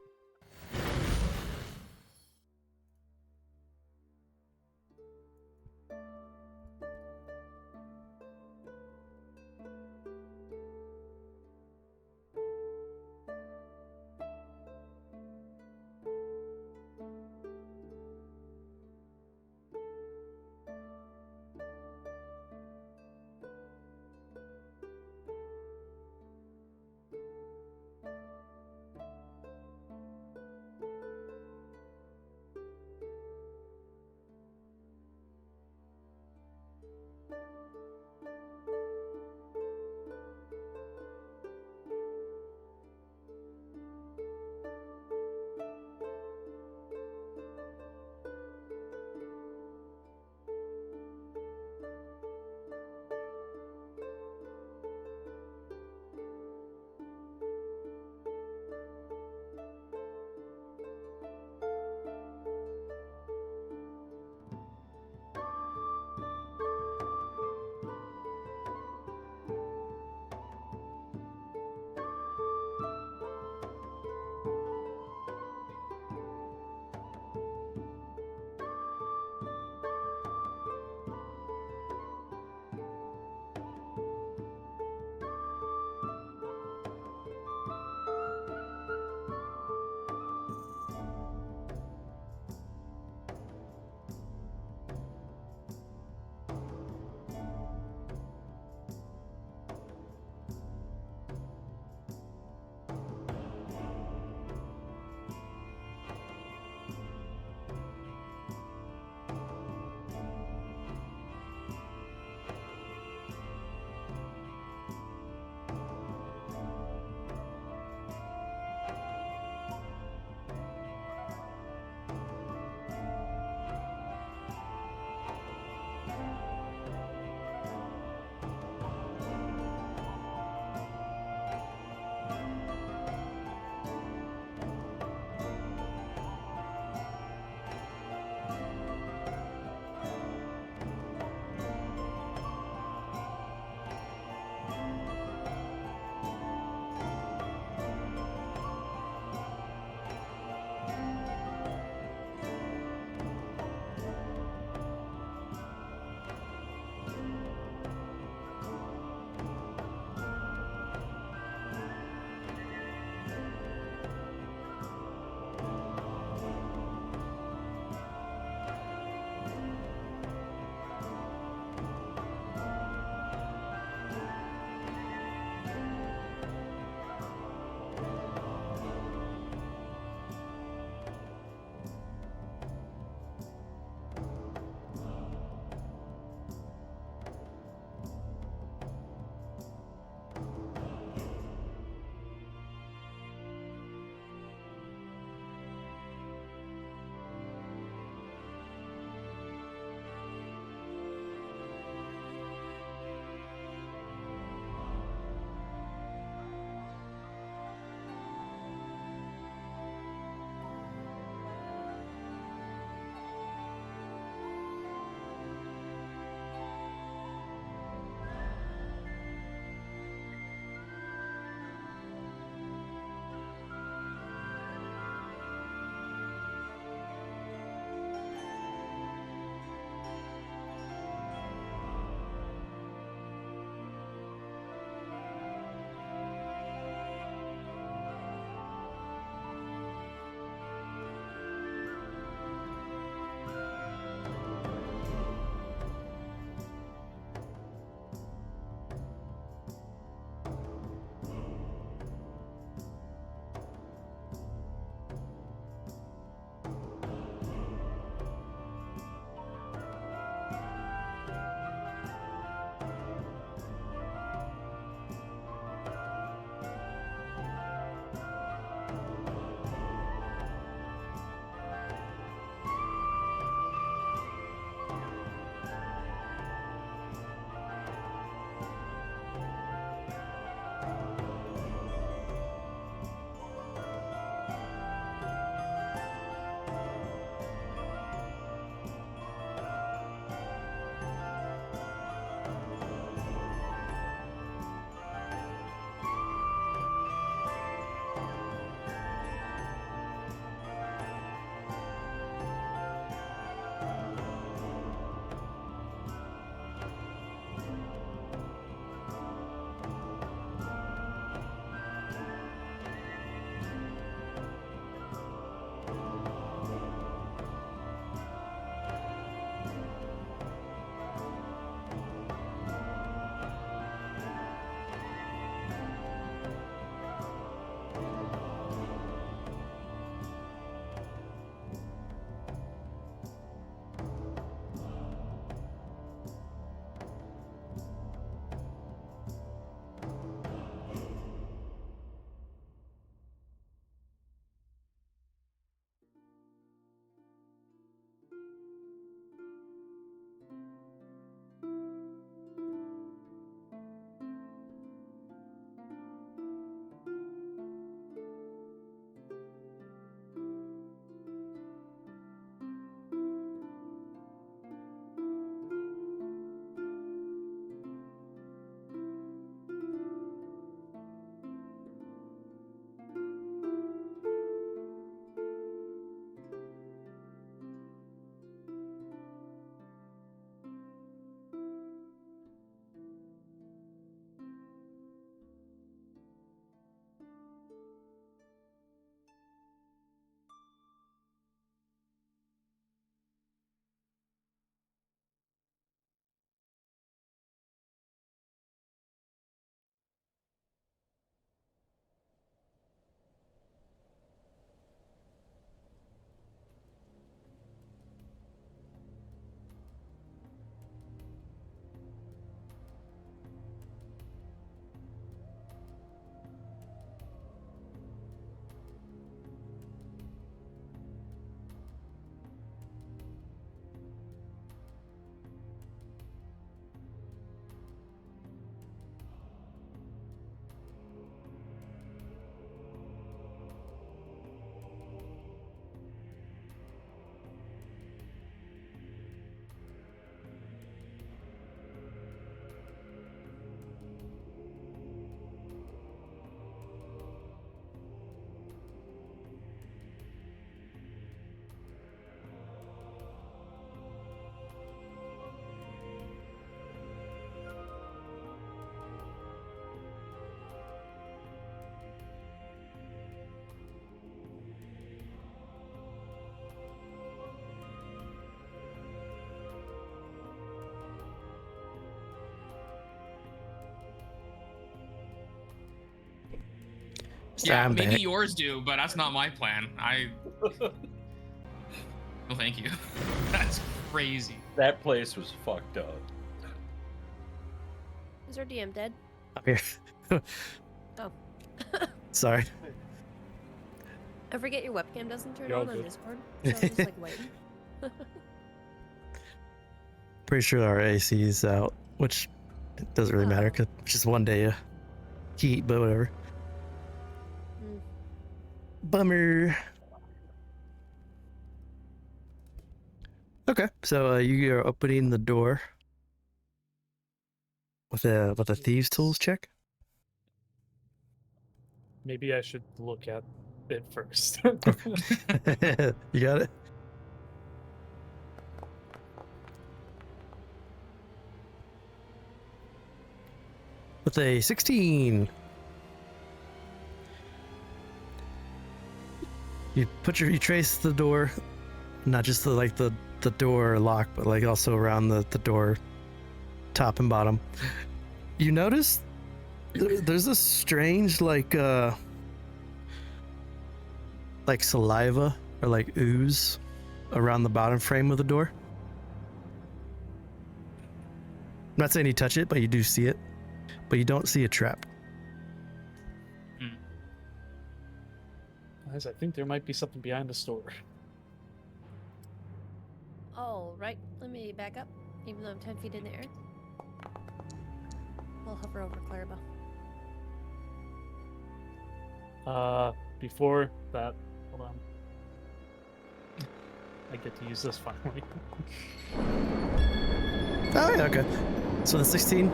Yeah,
Stand
maybe
back.
yours do, but that's not my plan. No, thank you. That's crazy.
That place was fucked up.
Is our DM dead?
I'm here.
Oh.
Sorry.
I forget your webcam doesn't turn
You're all
on
good.
Discord, so I'm just like waiting.
Pretty sure our AC is out, which it doesn't really matter
Oh.
because it's just one day of heat, but whatever.
Mm.
Bummer. Okay, so you are opening the door with a thieves tools check.
Maybe I should look at it first.
You got it. With a 16. You trace the door, not just the door lock, but like also around the door top and bottom. You notice there's a strange like saliva or like ooze around the bottom frame of the door. I'm not saying you touch it, but you do see it. But you don't see a trap.
Guys, I think there might be something behind the store.
All right, let me back up, even though I'm 10 feet in the air. I'll hover over Clarabell.
Before that, hold on. I get to use this finally.
Oh yeah, okay. So the 16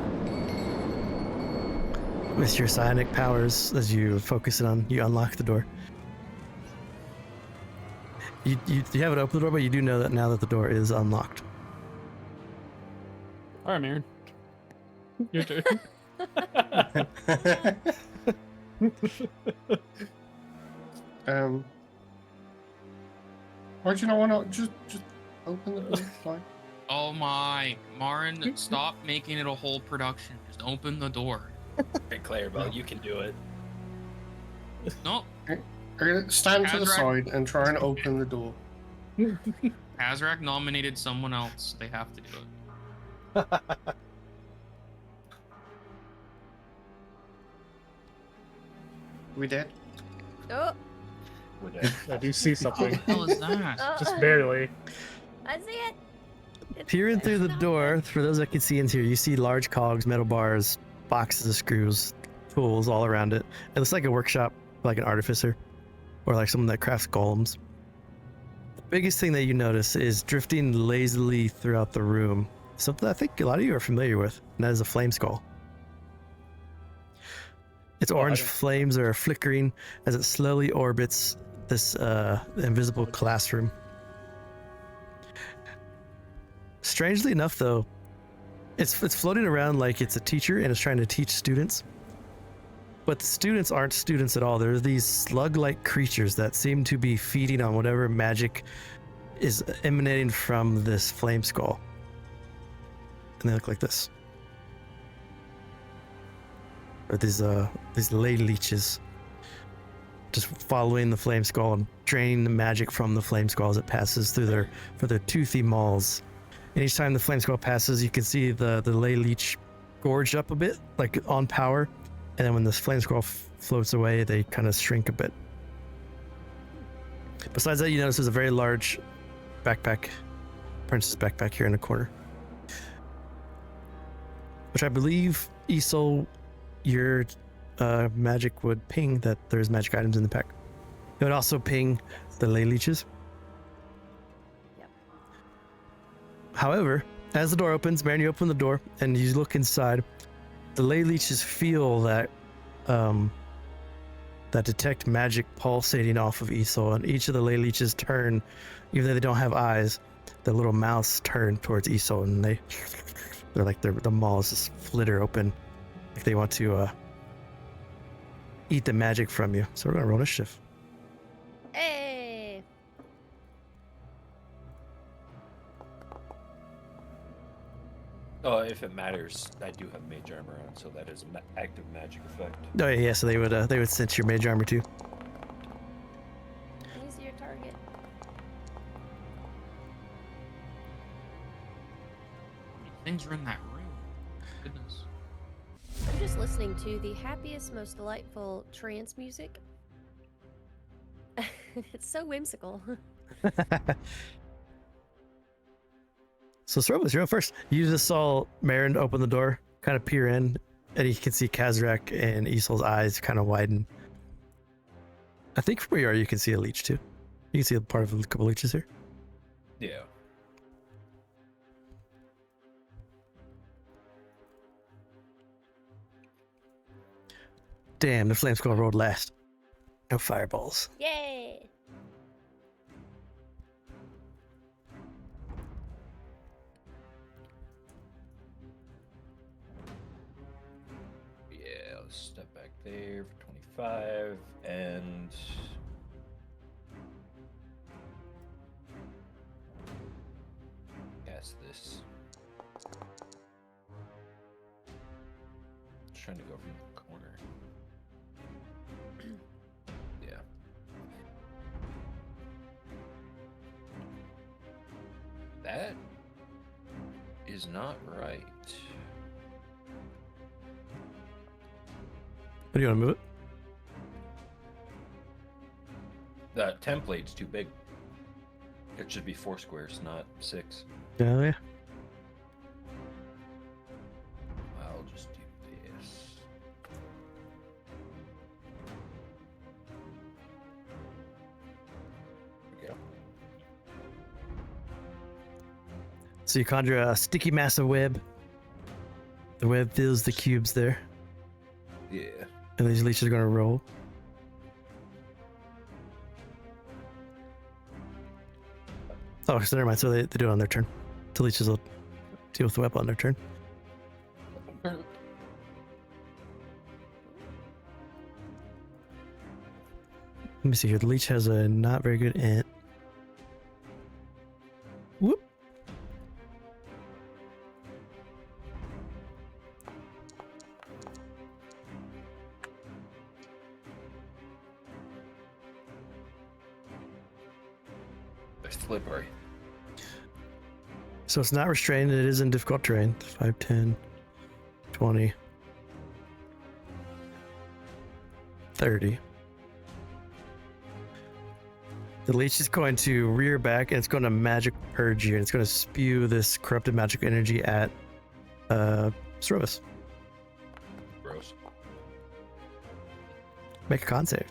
with your psionic powers, as you focus it on, you unlock the door. You haven't opened the door, but you do know that now that the door is unlocked.
All right, Marin. Your turn.
Why do you not want to just open the door? Fine.
Oh my, Marin, stop making it a whole production. Just open the door.
Hey, Clarabell, you can do it.
No,
Stand to the
Kazrak.
side and try and open the door.
Kazrak nominated someone else. They have to do it.
We did.
Oh,
I do see
What the
something.
hell is that?
Just barely.
I see it.
Peering through the
not
door, for those that can see into here, you see large cogs, metal bars, boxes of screws, tools all around it. It looks like a workshop, like an artificer, or like someone that crafts golems. The biggest thing that you notice is drifting lazily throughout the room, something I think a lot of you are familiar with, and that is a flame skull. Its orange flames are flickering as it slowly orbits this invisible classroom. Strangely enough, though, it's floating around like it's a teacher and it's trying to teach students. But the students aren't students at all. They're these slug-like creatures that seem to be feeding on whatever magic is emanating from this flame skull. And they look like this. Or these lay leeches just following the flame skull and draining the magic from the flame skull as it passes through their toothy maws. And each time the flame skull passes, you can see the lay leech gorge up a bit, like on power. And then when this flame skull floats away, they kind of shrink a bit. Besides that, you notice there's a very large backpack, princess backpack here in the corner. Which I believe, Isole, your magic would ping that there's magic items in the pack. It would also ping the lay leeches.
Yep.
However, as the door opens, Marin, you open the door and you look inside. The lay leeches feel that detect magic pulsating off of Isole, and each of the lay leeches turn, even though they don't have eyes, the little mouths turn towards Isole, and they're like the maws just flitter open, like they want to eat the magic from you. So we're gonna roll initiative.
Hey.
Oh, if it matters, I do have mage armor on, so that is an active magic effect.
Oh yeah, so they would sense your mage armor too.
He's your target.
Things are in that room. Goodness.
I'm just listening to the happiest, most delightful trance music. It's so whimsical.
So Srovis, you're up first. You just saw Marin open the door, kind of peer in, and you can see Kazrak and Isole's eyes kind of widen. I think from where you are, you can see a leech too. You can see a part of a couple leeches here.
Yeah.
Damn, the flame skull rolled last. No fireballs.
Yay!
Yeah, let's step back there for 25 and cast this. Trying to go from the corner. Yeah. That is not right.
What do you want to move it?
The template's too big. It should be 4 squares, not 6.
Oh yeah.
I'll just do this. There we go.
So you conjure a sticky mass of web. The web fills the cubes there,
Yeah.
and these leeches are going to roll. Oh, so never mind. So they do it on their turn. The leeches will deal with the web on their turn. Let me see here. The leech has a not very good int. Whoop.
They're slippery.
So it's not restrained. It is in difficult terrain. 5, 10, 20, 30. The leech is going to rear back and it's going to magic purge you, and it's going to spew this corrupted magic energy at Srovis.
Gross.
Make a con save.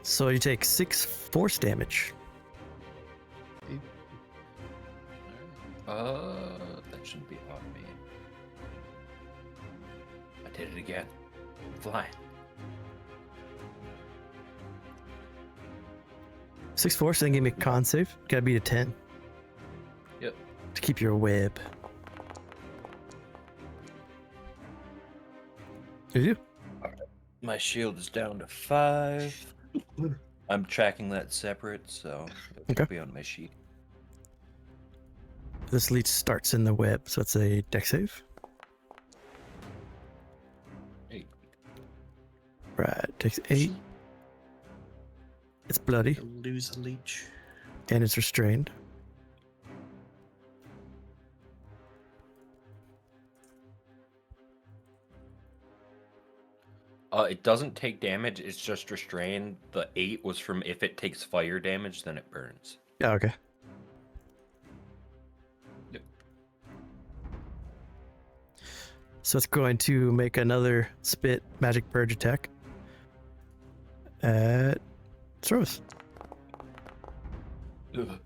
So you take 6 force damage.
That shouldn't be on me. I did it again. I'm flying.
6 force, then give me a con save. Gotta beat a 10
Yep.
to keep your web. Did you?
My shield is down to 5. I'm tracking that separate, so it'll
Okay.
be on my sheet.
This leech starts in the web, so it's a dex save.
8.
Right, takes 8. It's bloody
You'll lose a leech.
and it's restrained.
It doesn't take damage, it's just restrained. The 8 was from if it takes fire damage, then it burns.
Yeah, okay.
Yep.
So it's going to make another spit magic purge attack at Srovis.
Ugh.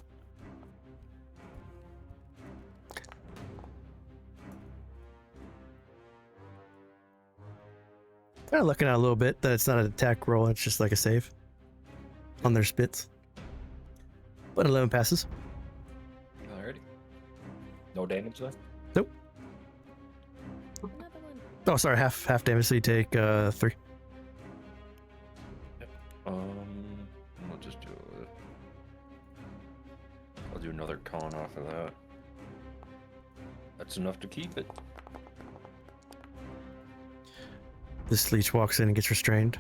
Kind of looking at a little bit that it's not an attack roll, it's just like a save on their spits. But 11 passes.
Alrighty. No damage left?
Nope.
Another one.
Oh, sorry, half damage, so you take 3.
We'll just do That's enough to keep it.
This leech walks in and gets restrained.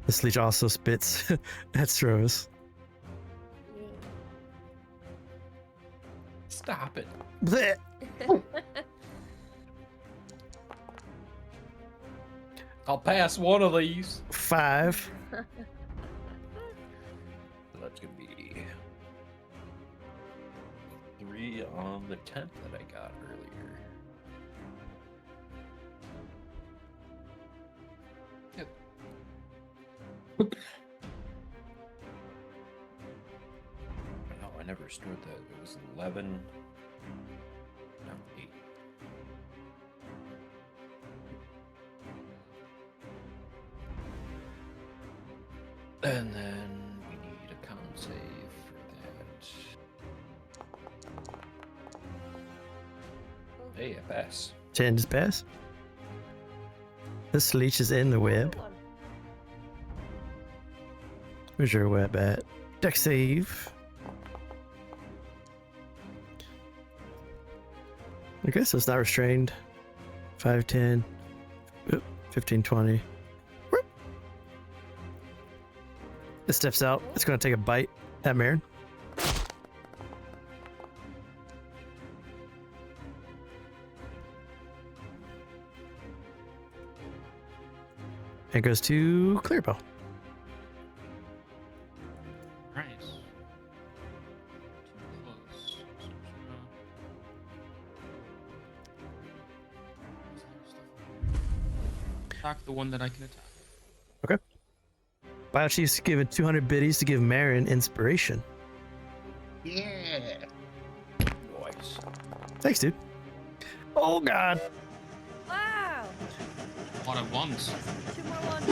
This leech also spits at Srovis.
Stop it.
Blech.
I'll pass one of these.
5.
That's gonna be 3 on the 10th that I got earlier. Yep. No, I never stored that. It was 11. No, 8. And then we need a con save for that. Hey, I pass.
10 just pass. This leech is in the web. Where's your web at? Deck save. I guess it's not restrained. 5, 10, 15, 20. Whoop. It steps out. It's going to take a bite at Marin. And it goes to Clarabell.
Nice. Too close. Attack the one that I can attack.
Bio Chief's given 200 biddies to give Marin inspiration.
Yeah.
Nice.
Thanks, dude. Oh, God.
Wow!
A lot of ones.
2 more ones.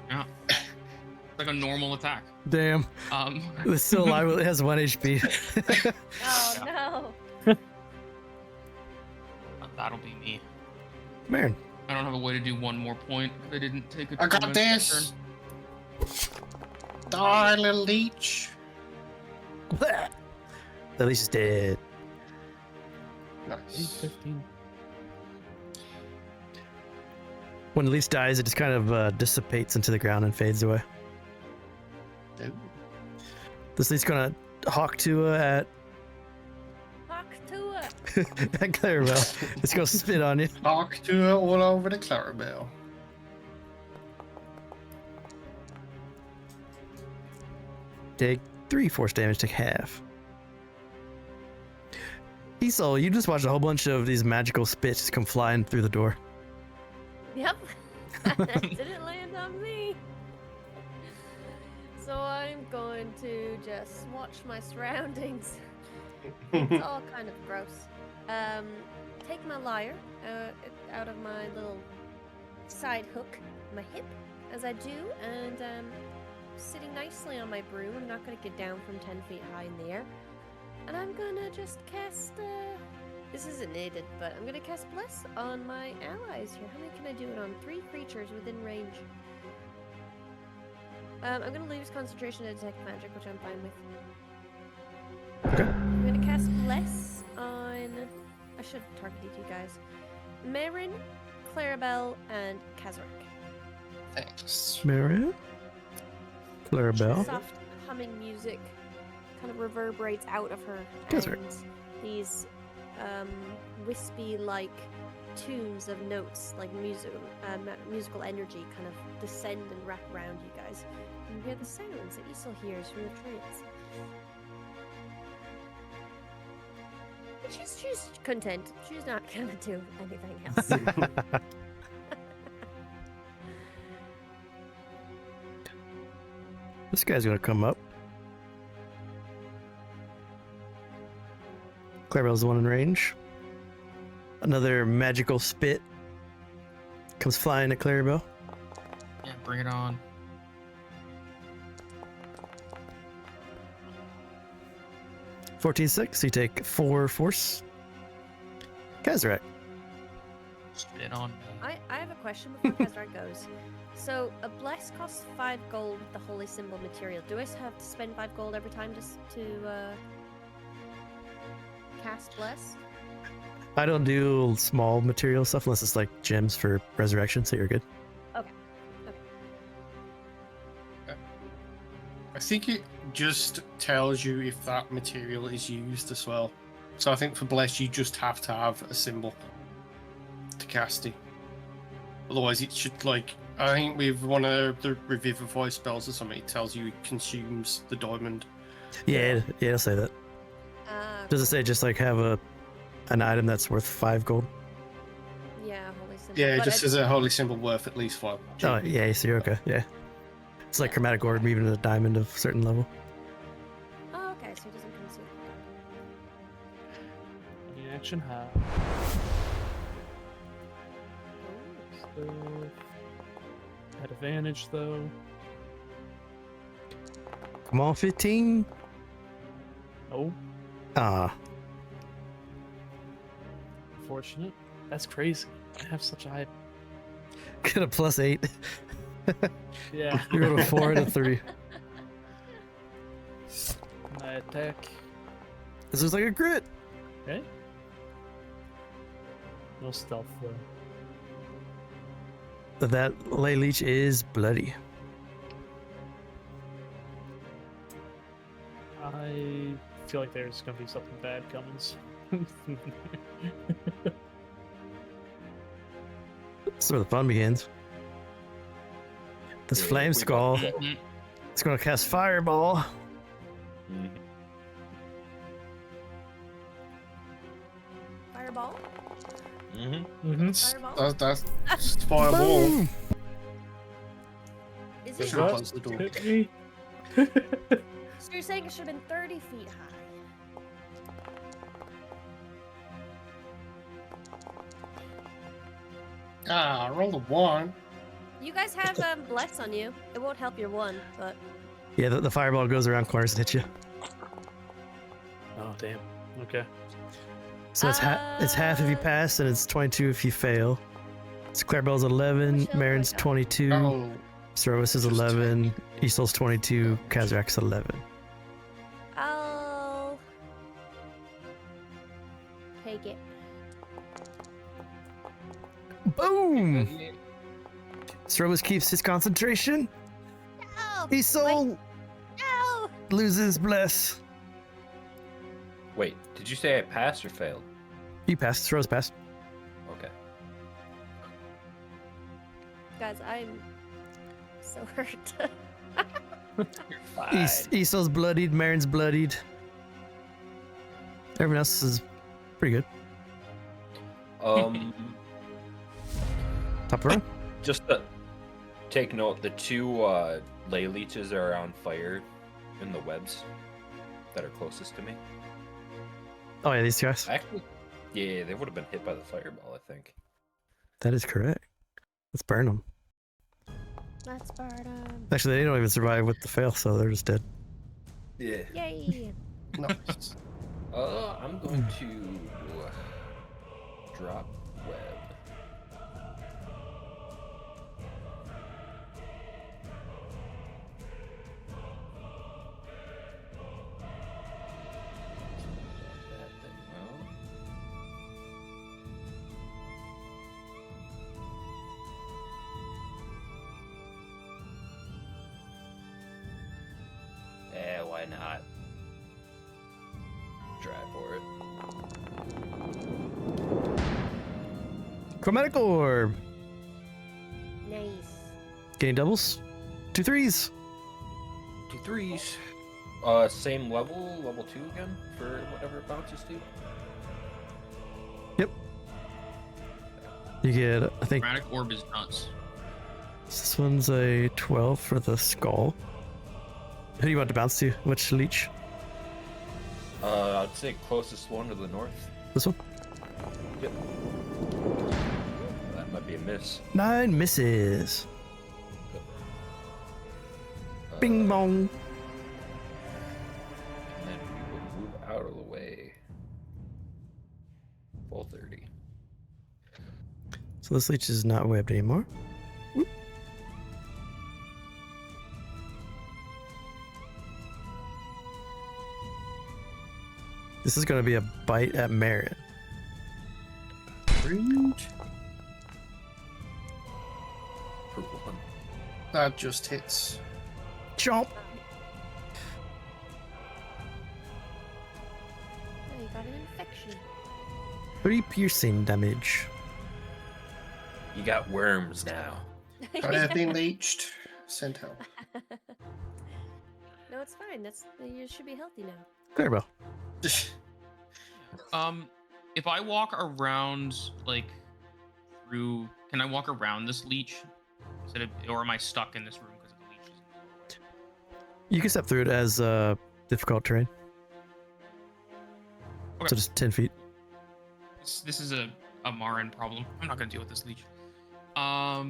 Yeah. It's like a normal attack.
Damn. It's still alive. It has 1 HP.
Oh no!
That'll be me.
Marin.
I don't have a way to do one more point if I didn't take a
I got
turn.
this. Die, little leech.
The leech is dead.
Nice.
15.
When the leech dies, it just kind of dissipates into the ground and fades away.
Ooh.
This leech's gonna hawk to at
Fuck to it!
at Clarabell. It's gonna spit on you.
Talk to it all over the Clarabell.
Take 3 force damage, take half. Isole, you just watched a whole bunch of these magical spits come flying through the door.
Yep. Didn't land on me. So I'm going to just watch my surroundings. It's all kind of gross. Take my lyre out of my little side hook, my hip, as I do, and sitting nicely on my broom. I'm not going to get down from 10 feet high in the air. And I'm going to just cast, this isn't needed, but I'm going to cast Bless on my allies here. How many can I do it on? 3 creatures within range. I'm going to lose concentration to detect magic, which I'm fine with.
Okay.
I'm going to cast Bless on, I should have targeted you guys, Marin, Clarabell, and Kazrak.
Thanks.
Marin? Clarabell?
Soft humming music kind of reverberates out of her,
Kazrak.
and these wispy-like tunes of notes, like musical energy, kind of descend and wrap around you guys. And you hear the sounds that Isole hears from the trance. And she's content. She's not gonna do anything else.
This guy's gonna come up. Clarabell's the one in range. Another magical spit comes flying at Clarabell.
Yeah, bring it on.
$14.6, so you take 4 force. Kazrak.
Spit on me.
I have a question before Kazrak goes. So a bless costs 5 gold with the holy symbol material. Do I have to spend 5 gold every time just to cast bless?
I don't do small material stuff unless it's like gems for resurrection, so you're good.
Okay.
I think it just tells you if that material is used as well. So I think for Bless, you just have to have a symbol to cast it. Otherwise, it should, like, I think with one of the Revivify spells or something, it tells you it consumes the diamond.
Yeah, it'll say that. Does it say just like have an item that's worth 5 gold?
Yeah, holy symbol.
Yeah, it
But
just says a holy symbol worth at least 5.
Oh, yeah, so you're okay. Yeah. It's like chromatic orb, even a diamond of a certain level.
Oh, okay, so it doesn't consume.
Any action high. So, at advantage though.
Come on, 15.
Oh,
Ah,
unfortunate. That's crazy. I have such a high.
get a +8.
Yeah.
You rolled a 4 and a 3.
My attack.
This looks like a crit.
Okay. No stealth though.
That lay leech is bloody.
I feel like there's gonna be something bad coming.
That's where the fun begins. This
Yeah,
flame
we got
skull.
that.
Mhm.
It's gonna cast fireball.
Mhm.
Fireball?
Mm-hmm.
Fireball?
That's fireball.
Boom!
Is
Just
it?
gonna close the door.
Hit me.
So you're saying it should have been 30 feet high?
Ah, roll a 1.
You guys have bless on you. It won't help your one, but
Yeah, the fireball goes around corners and hits you.
Oh damn. Okay.
So it's half if you pass, and it's 22 if you fail. So Clarabell's 11,
Michelle,
Marin's
wake up.
22,
Oh,
Srovis is
Just
11, Isole's 22, Kazrak's 11.
I'll take it.
Boom! Srovis keeps his concentration.
No!
Isole
No!
loses bless.
Wait, did you say I passed or failed?
You passed. Srovis passed.
Okay.
Guys, I'm so hurt.
You're fine.
Isole's bloodied, Marin's bloodied. Everyone else is pretty good. Top row.
Just to take note, the 2 lay leeches are on fire in the webs that are closest to me.
Oh yeah, these guys.
Actually, yeah, they would have been hit by the fireball, I think.
That is correct. Let's burn them.
Let's burn 'em.
Actually, they don't even survive with the fail, so they're just dead.
Yeah.
Yay!
nice.
I'm going to drop web. That thing well. Why not? Try for it.
Chromatic orb.
Nice.
Getting doubles. 2 3s.
2 3s. Same level, level 2 again for whatever it bounces to.
Yep. You get, I think
Chromatic orb is nuts.
this one's a 12 for the skull. Who do you want to bounce to? Which leech?
I'd say closest one to the north.
This one?
Yep. That might be a miss.
9 misses. Bing bong.
And then we will move out of the way. Full 30.
So this leech is not webbed anymore. Whoop. This is going to be a bite at Marin.
Rude.
Purple one.
That just hits.
Chomp!
Oh, you got an infection.
3 piercing damage.
You got worms now.
I have been leeched. Sent help.
No, it's fine. You should be healthy now.
Clarabell.
If I walk around like through, can I walk around this leech instead of, or am I stuck in this room because of the leech?
You can step through it as difficult terrain.
Okay.
So just 10 feet.
This is a Marin problem. I'm not gonna deal with this leech.
Wow.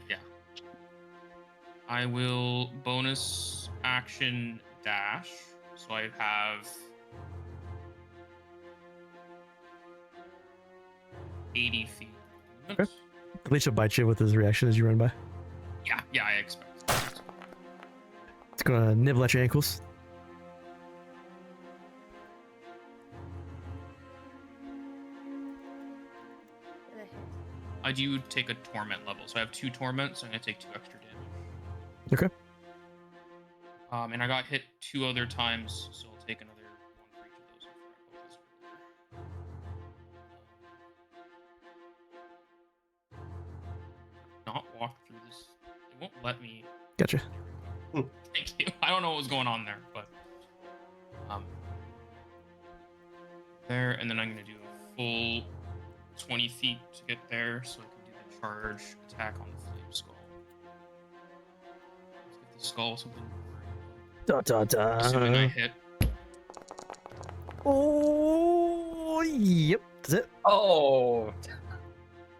Yeah. I will bonus action dash. So I have 80 feet.
Okay. The leech will bite you with his reaction as you run by.
Yeah, I expect.
It's gonna nibble at your ankles.
I do take a torment level, so I have 2 torments, so I'm gonna take 2 extra damage.
Okay.
And I got hit 2 other times, so I'll take another 1 for each of those. Not walk through this. It won't let me.
Gotcha.
Thank you. I don't know what was going on there, but there, and then I'm gonna do a full 20 feet to get there, so I can do the charge attack on the flame skull. Let's get the skull something.
Da da da.
Assuming I hit.
Oh, yep. That's it.
Oh.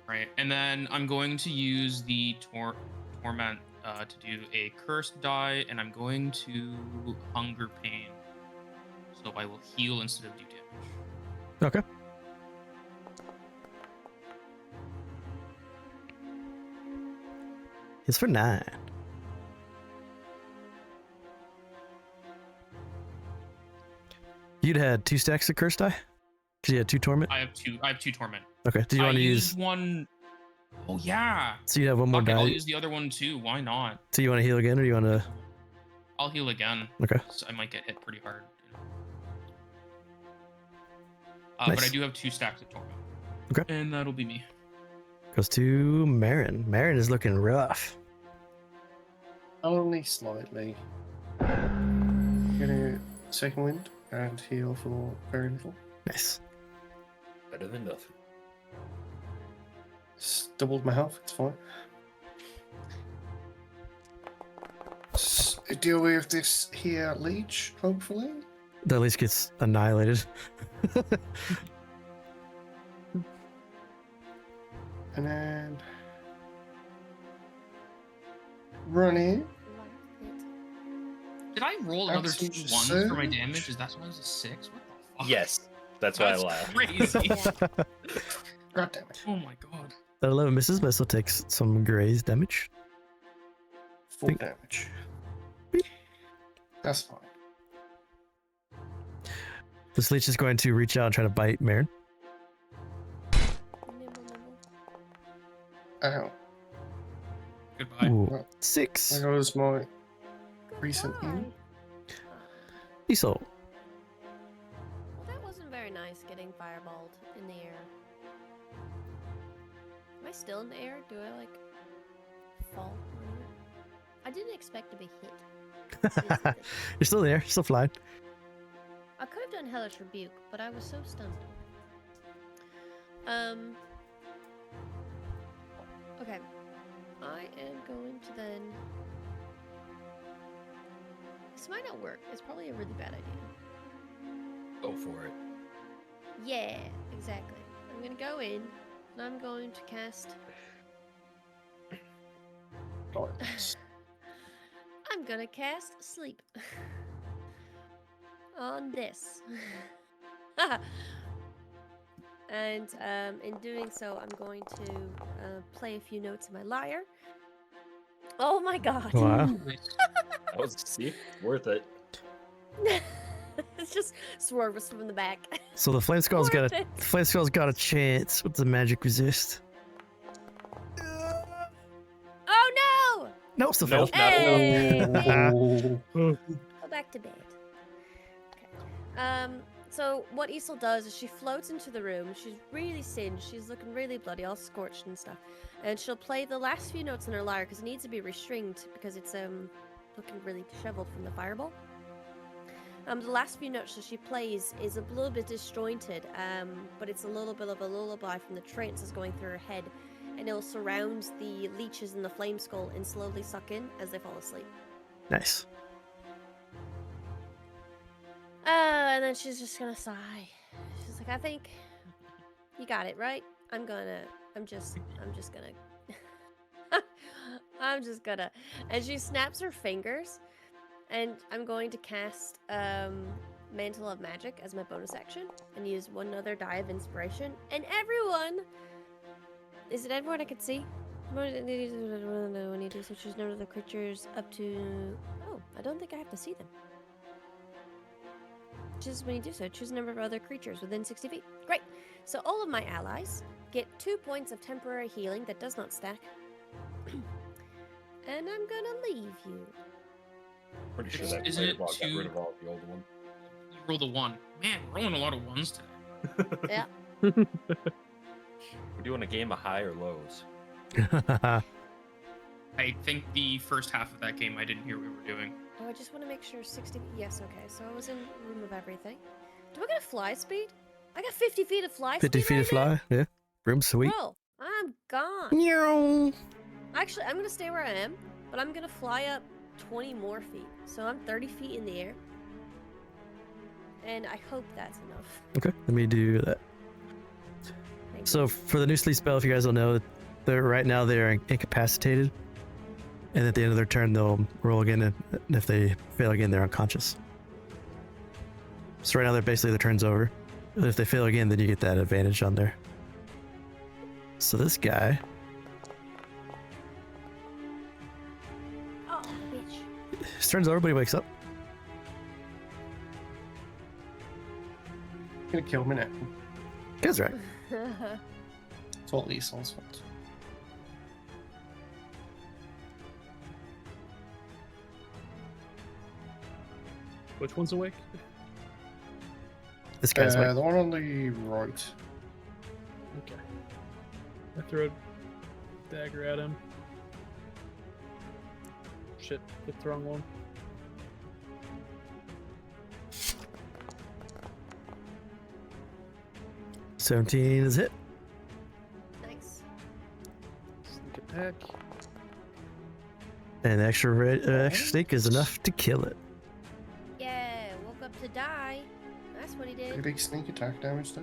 Right, and then I'm going to use the torment to do a cursed die, and I'm going to hunger pain, so I will heal instead of do damage.
Okay. It's for 9. You'd had 2 stacks of curse die? Because you had 2 torment?
I have two torment.
Okay. Do you want to use
one? Oh yeah.
So you have one more
Okay,
die?
I'll use the other one too. Why not?
So you want to heal again, or you want to?
I'll heal again.
Okay.
I might get hit pretty hard.
Nice.
But I do have 2 stacks of torment.
Okay.
And that'll be me.
Goes to Marin. Marin is looking rough.
Only slightly. Gonna second wind and heal for very little.
Nice.
Better than nothing.
Doubled my health, it's fine. Deal with this here leech, hopefully.
That at least gets annihilated.
And then run in.
Did I roll another
That's
2
just
1s for my
so-
damage? Is that why it was a 6? What the fuck?
Yes, that's why I
That's
laughed.
crazy.
God damn it.
Oh my god.
That 11 misses, but still takes some graze damage.
Full damage. That's fine.
This leech is going to reach out and try to bite Marin.
Nibble, nibble.
Ow.
Goodbye.
Ooh,
Well,
6.
There goes my recent heal.
Goodbye.
Isole.
Well, that wasn't very nice getting fireballed in the air. Am I still in the air? Do I like fall? I didn't expect to be hit.
You're still there, still flying.
I could have done Hellish Rebuke, but I was so stunned. Okay. I am going to then... This might not work. It's probably a really bad idea.
Go for it.
Yeah, exactly. I'm gonna go in, and I'm going to cast...
Darkness.
I'm gonna cast Sleep. On this. And in doing so, I'm going to play a few notes of my lyre. Oh my god.
Wow.
That was worth it.
It's just Srovis from the back.
So the flame skull's got
Worth
a
it.
flame skull's got a chance with the magic resist.
Oh no!
Nope, still
Nope,
failed.
Hey!
Oh.
Go back to bed. Okay. So what Isole does is she floats into the room. She's really singed. She's looking really bloody, all scorched and stuff. And she'll play the last few notes in her lyre because it needs to be restringed because it's looking really disheveled from the fireball. The last few notes that she plays is a little bit disjointed, but it's a little bit of a lullaby from the trance that's going through her head, and it'll surround the leeches in the flame skull and slowly suck in as they fall asleep.
Nice.
And then she's just gonna sigh. She's like, I think you got it, right? I'm just gonna. And she snaps her fingers, and I'm going to cast Mantle of Magic as my bonus action and use one other die of inspiration. And everyone, is it everyone I can see? When you do so, choose none of the creatures up to. Oh, I don't think I have to see them. Just when you do so, choose a number of other creatures within 60 feet. Great. So all of my allies get 2 points of temporary healing that does not stack. And I'm gonna leave you.
Pretty sure that
Isn't it
fireball got
two-
rid of all the old one.
You rolled a 1. Man, we're rolling a lot of 1s today.
Yeah.
We're doing a game of high or lows.
I think the first half of that game I didn't hear we were doing.
Oh, I just want to make sure 60. Yes, okay. So I was in room of everything. Do I get a fly speed? I got 50 feet of fly
50
speed.
feet
right
of fly. Yeah. Room sweet.
Bro, I'm gone.
Meow.
Actually, I'm gonna stay where I am, but I'm gonna fly up 20 more feet. So I'm 30 feet in the air. And I hope that's enough.
Okay, let me do that.
Thank
So for the new sleep spell, if you guys don't know, right now they're incapacitated, and at the end of their turn they'll roll again, and if they fail again, they're unconscious. So right now their turn's over. If they fail again, then you get that advantage on there. So this guy,
Oh, bitch.
his turn's over, but he wakes up.
Gonna kill me now.
Kazrak.
It's all Isole's fault.
Which one's awake?
This guy's
The
awake.
one on the right.
Okay. I throw a dagger at him. Shit, hit the wrong one.
$17 is hit.
Nice.
Sneak attack.
And extra sneak is enough to kill it.
Yeah, woke up to die. That's what he
Pretty
did.
big sneak attack damage though.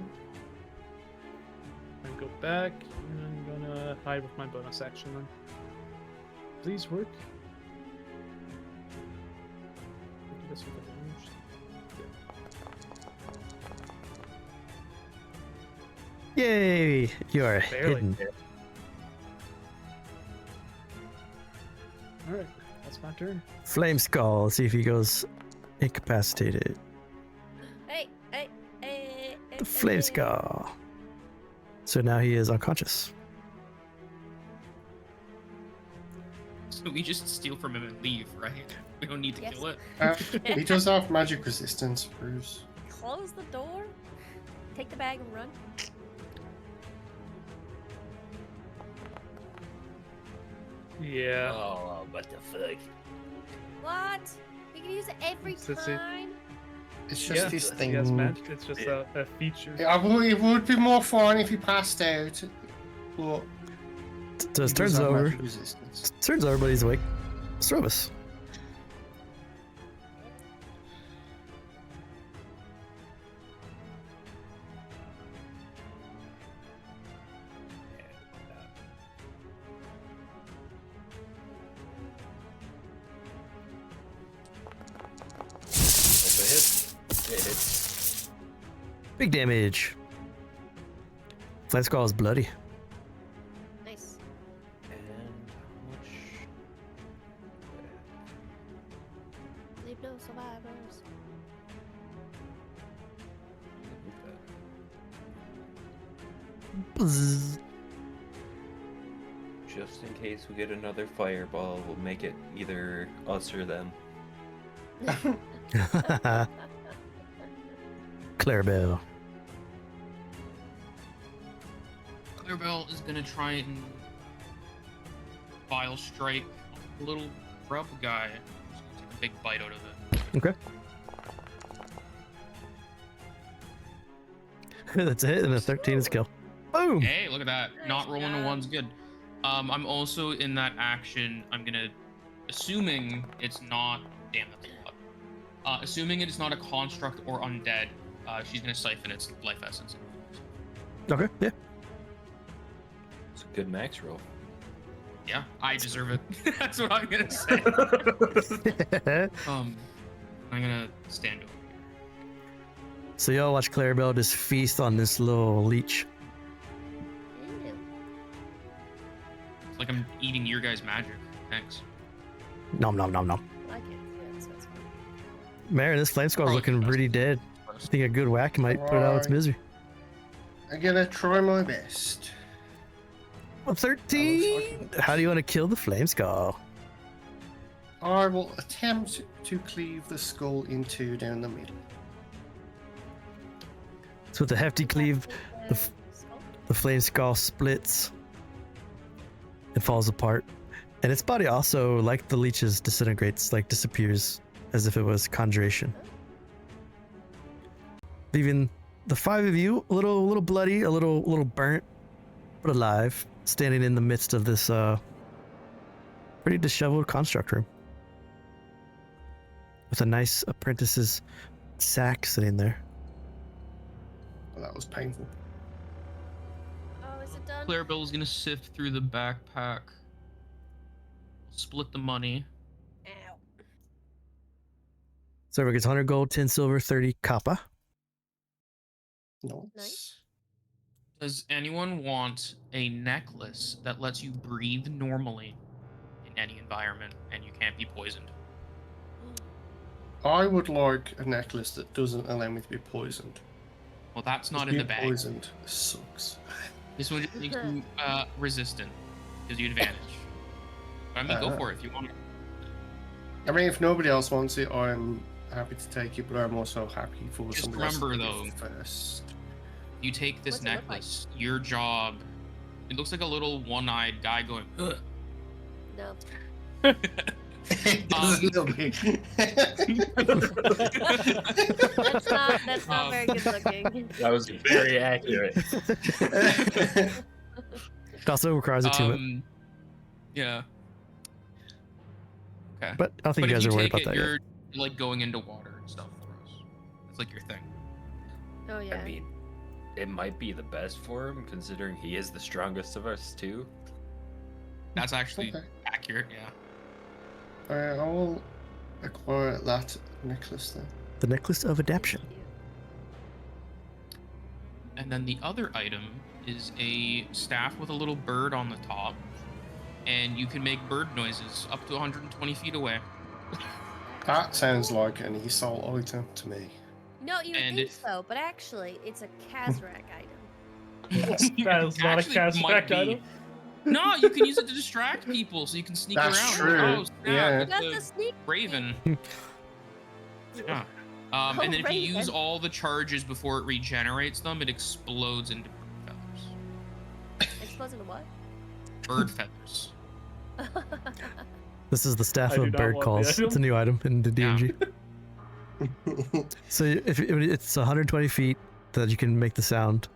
And go back, and I'm gonna hide with my bonus action then. Please work. Do this with advantage.
Yay! You are
Barely.
hidden.
Alright, that's my turn.
Flame Skull. See if he goes incapacitated.
Hey.
The Flame Skull. So now he is unconscious.
So we just steal from him and leave, right? We don't need to
Yes.
kill it.
He does have magic resistance, Bruce.
Close the door. Take the bag and run.
Yeah.
Oh, what the fuck?
What? You can use it every
So see-
time.
It's just
Yeah,
this
he
thing.
has magic. It's just a feature.
It would be more fun if he passed out. But
So his
he does
turn's
have
over.
magic resistance.
Turn's over, but he's awake. Srovis.
That's a hit. It hits.
Big damage. Flame Skull is bloody.
Nice.
And how much?
Leave no survivors.
Bzzz.
Just in case we get another fireball, we'll make it either us or them.
Clarabell.
Clarabell is gonna try and vile strike a little grub guy. Just gonna take a big bite out of it.
Okay. That's it, and a 13 is kill. Boom!
Hey, look at that.
Nice
Not rolling a
job.
one's good. I'm also in that action. I'm gonna, assuming it's not. Damn, that's a lot. Assuming it is not a construct or undead, she's gonna siphon its life essence.
Okay, yeah.
It's a good max roll.
Yeah, I deserve it. That's what I'm gonna say. I'm gonna stand over here.
So y'all watch Clarabell just feast on this little leech.
Ew.
It's like I'm eating your guys' magic. Thanks.
Nom nom nom nom.
I can't see it, so it's fine.
Marin, this flame skull's
Probably
looking
the
pretty
best.
dead. I think a good whack might put it out of its
Right.
misery.
I'm gonna try my best.
Well, 13! How do you want to kill the flame skull?
I will attempt to cleave the skull in two down the middle.
So with a hefty cleave, the
Skull?
the flame skull splits and falls apart. And its body also, like the leech's, disintegrates, like disappears, as if it was conjuration. Leaving the five of you a little bloody, a little burnt, but alive, standing in the midst of this pretty disheveled construct room. With a nice apprentice's sack sitting there.
Well, that was painful.
Oh, is it done?
Clarabell's gonna sift through the backpack, split the money.
Ow.
So everyone gets 100 gold, 10 silver, 30 copper.
No.
Nice.
Does anyone want a necklace that lets you breathe normally in any environment and you can't be poisoned?
I would like a necklace that doesn't allow me to be poisoned.
Well, that's not in the
Being
bag.
Poisoned sucks.
This one just makes you resistant, gives you advantage. But I mean, go for it if you want it.
I mean, if nobody else wants it, I'm happy to take it, but I'm also happy for
Just
somebody else to
remember,
take it
though,
first.
You take this
What's it look like?
necklace, your job. It looks like a little one-eyed guy going. Ugh.
No.
It doesn't look big.
That's not very good looking.
That was very accurate.
It also requires attunement.
Yeah. Okay.
But I don't think
But
you
if
guys
you
are worried
take
about
it,
that
you're like going into water and stuff for us. It's like your thing.
Oh yeah.
I mean, it might be the best for him, considering he is the strongest of us too.
That's actually
Okay.
accurate, yeah.
I will acquire that necklace then.
yet. The necklace of adaption.
And then the other item is a staff with a little bird on the top. And you can make bird noises up to 120 feet away.
That sounds like an Isole item to me.
No, you would
And
think
if-
so, but actually, it's a Kazrak item.
That is not a
Actually, might
Kazrak
be.
item.
No, you can use it to distract people so you can sneak
That's
around.
true,
Oh, snap,
yeah.
it's
Got
a
the sneak.
raven. Yeah. And then if you use
Raven.
all the charges before it regenerates them, it explodes into bird feathers.
Explodes into what?
Bird feathers.
This is the staff
I do
of
not
bird
want the
calls.
item.
It's a new item in the
Yeah.
DMG. So if it's 120 feet that you can make the sound,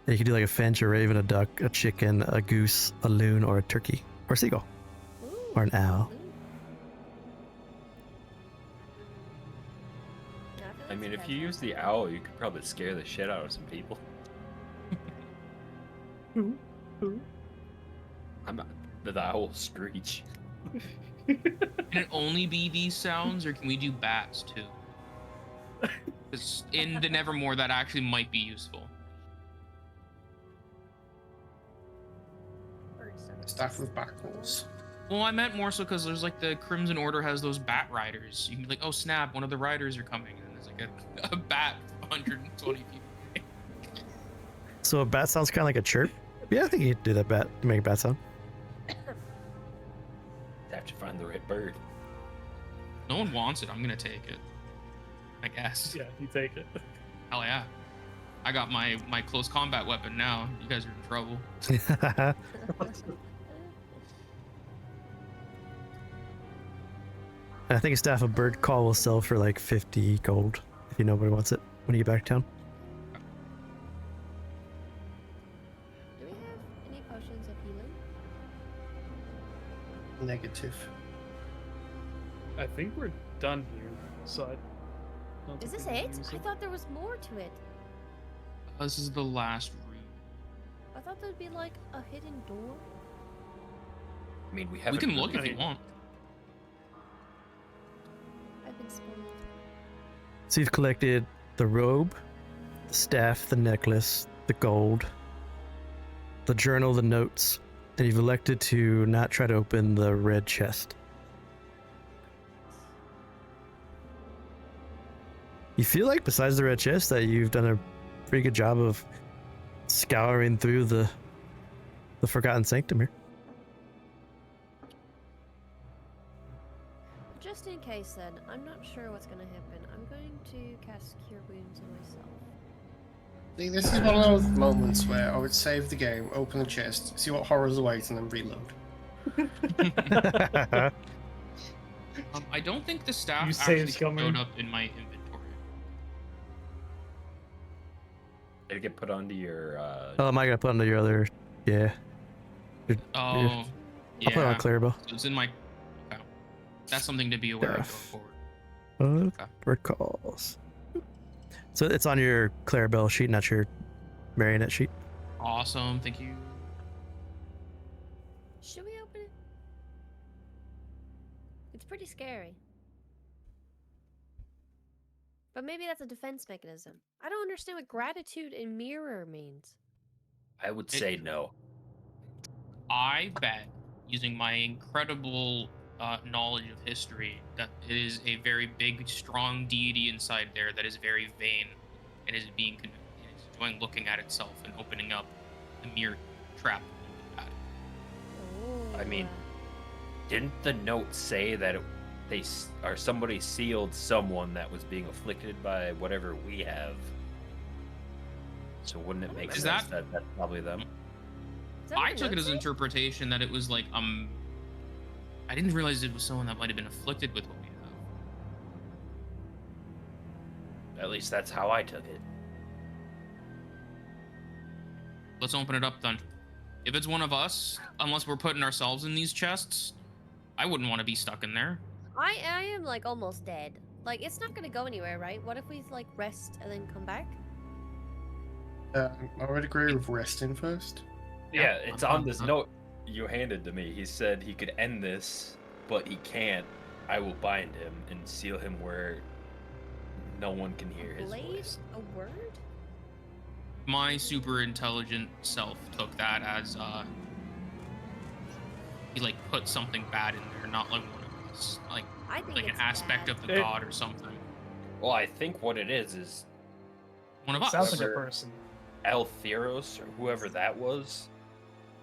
and you can do like a finch, a raven, a duck, a chicken, a goose, a loon, or a turkey, or a seagull,
Ooh,
or an owl.
ooh. Yeah, feel
I
like
mean,
it's
if you
Kazrak.
use the owl, you could probably scare the shit out of some people. I'm not the owl screech.
Can it only be these sounds, or can we do bats too? Because in the Nevermore, that actually might be useful.
Staff of Backles.
Well, I meant more so because there's like the Crimson Order has those bat riders. You can be like, oh snap, one of the riders are coming, and there's like a bat 120 feet.
So a bat sounds kind of like a chirp. Yeah, I think you could do that bat to make a bat sound.
Have to find the right bird.
No one wants it. I'm gonna take it. I guess.
Yeah, you take it.
Hell yeah. I got my close combat weapon now. You guys are in trouble.
I think a staff of bird call will sell for like 50 gold if nobody wants it when you get back to town.
Do we have any potions of healing?
Negative.
I think we're done here, so I don't
Is
think
this
we
it?
can use
I thought there was more to it.
This is the last room.
I thought there'd be like a hidden door.
I mean, we
We
haven't.
can look
really-
if you want.
I've been spoiled.
So you've collected the robe, the staff, the necklace, the gold, the journal, the notes, and you've elected to not try to open the red chest. You feel like, besides the red chest, that you've done a pretty good job of scouring through the Forgotten Sanctum here.
Just in case then, I'm not sure what's gonna happen. I'm going to cast Cure Wounds on myself.
See, this is one of those moments where I would save the game, open the chest, see what horrors await, and then reload.
I don't think the staff
You
actually
saved
showed
coming.
up in my inventory.
Did it get put onto your?
Oh, am I gonna put under your other? Yeah,
Oh,
I'll put it on
yeah.
Clarabell.
So it's in my. Okay. That's something to be aware of going
Staff.
forward.
Bird calls. So it's on your Clarabell sheet, not your marionette sheet.
Awesome, thank you.
Should we open it? It's pretty scary. But maybe that's a defense mechanism. I don't understand what gratitude and mirror means.
I would say no.
I bet, using my incredible knowledge of history, that it is a very big, strong deity inside there that is very vain and is enjoying looking at itself and opening up the mirror trap.
Oh,
I mean, Didn't the note say that somebody sealed someone that was being afflicted by whatever we have? So wouldn't it make
Is
sense
that-
that's probably them?
is that
I
what
took it
note
as
say?
interpretation that it was like I didn't realize it was someone that might have been afflicted with what we have.
At least that's how I took it.
Let's open it up then. If it's one of us, unless we're putting ourselves in these chests, I wouldn't want to be stuck in there.
I am like almost dead. Like it's not gonna go anywhere, right? What if we like rest and then come back?
I would agree with resting first.
Yeah, it's on this
I'm-
note you handed to me. He said he could end this, but he can't. I will bind him and seal him where no one can hear his
Blade
voice.
a word?
My super intelligent self took that as he like put something bad in there, not like one of us, like
I think
an
it's
aspect
bad.
of the god or something.
Well, I think what it is
One of us.
Sounds like a
Whoever-
person.
Eltheros or whoever that was.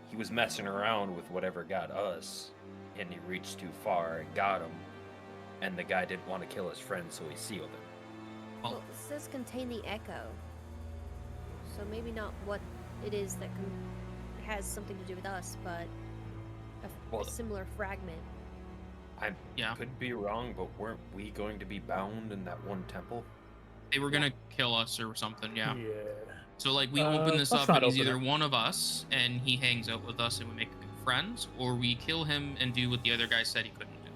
He was messing around with whatever got us, and he reached too far and got him. And the guy didn't want to kill his friend, so he sealed him.
Well, it says contain the echo. So maybe not what it is that has something to do with us, but
Well,
a similar fragment.
I
Yeah.
could be wrong, but weren't we going to be bound in that one temple?
They were gonna kill us or something, yeah.
Yeah.
So like we open this
let's
up
not
and he's
open
either
it.
one of us and he hangs out with us and we make good friends, or we kill him and do what the other guy said he couldn't do.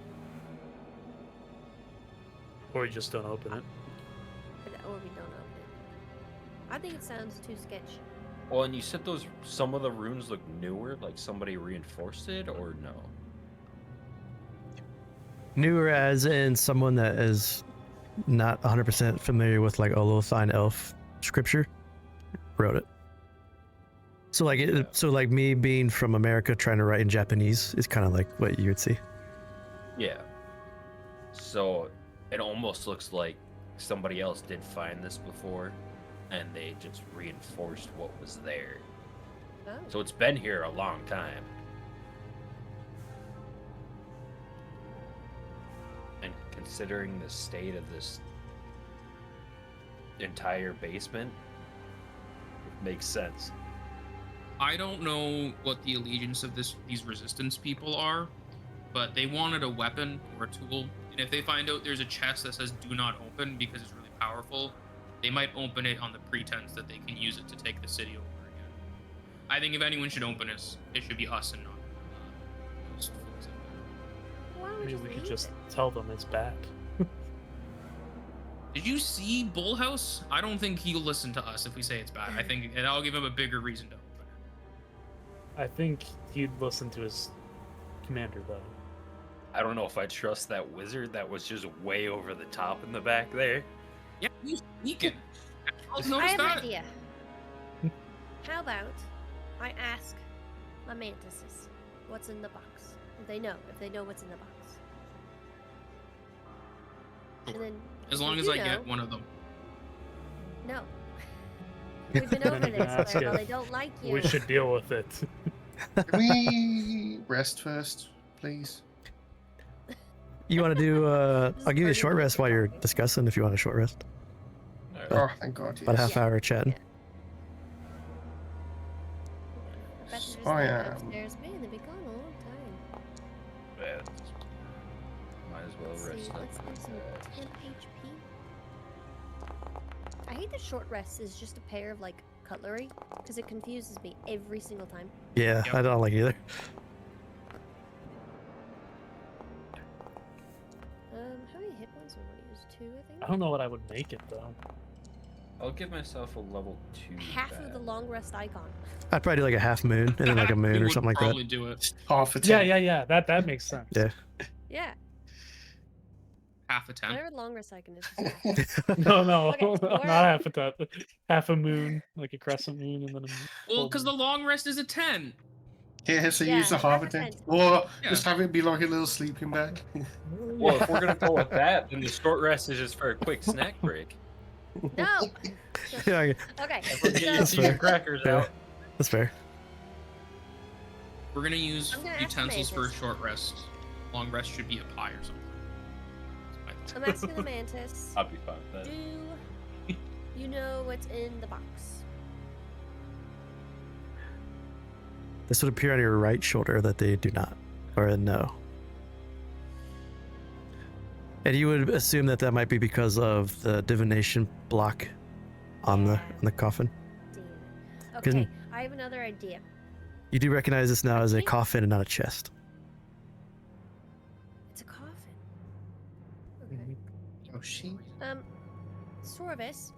Or you just don't open it.
Or we don't open it. I think it sounds too sketchy.
Well, and you said some of the runes look newer, like somebody reinforced it, or no?
Newer as in someone that is not 100% familiar with like Olothian elf scripture wrote it. So like,
Yeah.
so like me being from America trying to write in Japanese is kind of like what you would see.
Yeah. So it almost looks like somebody else did find this before, and they just reinforced what was there.
Oh.
So it's been here a long time. And considering the state of this entire basement, it makes sense.
I don't know what the allegiance of these resistance people are, but they wanted a weapon or a tool. And if they find out there's a chest that says "Do not open" because it's really powerful, they might open it on the pretense that they can use it to take the city over again. I think if anyone should open it should be us and not those fools in there.
Why don't we
Maybe
just
we could
leave
just
it?
tell them it's back.
Did you see Bullhouse? I don't think he'll listen to us if we say it's bad. I think and I'll give him a bigger reason to open it.
I think he'd listen to his commander though.
I don't know if I trust that wizard that was just way over the top in the back there.
Yeah, he's sneaking.
I
Notice
have an
that?
idea. How about I ask my mantises what's in the box? If they know what's in the box. And then
As
if
long
they
as
do
I get
know-
one of them.
No. We've been over
Then you can
this,
ask
Clarabell.
if
They don't like you.
We should deal with it.
Can we rest first, please?
You want to do?
This is
I'll give you a
burning
short
me
rest while you're
topic.
discussing. If you want a short rest,
Oh, thank God.
about a
Yes.
half hour chatting.
I bet there's
Oh,
that
yeah.
upstairs. Man, they've been gone a long time.
Yeah. Might as well
Let's
rest
see,
up.
let's do some 10 HP. I hate that short rest is just a pair of like cutlery because it confuses me every single time.
Yeah,
Yep.
I don't like it either.
How many hit points do I want to use? 2, I think.
I don't know what I would make it though.
I'll give myself a level 2.
Half of
back.
the long rest icon.
I'd probably do like a half moon and then like a
We
moon or
would
something like that.
probably do it.
Half a 10.
Yeah. That makes sense.
Yeah.
Yeah,
Half a 10.
whatever the long rest icon is. Just half.
No,
Okay, so
not
we're-
half a top. Half a moon, like a crescent moon, and then a
Well,
full
because the
moon.
long rest is a 10.
Here, so
Yeah,
use the half a 10.
100%.
Or
Yeah.
just have it be like a little sleeping bag.
Well, if we're gonna go with that, then the short rest is just for a quick snack break.
No.
Yeah,
Okay.
Everyone get your
That's
tea
fair.
and crackers
Yeah.
out.
that's fair.
We're gonna use
I'm gonna ask
utensils for a
Mantis.
short rest. Long rest should be a pie or something. That's my thought.
I'm asking the mantis.
I'll be fine with
Do
that.
you know what's in the box?
This would appear on your right shoulder that they do not, or a no. And you would assume that that might be because of the divination block on the coffin.
Damn.
Couldn't-
Okay, I have another idea.
You do recognize this now as a
Okay.
coffin and not a chest.
It's a coffin. Okay.
Mhm.
Oh, shit.
Srovis,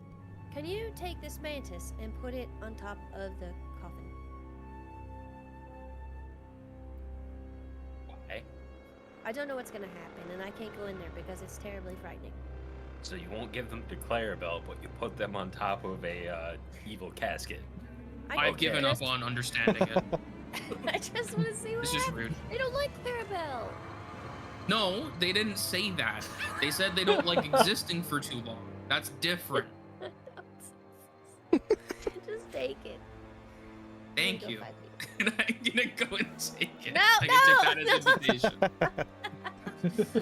can you take this mantis and put it on top of the coffin?
Why?
I don't know what's gonna happen, and I can't go in there because it's terribly frightening.
So you won't give them to Clarabell, but you put them on top of a evil casket.
I've given up on understanding it.
I just want to see what
It's just
happens.
rude.
They don't like Clarabell.
No, they didn't say that. They said they don't like existing for too long. That's different.
Just take it.
Thank
Go
you.
5 feet.
And I'm gonna go and take it.
No,
I can take that
no,
as invitation.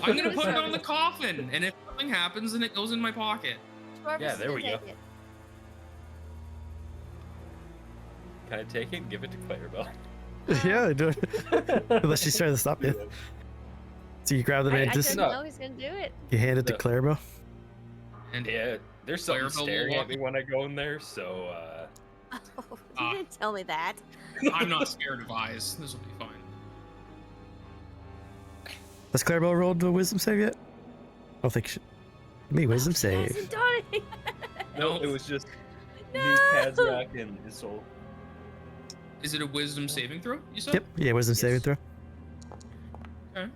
I'm gonna put it on the
Srovis.
coffin, and if something happens, then it goes in my pocket.
Srovis
Yeah,
is
there
gonna
we go.
take it.
Can I take it and give it to Clarabell?
Yeah, I do. Unless she's trying to stop you. So you grab the
I
mantis,
didn't
No.
know he's gonna do it.
you hand it to
No.
Clarabell.
And
Yeah, there's something
Clarabell will
staring
walk
at me when I go in there, so
Oh, you
Ah.
didn't tell me that.
I'm not scared of eyes. This will be fine.
Has Clarabell rolled a wisdom save yet? I don't think she... Me, wisdom
He
save.
hasn't done it.
no, it was just me,
No.
Kazrak, and Isole.
Is it a wisdom saving throw? You said?
Yep, yeah, wisdom
Yes.
saving throw.
Okay.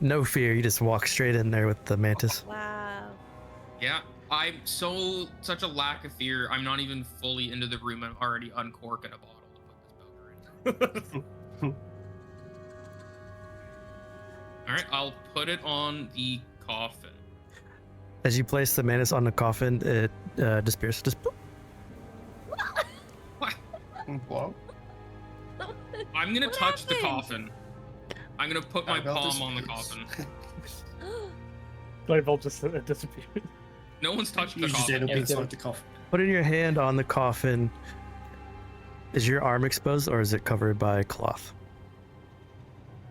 No fear, you just walk straight in there with the mantis.
Wow.
Yeah. I'm such a lack of fear. I'm not even fully into the room. I'm already uncorking a bottle to put this bugger in. All right, I'll put it on the coffin.
As you place the mantis on the coffin, it disappears. Just boop.
What?
I'm gonna
What
touch the
happened?
coffin. I'm gonna put my
Clarabell
palm on the
disappears.
coffin.
Clarabell just disappeared.
No one's touched the
You just end
coffin.
up
Yeah,
inside the coffin.
Putting your hand on the coffin. Is your arm exposed or is it covered by cloth?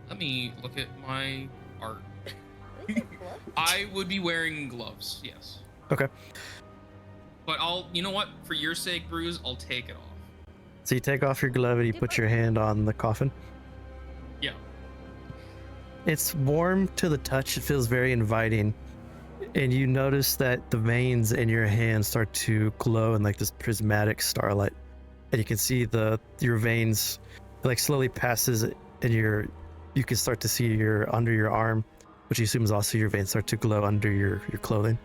Let me look at my art.
They said gloves.
I would be wearing gloves, yes.
Okay.
But you know what? For your sake, Bruce, I'll take it off.
So you take off your glove and you put your hand on the coffin.
Yeah.
It's warm to the touch. It feels very inviting. And you notice that the veins in your hand start to glow in like this prismatic starlight. And you can see your veins like slowly passes and you can start to see your under your arm, which you assume is also your veins start to glow under your clothing.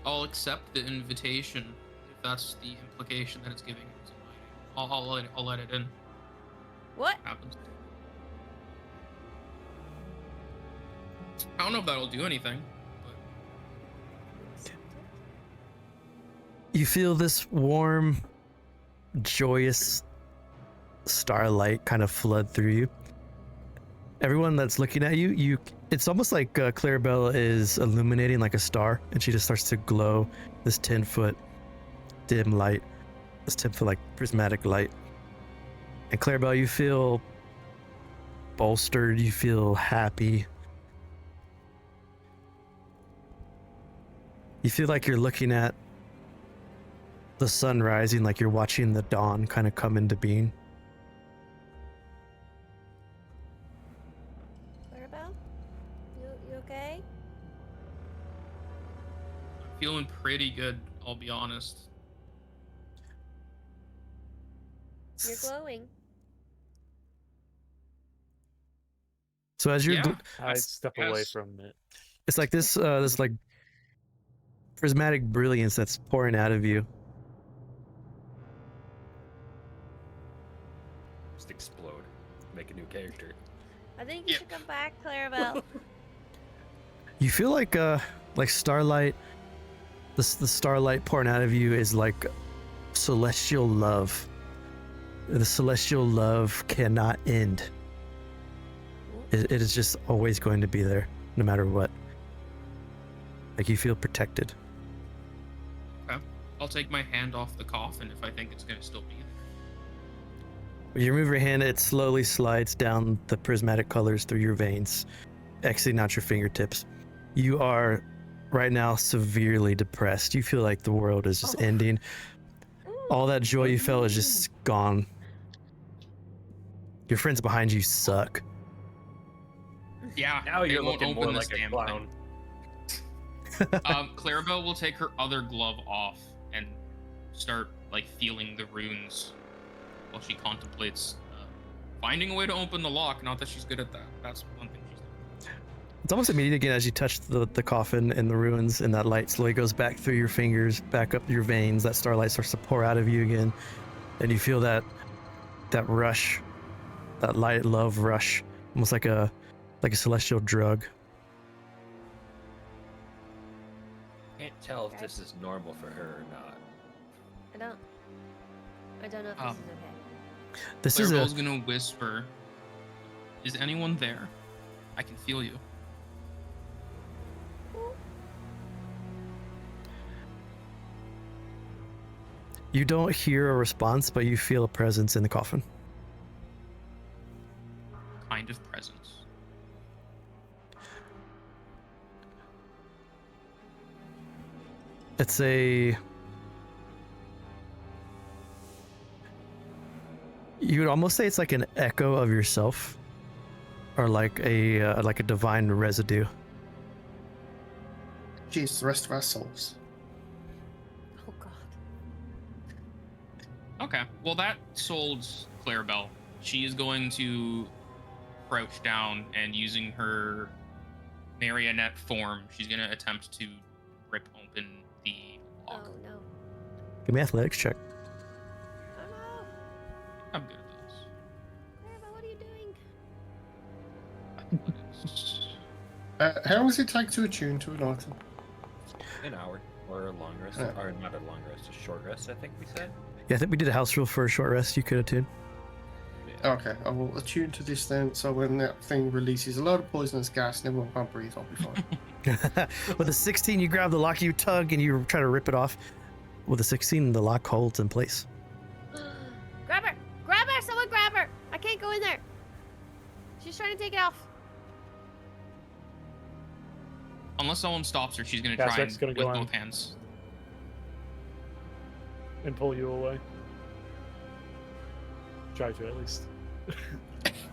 I'll accept the invitation if that's the implication that it's giving. It's inviting. I'll let it in.
What?
Happens. I don't know if that'll do anything, but
You feel this warm, joyous starlight kind of flood through you. Everyone that's looking at you, it's almost like Clarabell is illuminating like a star, and she just starts to glow this 10-foot dim light, this 10-foot like prismatic light. And Clarabell, you feel bolstered, you feel happy. You feel like you're looking at the sun rising, like you're watching the dawn kind of come into being.
Clarabell? You okay?
I'm feeling pretty good, I'll be honest.
You're glowing.
So as you're,
Yeah.
I step away
Yes.
from it.
it's like this like prismatic brilliance that's pouring out of you.
Just explode. Make a new character.
I think you
Yeah.
should come back, Clarabell.
You feel like starlight. The starlight pouring out of you is like celestial love. The celestial love cannot end. It is just always going to be there, no matter what. Like you feel protected.
Okay. I'll take my hand off the coffin if I think it's gonna still be there.
When you move your hand, it slowly slides down the prismatic colors through your veins, exiting out your fingertips. You are right now severely depressed. You feel like the world is just ending. All that joy you felt is just gone. Your friends behind you suck.
Yeah.
Now
they
you're
won't
looking more
open this
like a
damn
clown.
thing. Clarabell will take her other glove off and start like feeling the runes while she contemplates finding a way to open the lock. Not that she's good at that. That's one thing she's done.
It's almost immediate again as you touch the coffin and the ruins, and that light slowly goes back through your fingers, back up your veins. That starlight starts to pour out of you again, and you feel that rush, that light love rush, almost like a celestial drug.
Can't tell if this is normal for her or not.
I don't know if this is okay.
This is
Clarabell's gonna whisper, "Is anyone there? I can feel you."
You don't hear a response, but you feel a presence in the coffin.
Kind of presence.
It's a... You would almost say it's like an echo of yourself, or like a divine residue.
Jeez, the rest of our souls.
Oh god.
Okay. Well, that sold Clarabell. She is going to crouch down and using her marionette form, she's gonna attempt to rip open the lock.
Oh no.
Give me athletics check.
Oh no.
I'm good at this.
Clarabell, what are you doing?
Athletics.
How long does it take to attune to an item?
An hour or a long rest,
Yeah.
or not a long rest, a short rest. I think we said.
Yeah, I think we did a house rule for a short rest. You could attune.
Okay, I will attune to this then, so when that thing releases a load of poisonous gas and everyone can't breathe, I'll be fine.
With a 16, you grab the lock, you tug, and you try to rip it off. With a 16, the lock holds in place.
Grab her! Grab her! Someone grab her! I can't go in there. She's trying to take it off.
Unless someone stops her, she's gonna
Yeah,
try
so
and
it's gonna
with
go on.
both hands.
And pull you away. Try to, at least.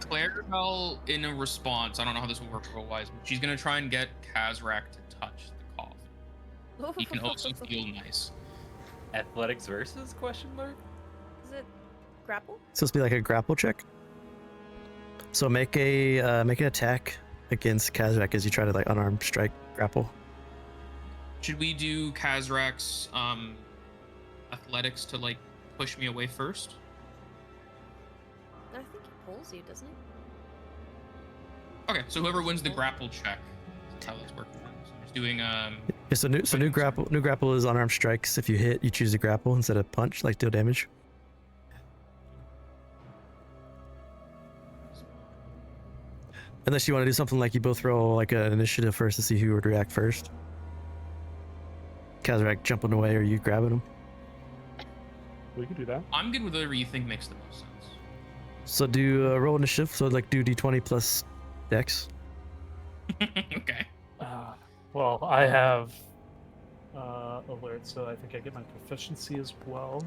Clarabell, in a response, I don't know how this will work role-wise, but she's gonna try and get Kazrak to touch the coffin. He can also feel nice.
Athletics versus question mark?
Is it grapple?
It's supposed to be like a grapple check. So make an attack against Kazrak as you try to like unarmed strike grapple.
Should we do Kazrak's athletics to like push me away first?
I think he pulls you, doesn't he?
Okay, so whoever wins the grapple check, that's how that's working. So just doing
Yeah, so new grapple is unarmed strikes. If you hit, you choose to grapple instead of punch, like deal damage. Unless you want to do something like you both roll like an initiative first to see who would react first. Kazrak jumping away or you grabbing him.
We could do that.
I'm good with whatever you think makes the most sense.
So do roll initiative. So like do d20 plus dex.
Okay.
Well, I have alert, so I think I get my proficiency as well.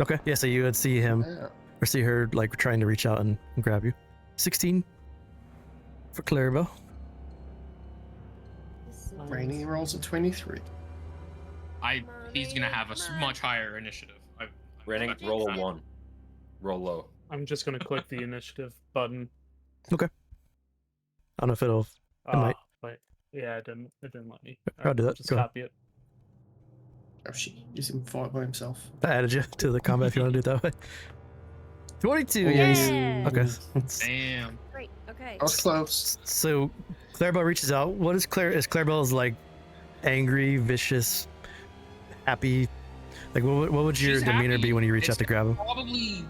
Okay. Yeah. So you would see him
Yeah.
or see her like trying to reach out and grab you. 16 for Clarabell.
This is
Rainy rolls a 23.
He's gonna have a much higher initiative.
Renning,
that's-
roll a 1. Roll low.
I'm just gonna click the initiative button.
I don't know if it'll. It might.
Wait. Yeah, it didn't let me.
I'll do that.
Just
Go.
copy it.
Oh, she is in fight by himself.
I added you to the combat if you want to do it that way. 22.
Yeah.
Yes. Okay.
Damn.
great. Okay.
I was close.
So Clarabell reaches out. What is Clarabell's like angry, vicious, happy? Like what would your
She's
demeanor
happy.
be when you reach
It's
out to grab him?
Probably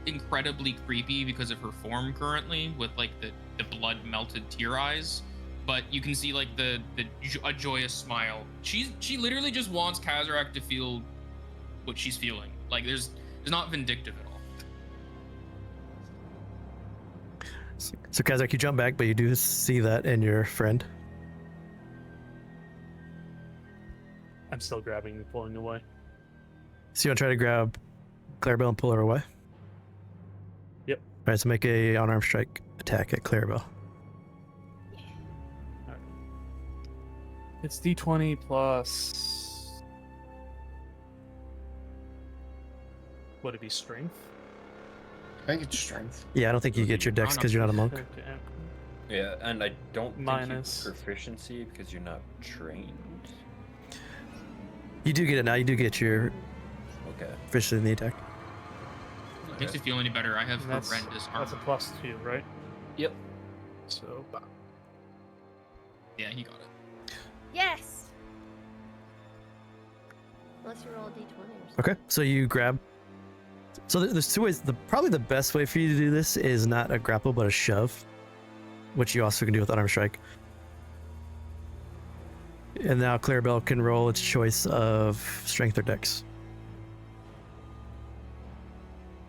incredibly creepy because of her form currently, with like the blood melted tear eyes. But you can see like a joyous smile. She literally just wants Kazrak to feel what she's feeling. Like there's not vindictive at all.
So Kazrak, you jump back, but you do see that in your friend.
I'm still grabbing and pulling away.
So you want to try to grab Clarabell and pull her away?
Yep.
All right. So make a unarmed strike attack at Clarabell.
It's d20 plus. Would it be strength?
I think it's strength.
Yeah, I don't think you get your dex because you're not a monk.
Okay.
Yeah, and I don't think
Minus.
you get proficiency because you're not trained.
You do get it now. You do get your
Okay.
proficiency in the attack.
Makes you feel any better? I have
And that's
horrendous armor.
a +2, right?
Yep.
So
Yeah, he got it.
Yes. Unless you roll a d20 or something.
Okay, so you grab. So there's two ways. Probably the best way for you to do this is not a grapple, but a shove, which you also can do with unarmed strike. And now Clarabell can roll its choice of strength or dex.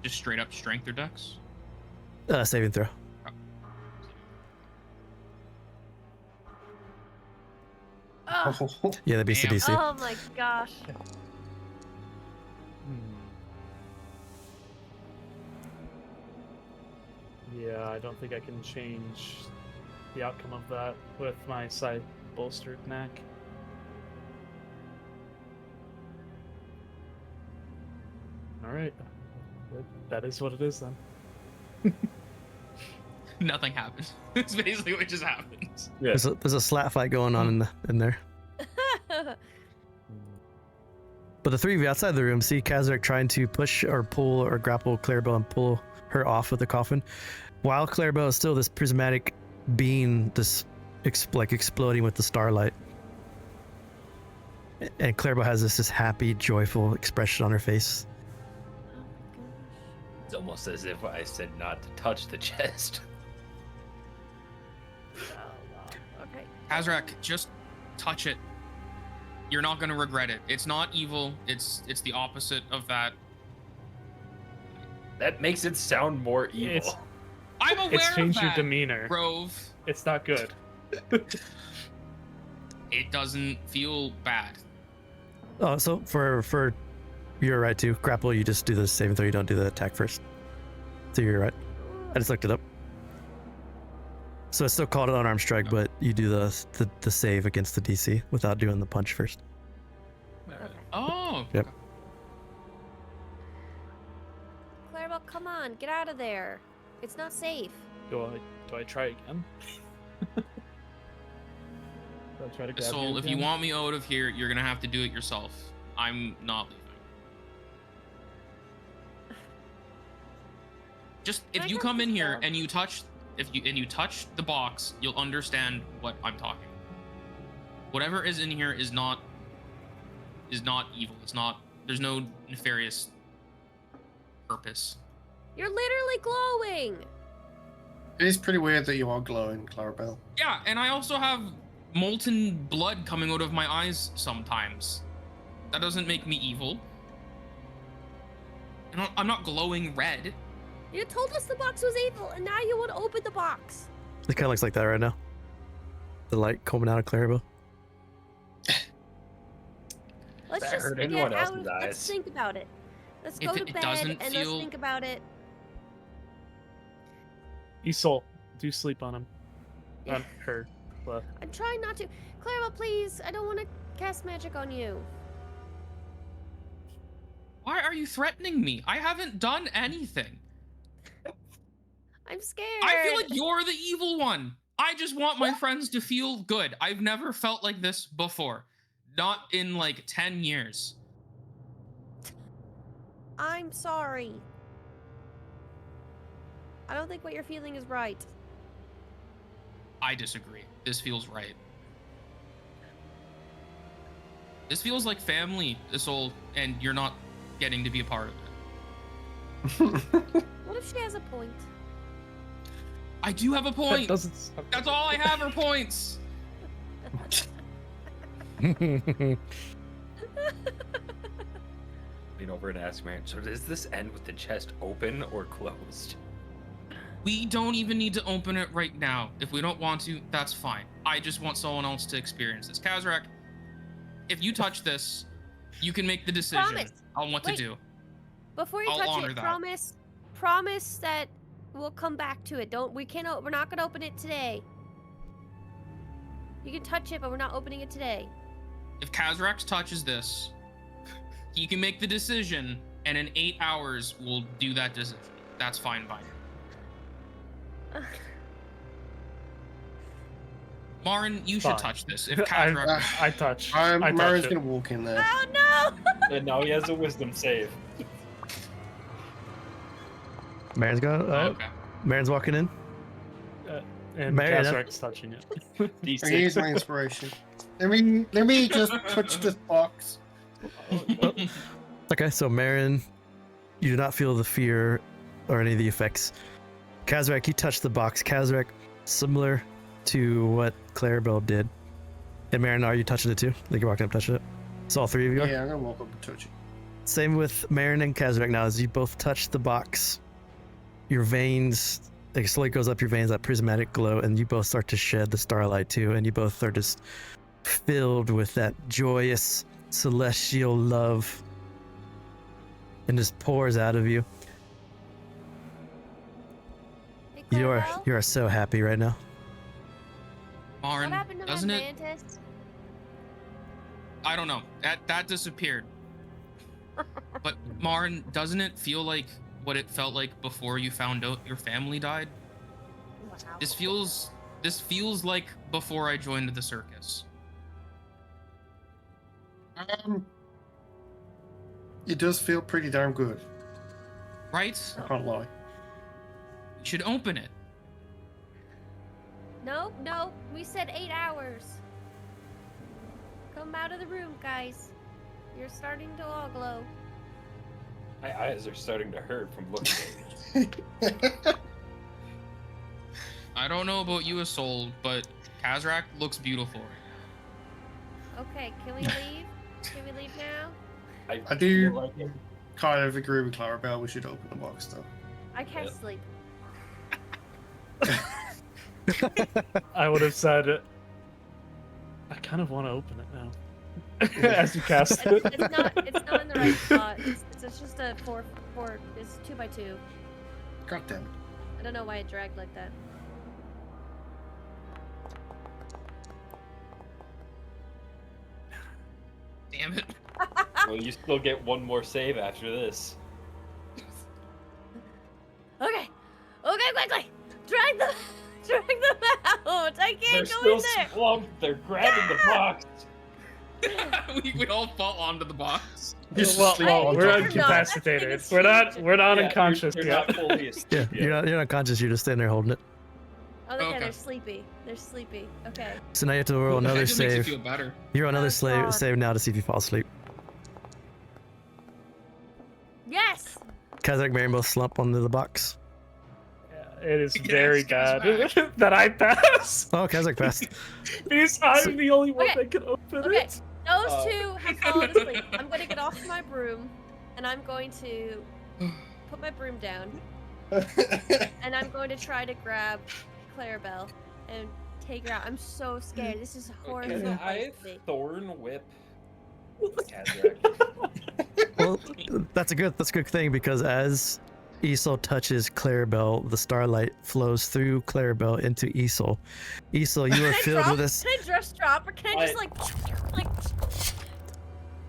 Just straight up strength or dex.
Saving throw.
Oh,
Yeah, that'd be
Damn.
CDC.
oh my gosh.
yeah, I don't think I can change the outcome of that with my side bolstered knack. All right, that is what it is then.
Nothing happened. It's basically what just happened.
Yeah.
There's a slap fight going on in there. But the three of you outside the room see Kazrak trying to push or pull or grapple Clarabell and pull her off with the coffin, while Clarabell is still this prismatic being, this exploding with the starlight. And Clarabell has this happy, joyful expression on her face.
It's almost as if I said not to touch the chest.
Okay.
Kazrak, just touch it. You're not gonna regret it. It's not evil. It's the opposite of that.
That makes it sound more evil.
It's-
I'm aware
It's changed
of
your
that,
demeanor.
Grove.
It's not good.
It doesn't feel bad.
Oh, so for you're right too. Grapple, you just do the saving throw. You don't do the attack first. So you're right. I just looked it up. So it's still called an unarmed strike, but you do the save against the DC without doing the punch first.
Oh.
Yep.
Clarabell, come on, get out of there. It's not safe.
Do I try again? Do I try to grab
Isole,
you
if you
again?
want me out of here, you're gonna have to do it yourself. I'm not leaving. Just
Can I
if you
grab
come in
this
here
dog?
and you touch touch the box, you'll understand what I'm talking about. Whatever is in here is not evil. It's not, there's no nefarious purpose.
You're literally glowing.
It is pretty weird that you are glowing, Clarabell.
Yeah, and I also have molten blood coming out of my eyes sometimes. That doesn't make me evil. I'm not glowing red.
You told us the box was evil, and now you want to open the box.
It kind of looks like that right now. The light coming out of Clarabell.
Let's
That
just
hurt
get
anyone
out.
else's
Let's
eyes.
think about it. Let's
If
go to
it
bed
doesn't
and let's
feel-
think about it.
Isole, do sleep on him. On her. Well,
I'm trying not to. Clarabell, please. I don't want to cast magic on you.
Why are you threatening me? I haven't done anything.
I'm scared.
I feel like you're the evil one. I just want my friends to feel good. I've never felt like this before. Not in like 10 years.
I'm sorry. I don't think what you're feeling is right.
I disagree. This feels right. This feels like family, Isole, and you're not getting to be a part of it.
What if she has a point?
I do have a
that
point.
doesn't sound
That's all I have are points.
Lean over and ask Marin, so does this end with the chest open or closed?
We don't even need to open it right now. If we don't want to, that's fine. I just want someone else to experience this. Kazrak, if you touch this, you can make the decision
Promise.
on what
Wait.
to do.
Before you
I'll
touch
honor
it,
that.
promise that we'll come back to it. We're not gonna open it today. You can touch it, but we're not opening it today.
If Kazrak touches this, he can make the decision, and in 8 hours, we'll do that decision. That's fine by me. Marin, you should
Fine.
touch this. If Kazrak...
I touch. I touch
Marin's
it.
gonna walk in there.
Oh no!
And now he has a wisdom save.
Marin's going.
okay.
Marin's walking in.
And
Marin,
Kazrak's touching it.
I use my inspiration. Let me just touch this box.
Okay, so Marin, you do not feel the fear or any of the effects. Kazrak, you touch the box. Kazrak, similar to what Clarabell did. And Marin, are you touching it too? Like you're walking up touching it? So all three of you are?
Yeah, I'm gonna walk up and touch it.
Same with Marin and Kazrak now. As you both touch the box, your veins, like slowly goes up your veins, that prismatic glow, and you both start to shed the starlight too, and you both are just filled with that joyous celestial love and just pours out of you.
Hey,
You are
Clarabell,
so happy right now.
Marin,
what happened to
doesn't
my
it...
mantis?
I don't know. That disappeared. But Marin, doesn't it feel like what it felt like before you found out your family died?
Wow.
This feels like before I joined the circus.
It does feel pretty damn good.
Right?
I can't lie.
We should open it.
No, we said 8 hours. Come out of the room, guys. You're starting to all glow.
My eyes are starting to hurt from looking at it.
I don't know about you, Isole, but Kazrak looks beautiful.
Okay, can we leave? Can we leave now?
I do
feel like it.
kind of agree with Clarabell. We should open the box though.
I can't
Yep.
sleep.
I would have said, I kind of want to open it now. As you cast it.
It's not in the right spot. It's just a 4. It's 2x2.
God damn it.
I don't know why it dragged like that.
Damn it.
Well, you still get one more save after this.
Okay, quickly! Drag them out! I
They're
can't go in
still
there!
slumped. They're grabbing the box.
we all fall onto the box.
Just
Well,
sleep on
we're
top of it.
incapacitated.
That's
We're not
Yeah,
unconscious
you're
yet.
not fully asleep
Yeah,
yet.
you're not conscious. You're just standing there holding it.
Oh, okay,
Okay.
they're sleepy. They're sleepy. Okay.
So now you have to roll another
That just makes you
save.
feel better.
You roll another
Oh, God.
save now to see if you fall asleep.
Yes!
Kazrak, Marin both slump onto the box.
Yeah, it is
Yes,
very
guys,
bad that I pass.
Oh, Kazrak passed.
Because I'm the only one
Okay,
that can open
okay.
it.
Those two have fallen asleep. I'm gonna get off my broom, and I'm going to put my broom down, and I'm going to try to grab Clarabell and take her out. I'm so scared. This is a horrible
Can
place
I
to be.
thorn whip Kazrak?
Well, that's a good thing because as Isole touches Clarabell, the starlight flows through Clarabell into Isole. Isole, you are
Can I
filled
drop?
with this.
Can I just drop, or can I just like?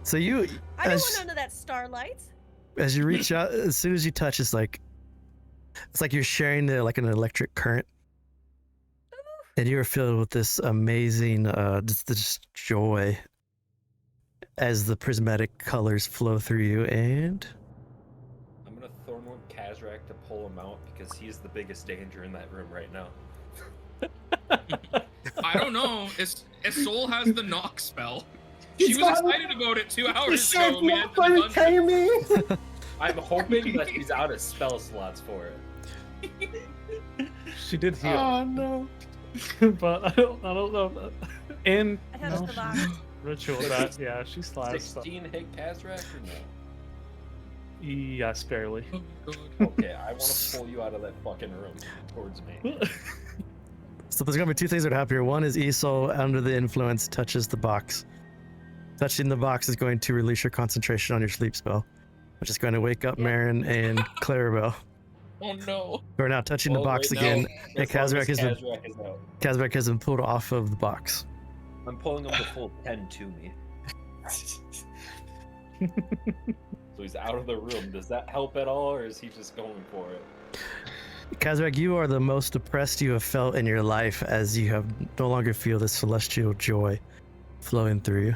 So you,
I don't
as,
want none of that starlight.
as you reach out, as soon as you touch, it's like you're sharing like an electric current, and you are filled with this amazing, this joy as the prismatic colors flow through you, and
I'm gonna thorn whip Kazrak to pull him out because he's the biggest danger in that room right now.
I don't know. Isole has the knock spell. She was excited about it 2 hours ago. We had the dungeon.
I'm hoping that he's out of spell slots for it.
She did heal,
Oh no.
but I don't know. And
I touched
no,
the box.
ritual that yeah, she slashed.
16 hit Kazrak or no?
Yes, barely.
Oh my god.
Okay, I want to pull you out of that fucking room towards me.
so there's gonna be two things that happen here. One is Isole, under the influence, touches the box. Touching the box is going to release your concentration on your sleep spell, which is going to wake up
Yep.
Marin and Clarabell.
Oh no.
We're now touching the
Well,
box
right
again.
now,
and
as long as
Kazrak is in-
Kazrak is out.
Kazrak has been pulled off of the box.
I'm pulling him the full 10 to me. So he's out of the room. Does that help at all, or is he just going for it?
Kazrak, you are the most depressed you have felt in your life as you have no longer feel this celestial joy flowing through you.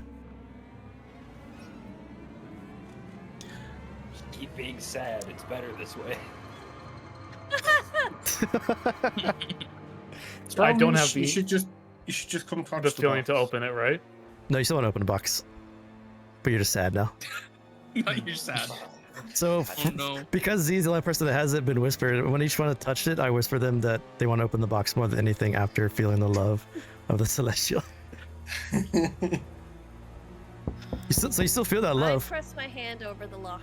Keep being sad. It's better this way.
I don't have
You
the
should just come touch the
feeling
box.
to open it, right?
No, you still want to open the box. But you're just sad now.
Now you're sad.
So,
Oh no.
because Z's the only person that hasn't been whispered, when each one has touched it, I whisper them that they want to open the box more than anything after feeling the love of the celestial. So you still feel that
I
love.
press my hand over the lock.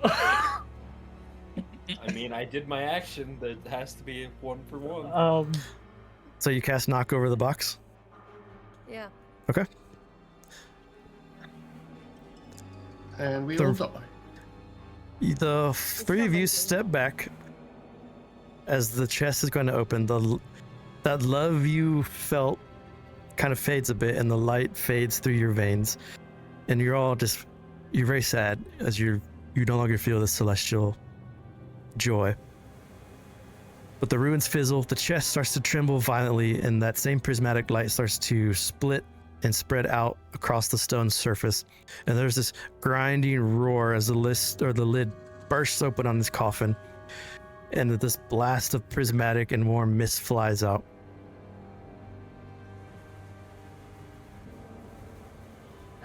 I mean, I did my action. That has to be 1 for 1.
So you cast knock over the box.
Yeah.
Okay.
And we
The-
all die.
The three of you step back as the chest is going to open. That love you felt kind of fades a bit, and the light fades through your veins, and you're very sad as you no longer feel the celestial joy. But the ruins fizzle, the chest starts to tremble violently, and that same prismatic light starts to split and spread out across the stone surface. And there's this grinding roar as the lid bursts open on this coffin, and this blast of prismatic and warm mist flies out.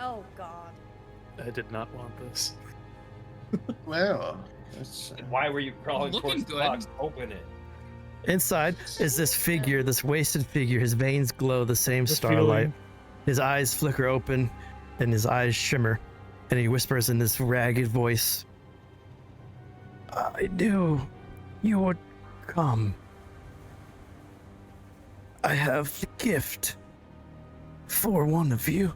Oh God.
I did not want this.
Well, that's,
Why were you crawling
Looking
towards the
good.
box? Open it.
Inside is this figure, this wasted figure. His veins glow the same
The
starlight.
feeling.
His eyes flicker open and his eyes shimmer. And he whispers in this ragged voice, I knew you would come. I have the gift for one of you.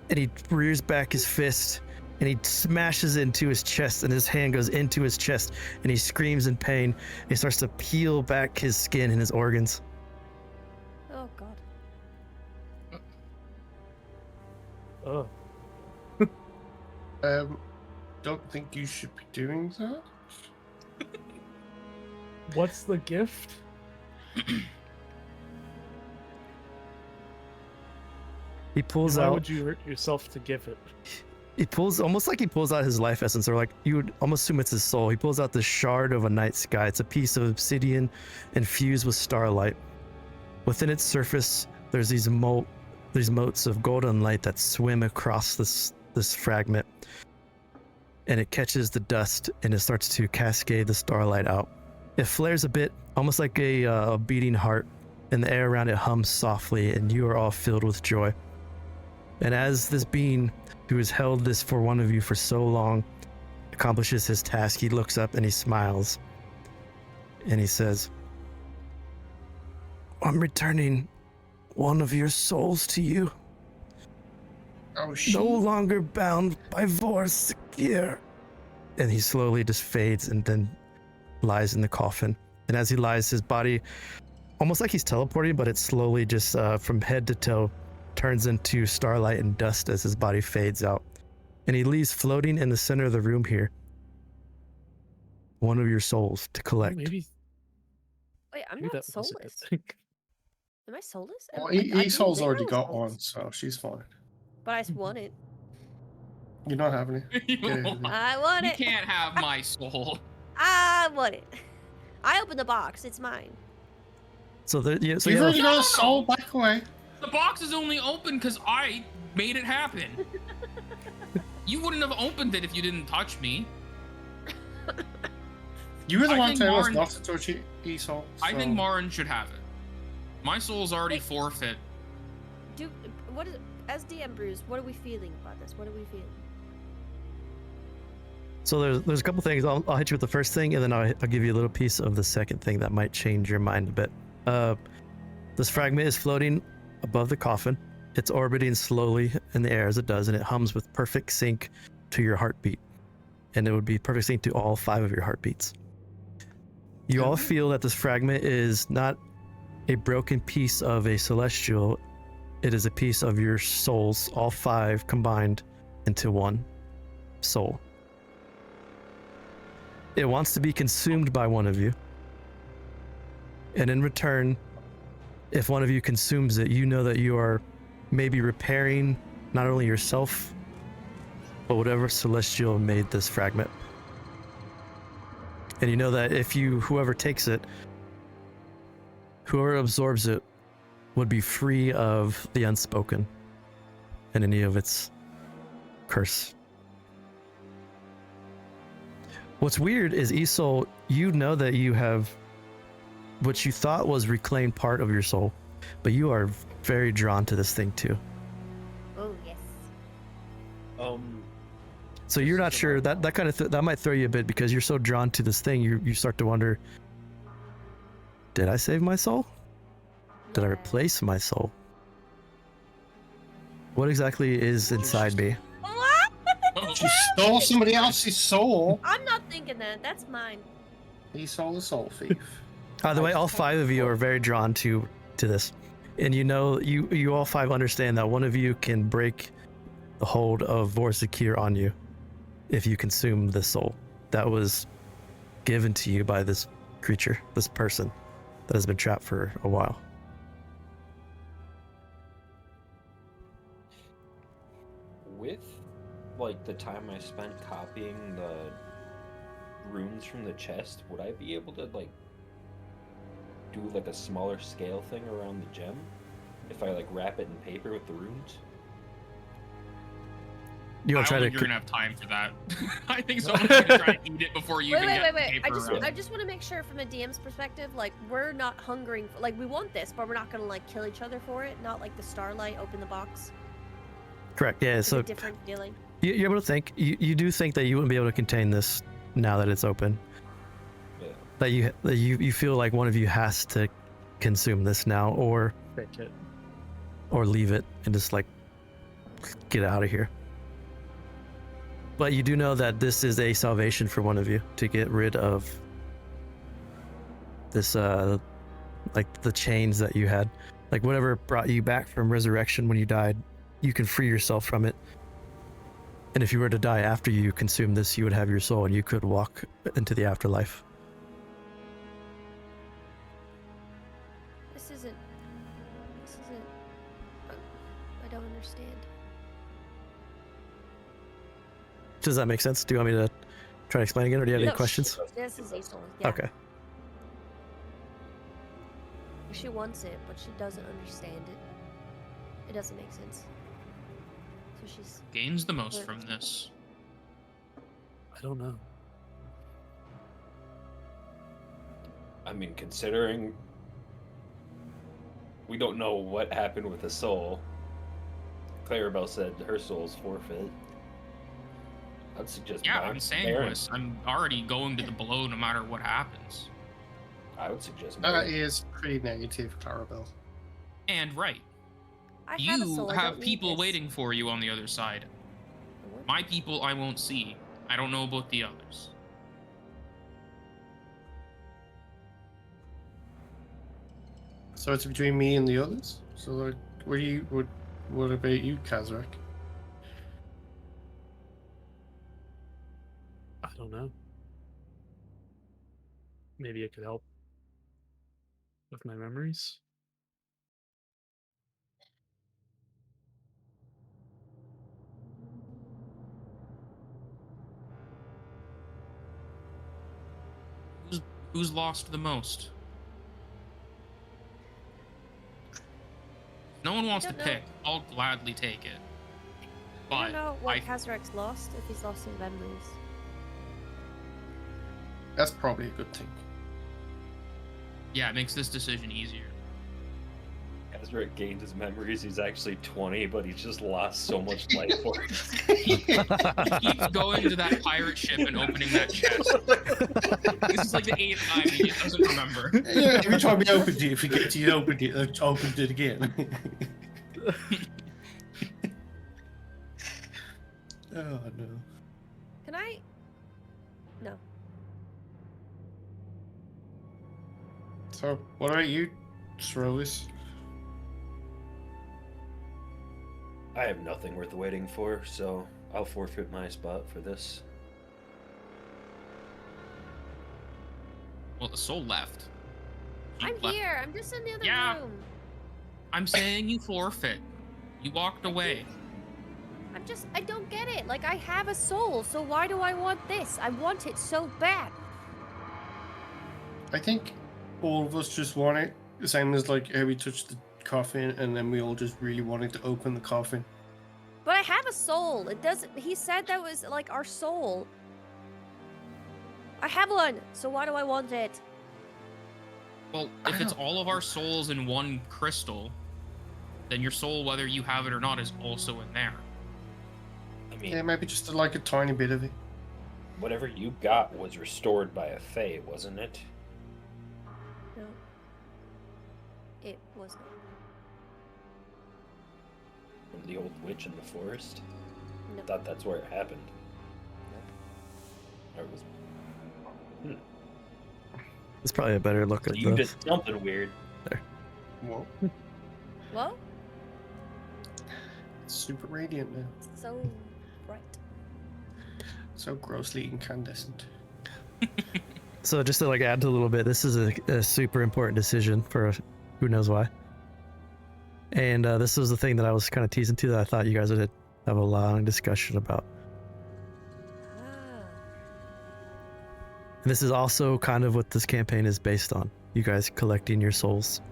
And he rears back his fist and he smashes into his chest, and his hand goes into his chest, and he screams in pain. He starts to peel back his skin and his organs.
Oh God.
Oh.
don't think you should be doing that.
What's the gift?
He pulls
Why
out.
would you hurt yourself to give it?
He pulls almost like he pulls out his life essence, or like you would almost assume it's his soul. He pulls out this shard of a night sky. It's a piece of obsidian infused with starlight. Within its surface, there's these motes of golden light that swim across this fragment, and it catches the dust and it starts to cascade the starlight out. It flares a bit, almost like a beating heart, and the air around it hums softly, and you are all filled with joy. And as this being who has held this for one of you for so long accomplishes his task, he looks up and he smiles. And he says, I'm returning one of your souls to you.
Oh, shit.
No longer bound by Vorskir. And he slowly just fades and then lies in the coffin. And as he lies, his body, almost like he's teleporting, but it slowly just from head to toe turns into starlight and dust as his body fades out. And he leaves floating in the center of the room here one of your souls to collect.
Maybe,
Wait, I'm
maybe
not
that was a good
soulless.
thing.
Am I soulless?
Well,
I didn't
Isole's
think I
already
was
got
soulless.
one, so she's fine.
But I won it.
You're not having it.
You
Get it.
I won it.
can't have my soul.
I won it. I opened the box. It's mine.
So there, yeah, so
You've
yeah,
already got a soul back away.
The box is only open because I made it happen. You wouldn't have opened it if you didn't touch me.
You were the
I
one
think
telling us
Marin-
not to touch Isole.
I think
so-
Marin should have it. My soul's already
Wait.
forfeit.
What is as DM Bruce? What are we feeling about this? What are we feeling?
So there's a couple things. I'll hit you with the first thing, and then I'll give you a little piece of the second thing that might change your mind a bit. This fragment is floating above the coffin. It's orbiting slowly in the air as it does, and it hums with perfect sync to your heartbeat. And it would be perfect sync to all 5 of your heartbeats. You all feel that this fragment is not a broken piece of a celestial. It is a piece of your souls, all 5 combined into one soul. It wants to be consumed by one of you. And in return, if one of you consumes it, you know that you are maybe repairing not only yourself, but whatever celestial made this fragment. And you know that if whoever takes it, whoever absorbs it, would be free of the unspoken and any of its curse. What's weird is, Isole, you know that you have what you thought was reclaimed part of your soul, but you are very drawn to this thing too.
Oh yes.
So you're not sure that kind of that might throw you a bit, because you're so drawn to this thing. You start to wonder, did I save my soul? Did I replace my soul? What exactly is inside me?
What?
She stole somebody else's soul.
I'm not thinking that. That's mine.
Isole the soul thief.
By the way, all 5 of you are very drawn to this, and you know you all 5 understand that one of you can break the hold of Vorskir on you if you consume the soul that was given to you by this creature, this person that has been trapped for a while.
With, like, the time I spent copying the runes from the chest, would I be able to, like, do, like, a smaller scale thing around the gem? If I, like, wrap it in paper with the runes?
You
I
want to
don't
try
think
to?
you're gonna have time for that. I think someone's gonna try to eat it before you even get
Wait.
paper around.
I just want to make sure from a DM's perspective, like, we're not hungering for, like, we want this, but we're not gonna, like, kill each other for it. Not like the Starlight open the box.
Correct. Yeah.
It's
So
a different feeling.
you're able to think. You do think that you wouldn't be able to contain this now that it's open.
Yeah.
That you feel like one of you has to consume this now, or
Take it.
leave it and just like get out of here. But you do know that this is a salvation for one of you to get rid of this like the chains that you had, like whatever brought you back from resurrection when you died. You can free yourself from it. And if you were to die after you consume this, you would have your soul and you could walk into the afterlife.
This isn't. I don't understand.
Does that make sense? Do you want me to try to explain again, or do you have any
No,
questions?
This is Isole. Yeah.
Okay.
She wants it, but she doesn't understand it. It doesn't make sense. So she's.
Gains the most from this.
I don't know.
I mean, considering we don't know what happened with the soul, Clarabell said her soul's forfeit. I'd suggest.
Yeah, I'm saying
Marin.
this. I'm already going to the blow no matter what happens.
I would suggest.
That
Marin.
is pretty negative, Clarabell.
And right,
I have a
you
soul. I
have
don't need
people
this.
waiting for you on the other side. My people I won't see. I don't know about the others.
So it's between me and the others. So like, what about you, Kazrak?
I don't know. Maybe it could help with my memories.
Who's lost the most? No one wants to
don't know.
pick. I'll gladly take it.
I
But
don't know what
I
Kazrak's lost, if he's lost his memories.
That's probably a good thing.
yeah, it makes this decision easier.
Kazrak gained his memories. He's actually 20, but he's just lost so much life force.
He keeps going to that pirate ship and opening that chest. This is like the 8th time he just doesn't remember.
Yeah, every time he opened it, forget he opened it again. Oh no.
Can I? No.
So, what about you, Srovis?
I have nothing worth waiting for, so I'll forfeit my spot for this.
Well, the soul left. She
I'm
left.
here. I'm just in the other
Yeah.
room.
I'm saying you forfeit. You walked away.
I don't get it. Like, I have a soul, so why do I want this? I want it so bad.
I think all of us just want it, the same as like how we touched the coffin, and then we all just really wanted to open the coffin.
But I have a soul. It doesn't. He said that was like our soul. I have one, so why do I want it?
Well, if it's all of our souls in one crystal, then your soul, whether you have it or not, is also in there.
I mean,
Yeah, maybe just like a tiny bit of it.
whatever you got was restored by a fae, wasn't it?
No. It was not.
From the old witch in the forest?
No.
I thought that's where it happened. Or it was...
It's probably a better look at
You
the.
did something weird.
Whoa.
Well,
It's super radiant now.
it's so bright.
So grossly incandescent.
So just to like add to a little bit, this is a super important decision for who knows why. And this was the thing that I was kind of teasing to that I thought you guys would have a long discussion about.
Ah.
And this is also kind of what this campaign is based on. You guys collecting your souls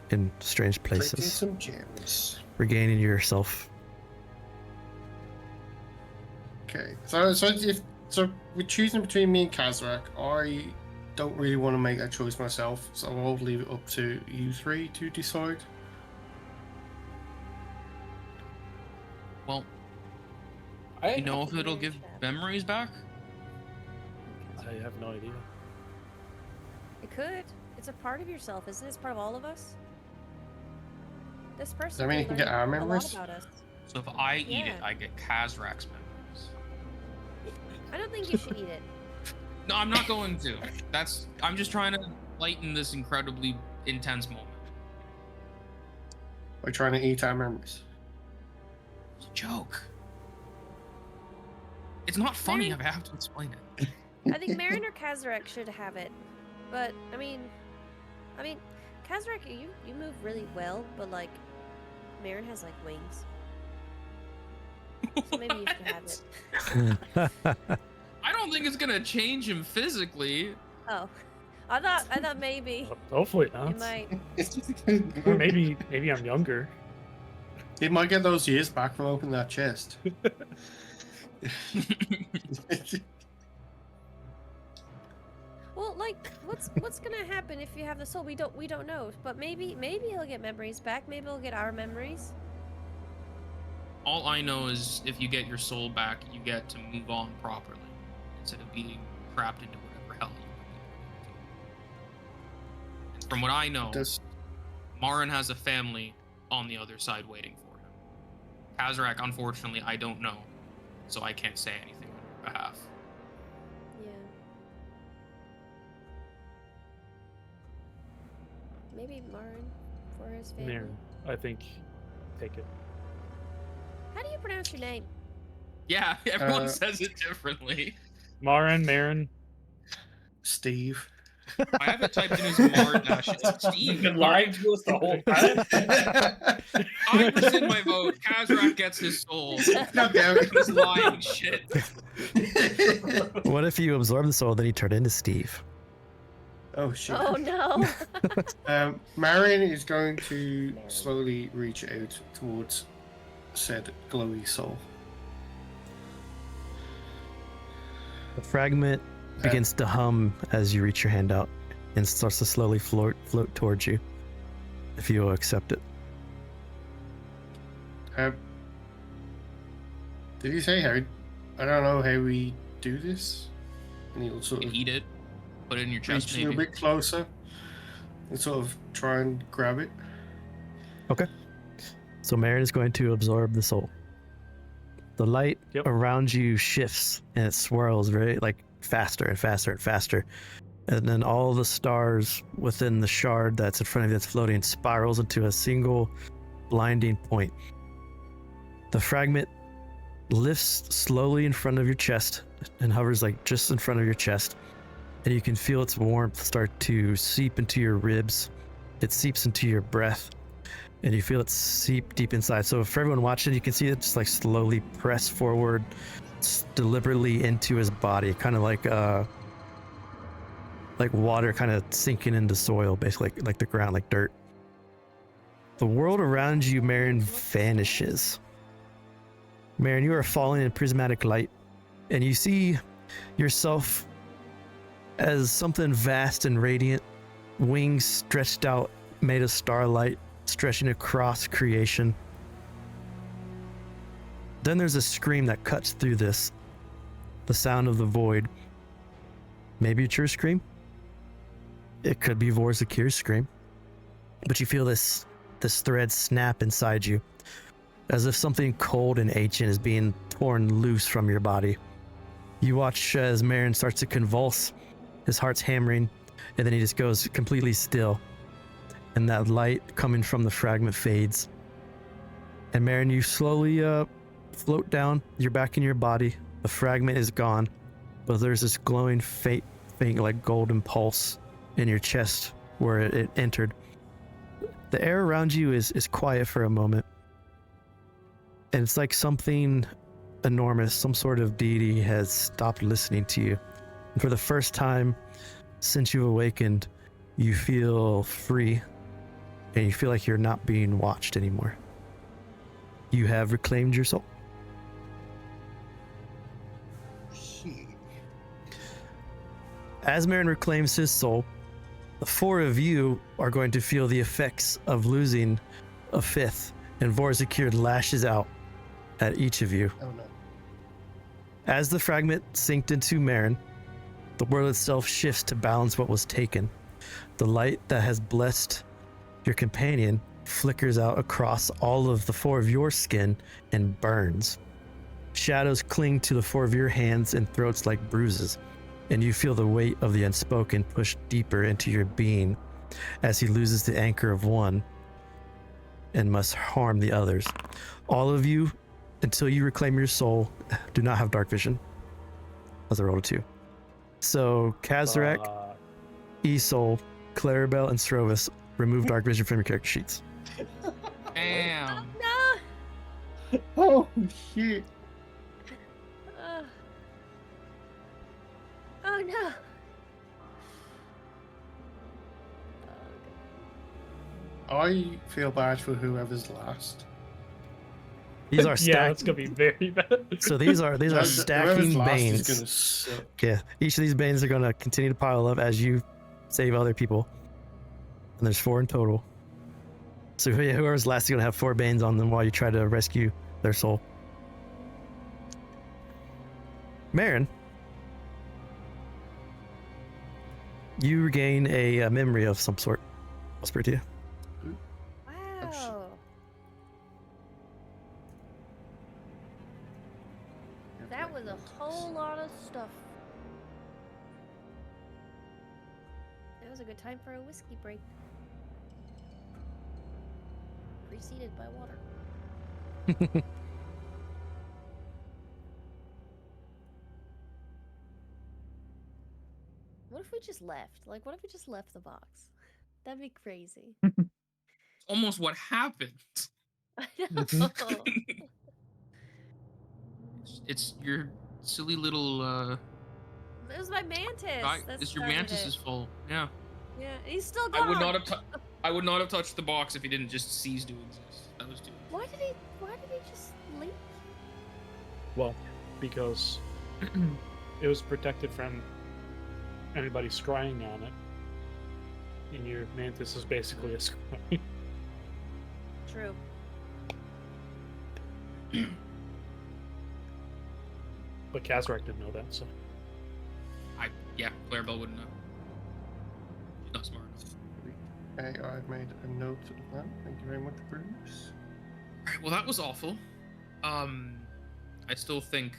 in strange
Collecting
places,
some gems.
regaining yourself.
Okay, so we're choosing between me and Kazrak. I don't really want to make that choice myself, so I'll leave it up to you three to decide.
Well,
I
you know if it'll give memories back?
I have no idea.
It could. It's a part of yourself, isn't it? It's part of all of us. This person.
Does that mean you can get our
learn a lot
memories?
about us.
So if I eat it,
Yeah.
I get Kazrak's memories.
I don't think you should eat it.
No, I'm not going to. I'm just trying to lighten this incredibly intense moment.
We're trying to eat our memories.
It's a joke. It's not funny if I have to explain it.
I think Marin or Kazrak should have it, but I mean, Kazrak, you move really well, but like, Marin has like wings, so maybe you should have it.
I don't think it's gonna change him physically.
Oh, I thought maybe
Hopefully
it
not.
might.
Or maybe I'm younger.
It might get those years back from opening that chest.
Well, like, what's gonna happen if you have the soul? We don't know, but maybe he'll get memories back. Maybe he'll get our memories.
All I know is if you get your soul back, you get to move on properly instead of being trapped into whatever hell you might be going into. And from what I know,
Does
Marin has a family on the other side waiting for him. Kazrak, unfortunately, I don't know, so I can't say anything on your behalf.
Yeah. Maybe Marin for his family.
Marin, I think. Take it.
How do you pronounce your name?
Yeah, everyone says it differently.
Marin.
Steve?
I have it typed in as Mar-Dash. It's
You've
Steve.
been lying to us the whole time.
I rescind my vote. Kazrak gets his soul.
God damn it.
He's lying shit.
What if you absorb the soul, then you turn into Steve?
Oh shit.
Oh no.
Marin is going to slowly reach out towards said glowy soul.
The fragment begins to hum as you reach your hand out and starts to slowly float towards you, if you will accept it.
Did you say how? I don't know how we do this. And he'll sort of
Eat it. Put it in your chest,
reach a little
maybe.
bit closer and sort of try and grab it.
Okay. So Marin is going to absorb the soul. The light
Yep.
around you shifts and it swirls very like faster and faster and faster. And then all the stars within the shard that's in front of you that's floating spirals into a single blinding point. The fragment lifts slowly in front of your chest and hovers like just in front of your chest. And you can feel its warmth start to seep into your ribs. It seeps into your breath. And you feel it seep deep inside. So for everyone watching, you can see it just like slowly press forward deliberately into his body, kind of like water kind of sinking into soil, basically like the ground, like dirt. The world around you, Marin, vanishes. Marin, you are falling in prismatic light, and you see yourself as something vast and radiant, wings stretched out, made of starlight, stretching across creation. Then there's a scream that cuts through this, the sound of the void. Maybe it's your scream. It could be Vorzakir's scream. But you feel this thread snap inside you, as if something cold and ancient is being torn loose from your body. You watch as Marin starts to convulse, his heart's hammering, and then he just goes completely still. And that light coming from the fragment fades. And Marin, you slowly float down. You're back in your body. The fragment is gone, but there's this glowing faint faint, like golden pulse in your chest where it entered. The air around you is quiet for a moment. And it's like something enormous, some sort of deity has stopped listening to you. And for the first time since you've awakened, you feel free and you feel like you're not being watched anymore. You have reclaimed your soul. As Marin reclaims his soul, the four of you are going to feel the effects of losing a fifth, and Vorzakir lashes out at each of you.
Oh no.
As the fragment sinked into Marin, the world itself shifts to balance what was taken. The light that has blessed your companion flickers out across all of the four of your skin and burns. Shadows cling to the four of your hands and throats like bruises, and you feel the weight of the unspoken push deeper into your being as he loses the anchor of one and must harm the others. All of you, until you reclaim your soul, do not have dark vision. As I rolled a 2. So Kazrak, Isole, Clarabell, and Srovis remove dark vision from your character sheets.
Damn.
No.
Oh shit.
Oh no.
I feel bad for whoever's last.
These are
Yeah,
stacked.
it's gonna be very bad.
So these are
Whoever's
stacking
last
banes.
is gonna suck.
Yeah, each of these banes are going to continue to pile up as you save other people. And there's 4 in total. So yeah, whoever's last is going to have 4 banes on them while you try to rescue their soul. Marin, you regain a memory of some sort. Whisper to you.
Wow. That was a whole lot of stuff. It was a good time for a whiskey break. Preceded by water. What if we just left? Like, what if we just left the box? That'd be crazy.
Almost what happened.
I know.
It's your silly little
It was my mantis.
right,
that
it's your
started
mantis
it.
is full. Yeah.
Yeah, he's still gone.
I would not have touched the box if he didn't just cease to exist. That was too.
Why did he just leave?
Well, because it was protected from anybody scrying on it. And your mantis is basically a scry.
True.
But Kazrak didn't know that, so.
Yeah, Clarabell wouldn't know. She's not smart enough.
Okay, I've made a note of that. Thank you very much, Bruce.
Alright, well that was awful. I still think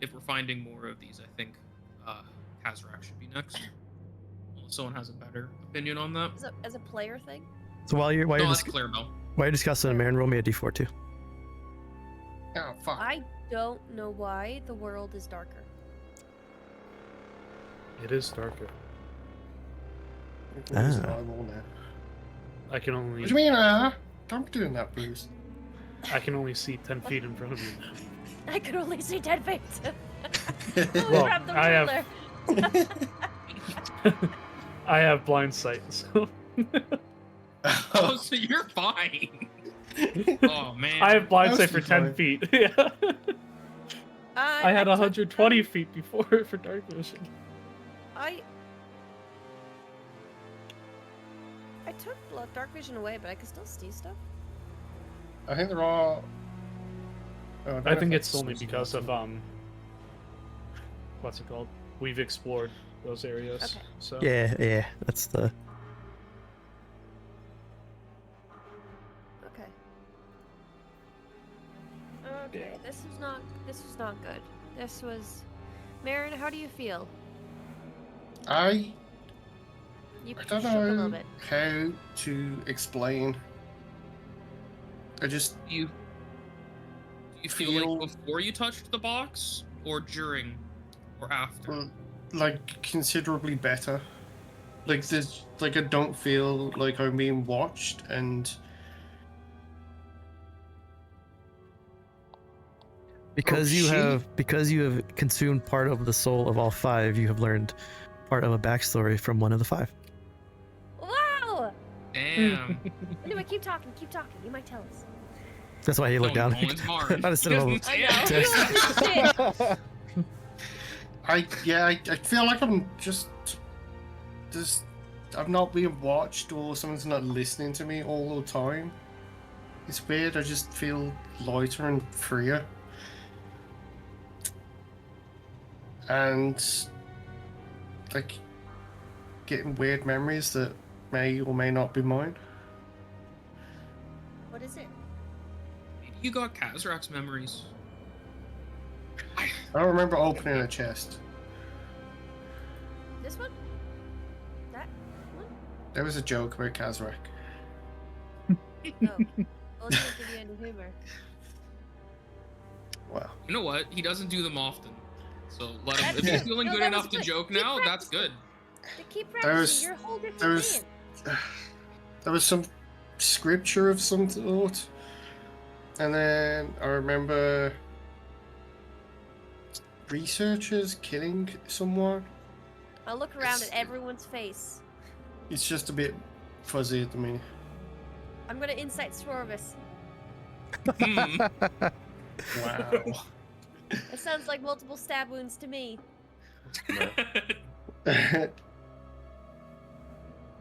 if we're finding more of these, I think Kazrak should be next. Unless someone has a better opinion on that.
As a player thing?
So while you're
Clarabell.
discussing it, Marin, roll me a d4 too.
Oh, fuck.
I don't know why the world is darker.
It is darker.
Bruce,
Ah.
I will now.
I can only
What do you mean, Don't be doing that, Bruce.
see 10 feet in front of me now.
I could only see 10 feet.
Well,
Grab the
I have-
ruler.
I have blind sight, so.
Oh, so you're fine. Oh man.
I have blind
That
sight
was
for 10
fine.
feet. Yeah. I had 120 feet before for dark vision.
I took dark vision away, but I can still see stuff.
I think they're all. Oh,
I think it's only because of what's it called? We've explored those areas.
Okay.
So
Yeah, that's the.
Okay. Okay, this was not good. This was Marin, how do you feel?
I
You
don't
shook a little
know
bit.
how to explain. I just
Do you feel like before you touched the box, or during, or after?
well, like considerably better. Like there's like I don't feel like I'm being watched, and
Because you have consumed part of the soul of all 5, you have learned part of a backstory from one of the 5.
Wow!
Damn.
Anyway, keep talking. You might tell us.
That's why he looked
No,
down.
no, it's Marin.
Not a cinema.
I know. Shit.
I feel like I'm just I'm not being watched, or someone's not listening to me all the time. It's weird. I just feel lighter and freer. And like getting weird memories that may or may not be mine.
What is it?
Maybe you got Kazrak's memories.
I don't remember opening a chest.
This one? That one?
There was a joke about Kazrak.
Oh. Well, it's not give you any humor.
Wow.
You know what? He doesn't do them often. So let him.
That's
If he's
good.
feeling
No,
good
that
enough
was
to
good.
joke
Keep
now, that's
practicing.
good.
To keep
There
practicing,
was-
you're a whole different
there was-
man.
There was some scripture of some sort, and then I remember researchers killing someone.
I'll look around at everyone's face.
It's just a bit fuzzy at the minute.
I'm gonna insight Srovis.
Hmm.
Wow.
It sounds like multiple stab wounds to me.
I
I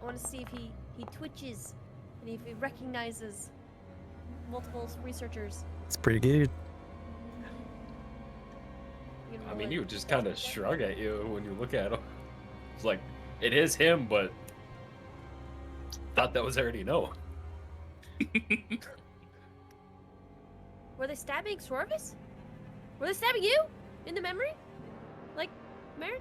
want to see if he twitches and if he recognizes multiple researchers.
It's pretty good.
You can
I
roll
mean,
it.
you just kind of shrug at you when you look at him. It's like, it is him, but thought that was already no.
Were they stabbing Srovis? Were they stabbing you? In the memory? Like, Marin?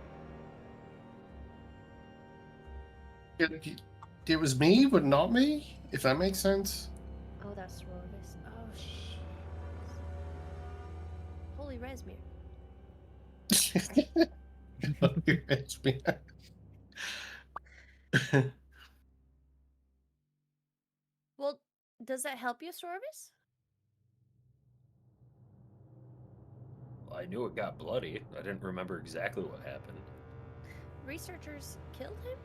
It was me, but not me, if that makes sense.
Oh, that's Srovis. Oh, shit. Holy Resmir.
It's me.
Well, does that help you, Srovis?
I knew it got bloody. I didn't remember exactly what happened.
Researchers killed him?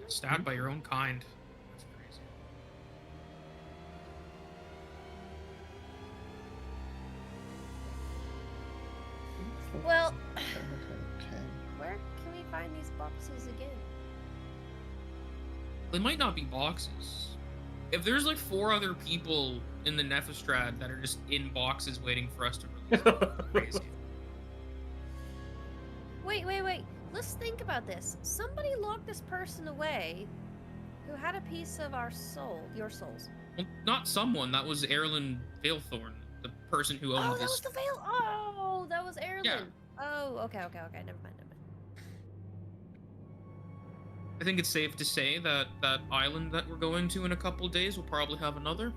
Stabbed by your own kind. That's crazy.
Well,
Okay.
where can we find these boxes again?
They might not be boxes. If there's like 4 other people in the Nephistrad that are just in boxes waiting for us to release them, crazy.
Wait. Let's think about this. Somebody locked this person away who had a piece of our soul, your souls.
Well, not someone. That was Erlen Veilthorn, the person who owned
Oh, that
this.
was the veil. Oh, that was Erlen.
Yeah.
Oh, okay. Never mind.
I think it's safe to say that that island that we're going to in a couple days will probably have another.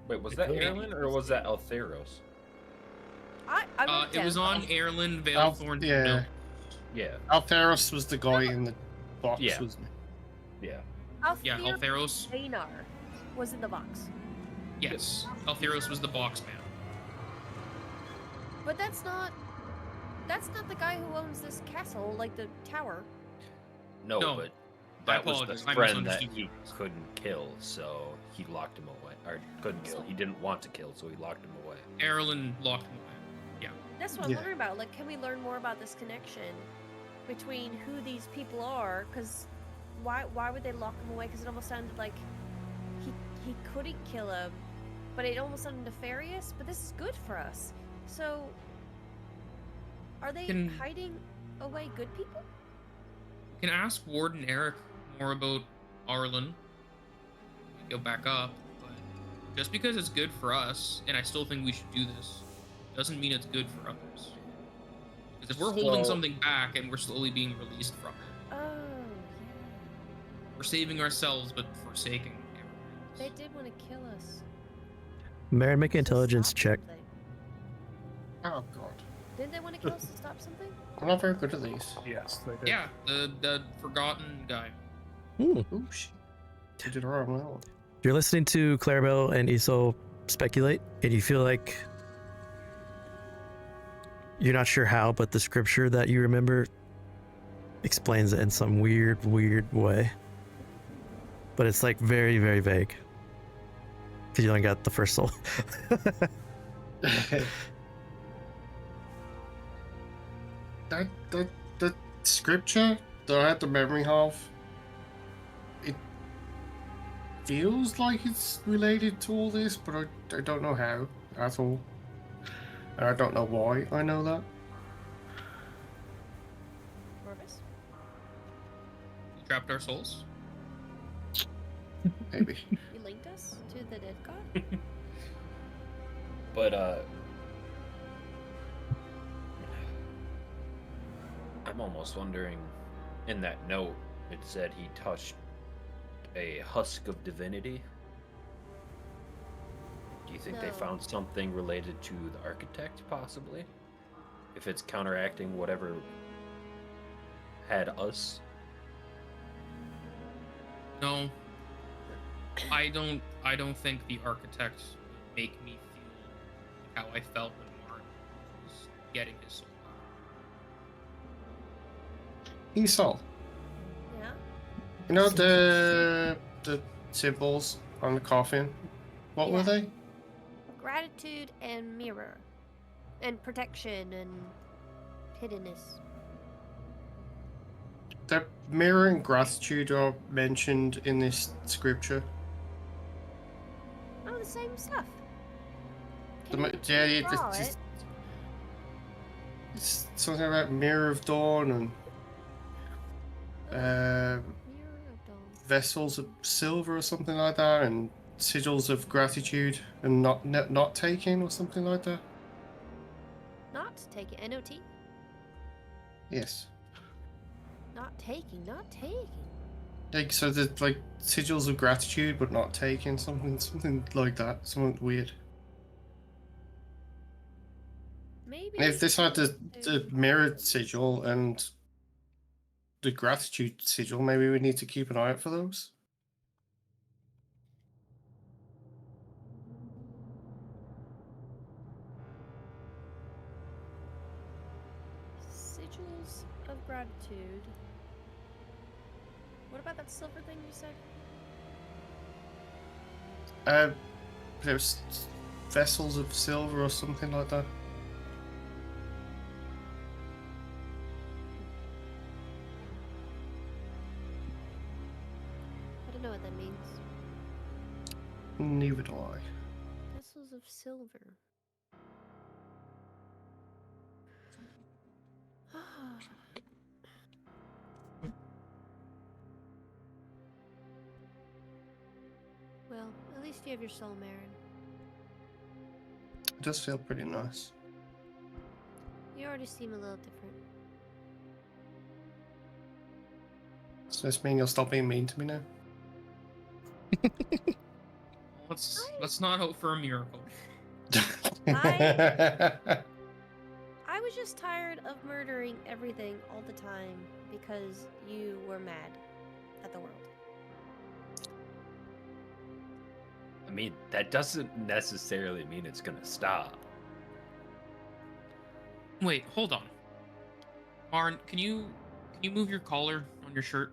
Wait, was that
Okay.
Erlen or was that Altheros?
I wrote
It was
down-
on Erlen Veilthorn.
yeah.
No.
Yeah,
Altheros was the guy in the box,
Yeah.
wasn't
yeah.
Yeah,
Althir
Altheros.
Raynar was in the box.
Yes, Altheros was the box man.
But that's not the guy who owns this castle, like the tower.
No,
No,
but
I
that was
apologize.
the
I
friend that
misunderstood
he
you.
couldn't kill, so he locked him away. Or couldn't kill. He didn't want to kill, so he locked him away.
Erlen locked him away.
That's what I'm
Yeah.
wondering about. Like, can we learn more about this connection between who these people are? Because why would they lock him away? Because it almost sounded like he couldn't kill him, but it almost sounded nefarious. But this is good for us. So, are they
Can-
hiding away good people?
We can ask Warden Eric more about Arlen. Go back up, but just because it's good for us, and I still think we should do this, doesn't mean it's good for others. Because if we're holding
So-
something back and we're slowly being released from it,
Oh, yeah.
we're saving ourselves but forsaking everyone
They
else.
did want to kill us.
Marin, make an
to
intelligence
stop
check.
something.
Oh god.
Didn't they want to kill us to stop something?
I'm not very good at these.
Yes, they did.
Yeah, the forgotten guy.
Ooh, shit. We did alright on that one.
You're listening to Clarabell and Isole speculate, and you feel like you're not sure how, but the scripture that you remember explains it in some weird way. But it's like very, very vague. Because you only got the first soul.
The scripture that I had the memory of, it feels like it's related to all this, but I don't know how at all. And I don't know why I know that.
Srovis?
You trapped our souls?
Maybe.
You linked us to the dead god?
But I'm almost wondering, in that note, it said he touched a husk of divinity. Do you think they
No.
found something related to the architect, possibly? If it's counteracting whatever had us?
No. I don't think the architect would make me feel like how I felt when Marin was getting his soul back.
Isole.
Yeah?
You know the symbols on the coffin? What were
Yeah.
they?
Gratitude and mirror. And protection and hiddenness.
The mirror and gratitude are mentioned in this scripture.
Oh, the same stuff.
The,
Can
ma-
you
yeah,
draw
it's,
it?
it's something about Mirror of Dawn and
Oh,
uh,
Mirror of Dawn.
vessels of silver or something like that, and sigils of gratitude and not taking or something like that.
Not taking. N-O-T?
Yes.
Not taking. Not taking.
Like so, there's like sigils of gratitude but not taking, something like that, something weird.
Maybe.
And if this had the
to-
mirrored sigil and the gratitude sigil, maybe we need to keep an eye out for those.
Sigils of gratitude. What about that silver thing you said?
There's vessels of silver or something like that.
I don't know what that means.
Neither do I.
Vessels of silver. Well, at least you have your soul, Marin.
It does feel pretty nice.
You already seem a little different.
Does this mean you'll stop being mean to me now?
Let's not hope for a miracle.
I was just tired of murdering everything all the time because you were mad at the world.
I mean, that doesn't necessarily mean it's gonna stop.
Wait, hold on. Marin, can you move your collar on your shirt?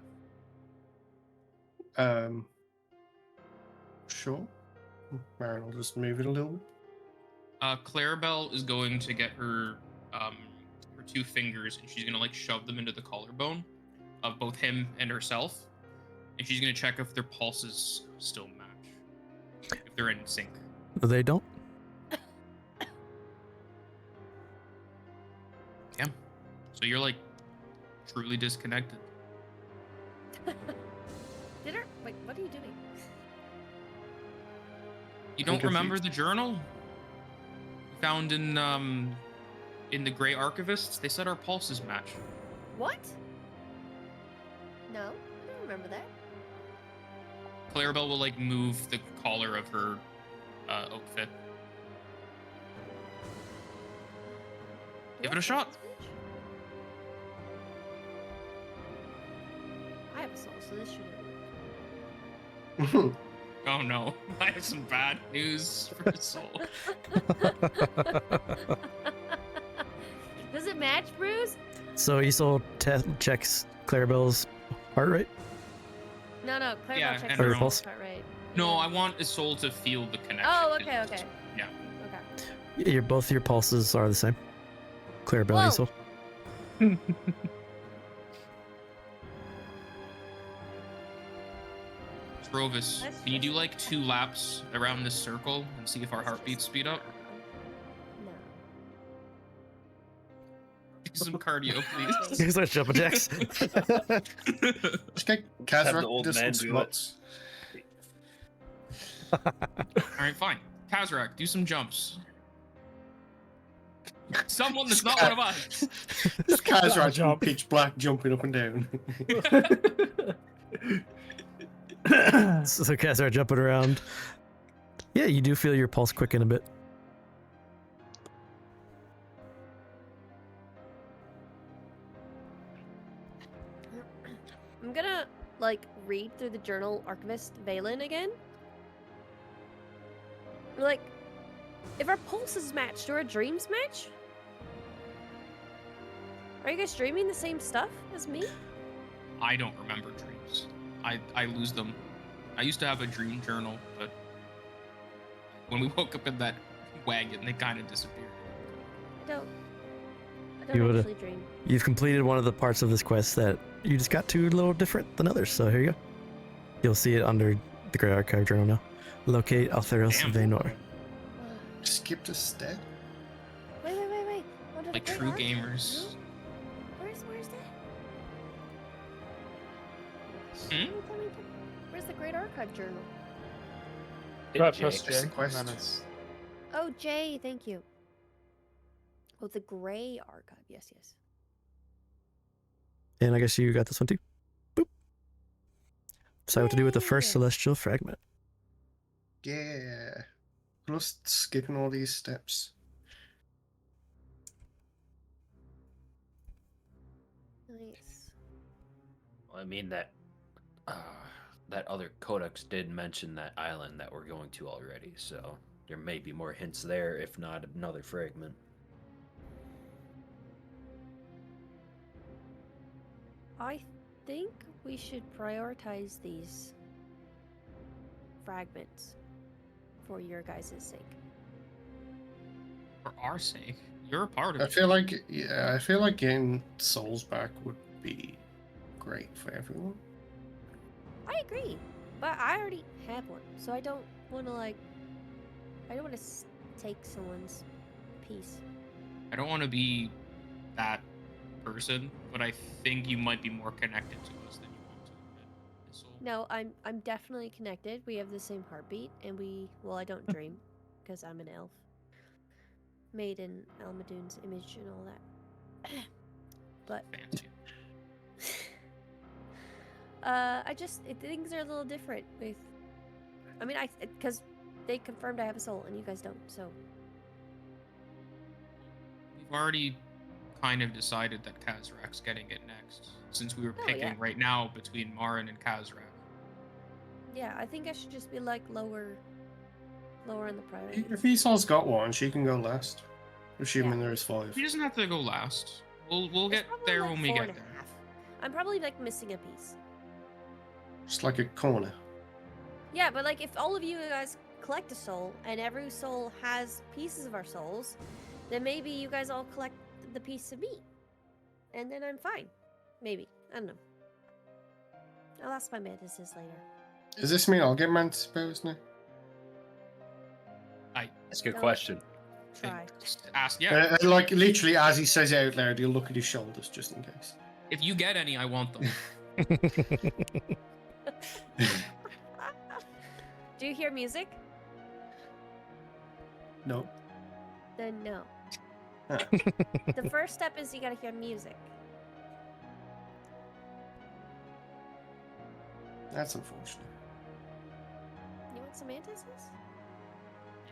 Sure. Marin will just move it a little bit.
Clarabell is going to get her two fingers and she's gonna like shove them into the collarbone of both him and herself, and she's gonna check if their pulses still match, if they're in sync.
They don't.
Yeah. So you're like truly disconnected.
Dinner? Wait, what are you doing?
You
I'm
don't remember
confused.
the journal found in the Grey Archivists? They said our pulses match.
What? No, I don't remember that.
Clarabell will like move the collar of her outfit. Give it a shot.
I have a soul, so this shouldn't work.
Oh no, I have some bad news for Soul.
Does it match, Bruce?
So Isole checks Clarabell's heart rate.
No, Clarabell
Yeah,
checks
and
her
her
pulse.
heart rate.
No, I want Isole to feel the connection.
Oh, okay.
Yeah.
Okay.
Both your pulses are the same. Clarabell,
Whoa.
Isole.
Srovis,
That's
can you do
just-
like 2 laps around this circle and see if our heartbeats speed up?
No.
Do some cardio, please.
Here's our jumping jacks.
Just get
Have the
Kazrak
old
do some
man do it.
squats.
Alright, fine. Kazrak, do some jumps. Someone that's not one of us.
Just Kazrak in
Jump.
pitch black jumping up and down.
So cats are jumping around. Yeah, you do feel your pulse quicken a bit.
I'm gonna like read through the journal archivist Valen again. Like, if our pulses match, do our dreams match? Are you guys dreaming the same stuff as me?
I don't remember dreams. I lose them. I used to have a dream journal, but when we woke up in that wagon, they kind of disappeared.
I don't
You would've-
actually dream.
You've completed one of the parts of this quest that you just got to a little different than others, so here you go. You'll see it under the Grey Archive Journal now. Locate Altheros
Damn.
Vaynor.
Skipped a step.
Wait. Under
Like
the
true
Great Archive?
gamers.
Where's that?
Hmm?
Where's the Great Archive Journal?
Right,
Jay.
press
That's
J,
the quest.
and then it's
Oh, Jay, thank you. Oh, the Grey Archive. Yes.
And I guess you got this one too. Boop. Decide what to do with the first
Yay.
celestial fragment.
Yeah. Plus skipping all these steps.
Nice.
Well, I mean that that other codex did mention that island that we're going to already, so there may be more hints there, if not another fragment.
I think we should prioritize these fragments for your guys' sake.
For our sake, you're a part of
I
it.
feel like getting souls back would be great for everyone.
I agree, but I already have one, so I don't want to I don't want to take someone's piece.
I don't want to be that person, but I think you might be more connected to us than you want to admit. Isole.
No, I'm definitely connected. We have the same heartbeat, and I don't dream because I'm an elf, made in Almadoon's image and all that. But
Fancy.
things are a little different with. I mean, because they confirmed I have a soul and you guys don't. So
We've already kind of decided that Kazrak's getting it next, since we were
Oh,
picking
yeah.
right now between Marin and Kazrak.
yeah, I think I should just be like lower on the priority.
If Isol's got one, she can go last. Assuming
Yeah.
there's 5.
He doesn't have to go last. We'll
It's
get
probably
there
like
when we
4
get
and a
there.
half. I'm probably like missing a piece.
Just like a corner.
Yeah, but like if all of you guys collect a soul and every soul has pieces of our souls, then maybe you guys all collect the piece of me. And then I'm fine. Maybe. I don't know. I'll ask my mantises later.
Does this mean I'll get mantis powers now?
That's a good
No.
question.
Try.
Just ask, yeah.
Like literally, as he says it out loud, he'll look at his shoulders just in case.
If you get any, I want them.
Do you hear music?
No.
Then no.
Ah.
The first step is you gotta hear music.
That's unfortunate.
You want some mantises?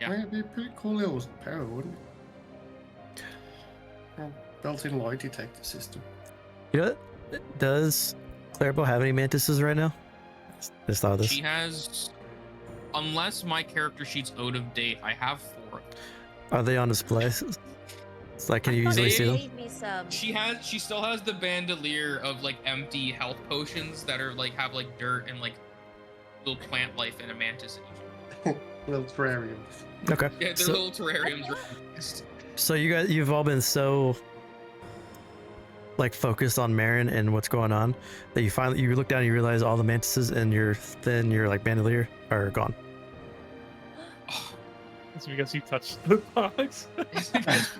Yeah.
Well, it'd be a pretty cool little power, wouldn't it? Built-in lie detector system.
You know what? Does Clarabell have any mantises right now? Just thought of this.
She has, unless my character sheet's out of date, I have 4.
Are they on display? It's like, can you
I thought
easily
you
see them?
gave me some.
She still has the bandolier of like empty health potions that are like have like dirt and like little plant life in a mantis in each.
Little terrariums.
Okay.
Yeah, they're
So,
little terrariums.
so you've all been so like focused on Marin and what's going on that you look down and you realize all the mantises in your like bandolier are gone.
It's because you touched the box.
It's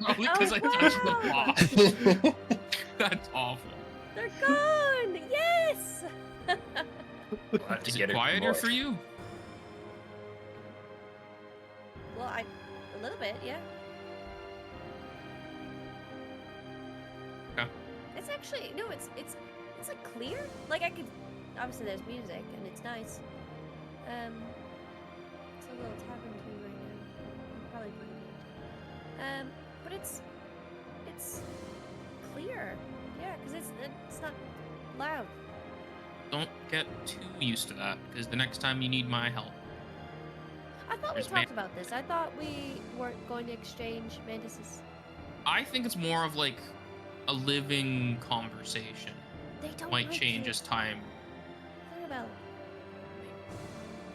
probably because I touched the box. That's awful.
They're gone! Yes!
We'll have to
Is
get
it
it
quieter
more.
for you?
Well, a little bit, yeah.
Okay.
It's actually no, it's like clear. Like I could obviously there's music and it's nice. It's a little tavern too right now. I'm probably putting it. But it's clear. Yeah, because it's not loud.
Don't get too used to that, because the next time you need my help.
I thought we
There's
talked about this. I thought we weren't going to exchange mantises.
I think it's more of like a living conversation.
They don't
Might
like
change
you.
as time.
Clarabell,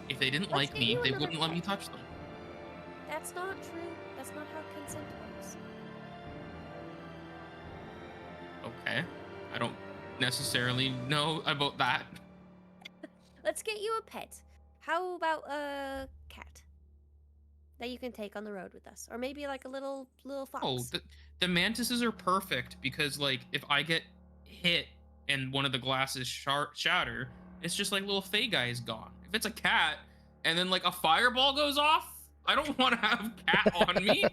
If they didn't
Let's
like
get
me,
you
they
another
wouldn't let me
pet.
touch them.
that's not true. That's not how consent works.
Okay. I don't necessarily know about that.
Let's get you a pet. How about a cat that you can take on the road with us, or maybe like a little fox?
Oh, the mantises are perfect because, like, if I get hit and one of the glasses shatter, it's just like little Fey guy is gone. If it's a cat and then like a fireball goes off, I don't want to have cat on me.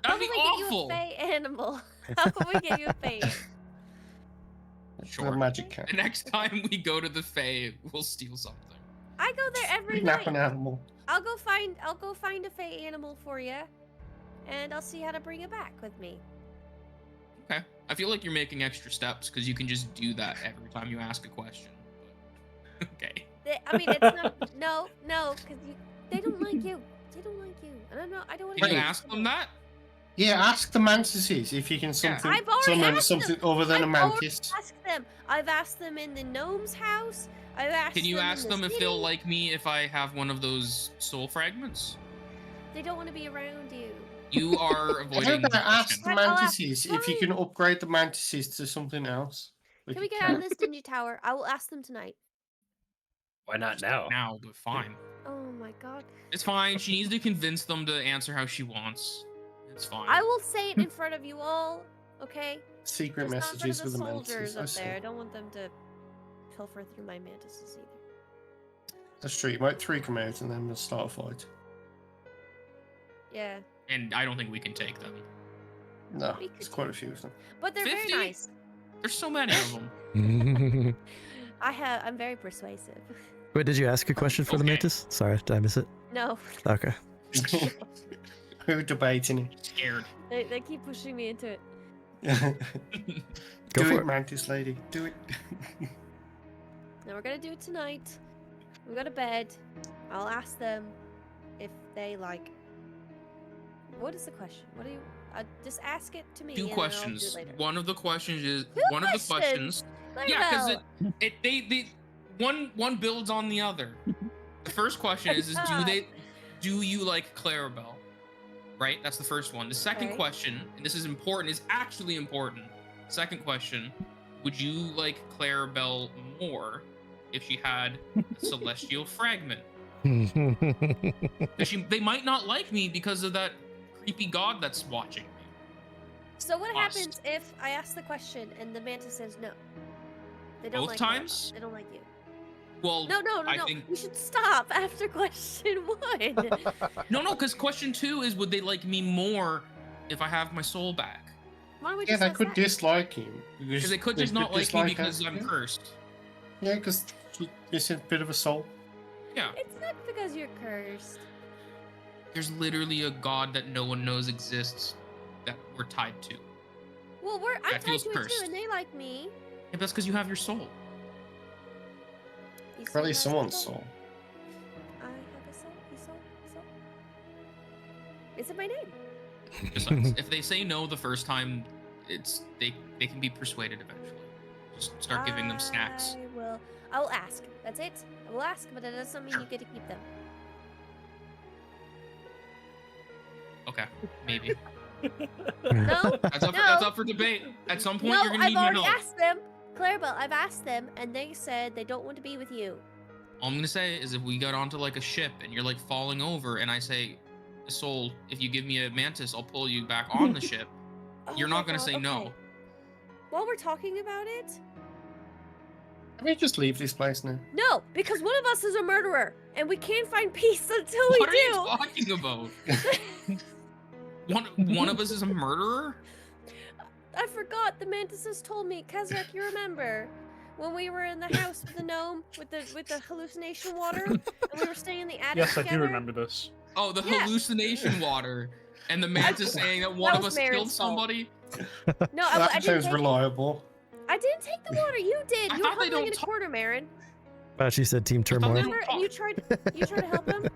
How
That'd be
can we
awful.
get you a Fey animal? How can we get you a Fey?
Sure.
A magic cat.
The next time we go to the Fey, we'll steal something.
I go there every
Kidnap
night.
an animal.
I'll go find a Fey animal for you, and I'll see how to bring it back with me.
Okay. I feel like you're making extra steps because you can just do that every time you ask a question. But... okay.
I mean, it's not no, because they don't like you. They don't like you, and I don't want
Can
to.
you ask them that?
Yeah, ask the mantises if you can something
I've already
summon
asked
something
them.
other than a
I've already
mantis.
asked them. I've asked them in the gnome's house. I've asked.
Can you
them
ask
in
them
the
if they'll
city.
like me if I have one of those soul fragments?
They don't want to be around you.
You are
How
avoiding the
about ask
question.
the
Right, I'll ask-
mantises if you can upgrade the mantises to something else? Like
Can we
a
get out of
cat.
this dingy tower? I will ask them tonight.
Why not now?
Now, but fine.
Oh my god.
It's fine. She needs to convince them to answer how she wants. It's fine.
I will say it in front of you all, okay?
Secret
Just not in front
messages
of
with
the
the
soldiers
mantises. I
up
see.
there. I don't want them to pilfer through my mantises either.
That's true. You might 3 come out and then we'll start a fight.
Yeah,
And I don't think we can take them.
No,
We
there's
could
quite a few of them.
but they're
50?
very nice.
There's so many of them.
I'm very persuasive.
Wait, did you ask a question for the
Okay.
mantis? Sorry, did I miss it?
No,
Okay.
Who debating
Scared.
they keep pushing me into it.
it?
Go
Do
for
it,
it.
mantis lady. Do it.
Now we're gonna do it tonight. We go to bed. I'll ask them if they like. What is the question? What do you? Just ask it to me.
Two
and then I'll do it
questions.
later.
One of the questions is
Two
one of the questions. Yeah, because
Clarabell.
one builds on the other. The first question is do you like Clarabell? Right? That's the first one. The second
Okay.
question, and this is important, is actually important. Second question, would you like Clarabell more if she had a celestial fragment? They might not like me because of that creepy god that's watching me.
So what
Us.
happens if I ask the question and the mantis says no? They don't
Both
like
times?
Clarabell. They don't like you.
Well,
No.
I think
We should stop after question 1.
no, because question 2 is would they like me more if I have my soul back?
Why don't we
Yeah,
just
they
ask
could
that?
dislike you.
Because they could just not like me because I'm cursed.
Yeah, because it's a bit of a soul.
Yeah.
It's not because you're cursed.
There's literally a god that no one knows exists that we're tied to.
Well, I'm
That
tied
feels
to it too,
cursed.
and they like me.
Yeah, that's because you have your soul.
Isole
Probably
has
someone's
a
soul.
I have a soul. Isole. Is it my name?
Besides, if they say no the first time, they can be persuaded eventually. Just start giving them snacks.
I will ask. That's it. I will ask, but that doesn't mean you get to keep them.
Okay, maybe.
No.
That's up for debate. At some point,
No,
you're gonna
I've
need
already
to know.
asked them. Clarabell, I've asked them, and they said they don't want to be with you.
All I'm gonna say is if we got onto like a ship and you're like falling over, and I say, "Soul, if you give me a mantis, I'll pull you back on the ship." You're
Oh
not
my
gonna
God,
say no.
okay. While we're talking about it,
Let me just leave this place now.
no, because one of us is a murderer, and we can't find peace until we
What are you
do.
talking about? One of us is a murderer?
I forgot. The mantises told me. Kazrak, you remember when we were in the house with the gnome with the hallucination water, and we were staying in the attic
Yes, I
together?
do remember this.
Oh, the
Yeah.
hallucination water. And the mantis saying that one
That
of
was
us killed
Marin's fault.
somebody?
No, I
That
didn't
sounds
take.
reliable.
I didn't take the water. You did.
I
You were
thought they
huddling
don't
in a
talk-
corner, Marin.
She said team
thought they
turmoil.
don't
Remember? And
talk.
you tried to help him.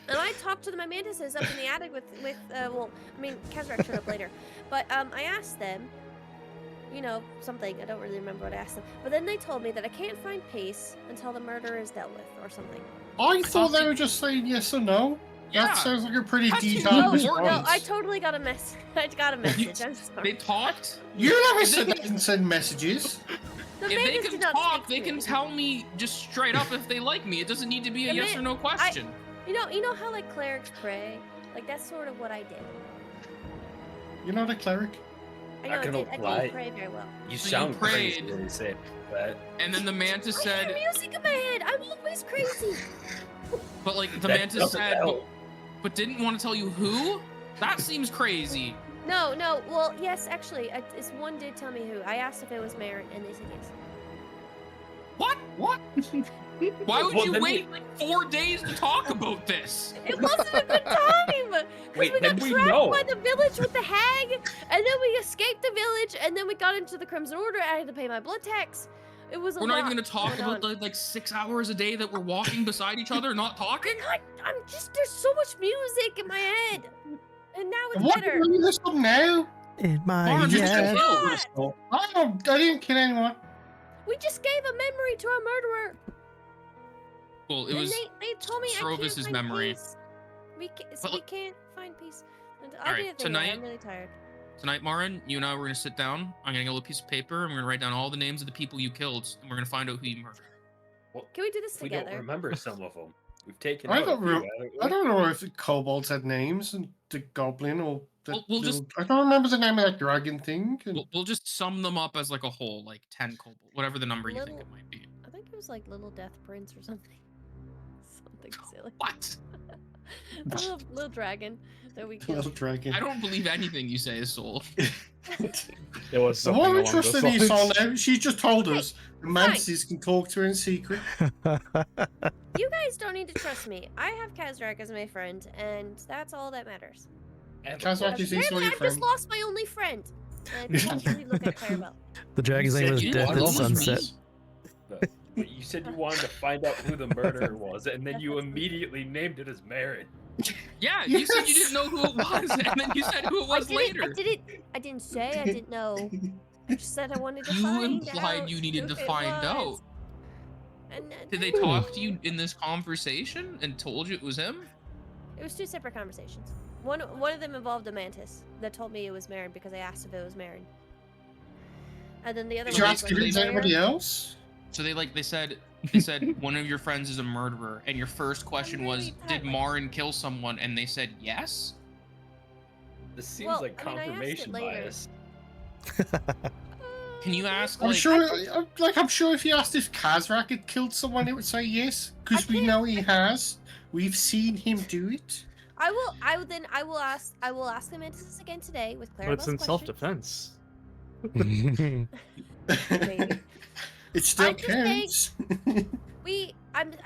And I talked to my mantises up in the attic with well, I mean, Kazrak showed up later, but I asked them, you know, something. I don't really remember what I asked them. But then they told me that I can't find peace until the murder is dealt with, or something.
I thought they
they-
were just saying yes or no.
Yeah.
That sounds like a pretty
That's
detailed
No,
response.
No, I totally got a message. I got a message. I'm
They
sorry.
talked?
You never
If
said
they
they didn't send messages.
The
If they
mantis
can
did not
talk,
speak
they
to
can
me.
tell me just straight up if they like me. It doesn't need to be a
The
yes
man-
or no question.
You know how like clerics pray? Like that's sort of what I did.
You're not a cleric.
I
Not
know
gonna
I
lie.
didn't pray very well.
You
So you
sound crazy
prayed.
when you say that.
And then the mantis
I
said,
hear music in my head. I'm always crazy.
but like the
That
mantis
doesn't
said,
help.
but didn't want to tell you who? That seems crazy.
No. Well, yes, actually, one did tell me who. I asked if it was Marin, and they said yes.
What?
What?
Why would
Well,
you
then
wait like 4 days to talk about this?
It wasn't a good time. Because
Wait,
we
then
got
we
trapped
know.
by the village with the hag, and then we escaped the village, and then we got into the Crimson Order. I had to pay my blood tax. It was a
We're
lot.
not even gonna talk
going
about
on.
the like 6 hours a day that we're walking beside each other, not talking.
I'm just there's so much music in my head, and now it's
What?
better.
Are you listening now?
In my
Lauren, you just
head.
killed.
What?
I didn't kill anyone.
We just gave a memory to our murderer.
Well, it
And
was
they told me I
Srovis'
can't find
memory.
peace. We
But
we
look-
can't find peace. And
All
I'll
right,
do the thing.
tonight-
I'm really tired.
tonight, Marin. You and I we're gonna sit down. I'm gonna get a little piece of paper and we're gonna write down all the names of the people you killed, and we're gonna find out who you murdered.
Well,
Can we do this
we don't
together?
remember some of them. We've taken
I
out a
don't
few,
re-
haven't we?
I don't know if the kobolds had names and the goblin or the
We'll just-
little- I don't remember the name of that dragon thing. and-
We'll just sum them up as like a whole, like 10 kobold, whatever the number you think it
Little-
might be.
I think it was like Little Death Prince or something. Something silly.
What?
little dragon that we
the
killed.
little dragon.
I don't believe anything you say, Soul.
It was
So
something
why are we
along those
trusting Isole
lines.
now? She just told
Okay,
us the mantises can talk to her in secret.
You guys don't need to trust me. I have Kazrak as my friend, and that's all that matters.
And
Kazrak is
Apparently,
Isole your
I've just
friend.
lost my only friend. And I actually look at Clarabell.
The dragon's name
said
was
you
Death
wanted
at
to
Sunset.
But you said you wanted to find out who the murderer was, and then you immediately named it as Marin.
Yeah, you said you
Yes.
didn't know who it was, and then you said who it was later.
I didn't say I didn't know. I just said I wanted to
You
find
implied
out
you needed
who
to
it
find
was.
out.
And
Did they talk to you in this conversation and told you it was him?
It was two separate conversations. One of them involved a mantis that told me it was Marin because I asked if it was Marin. And then the other
Did you
one
ask
was
if
like,
it was
"Where?"
anybody else?
So they said one of your friends is a murderer, and your first question was,
really
did
tired.
Marin kill someone? And they said yes.
This seems
Well,
like
I mean, I asked it
confirmation
later.
bias.
Can you ask
I'm
like?
sure. I'm sure if you asked if Kazrak had killed someone, it would say yes, because
I
we
can't-
know he has. We've seen him do it.
I will ask the mantises again today with
But
Clarabell's
it's in
question.
self-defense.
Maybe.
It still
I'm just saying-
counts.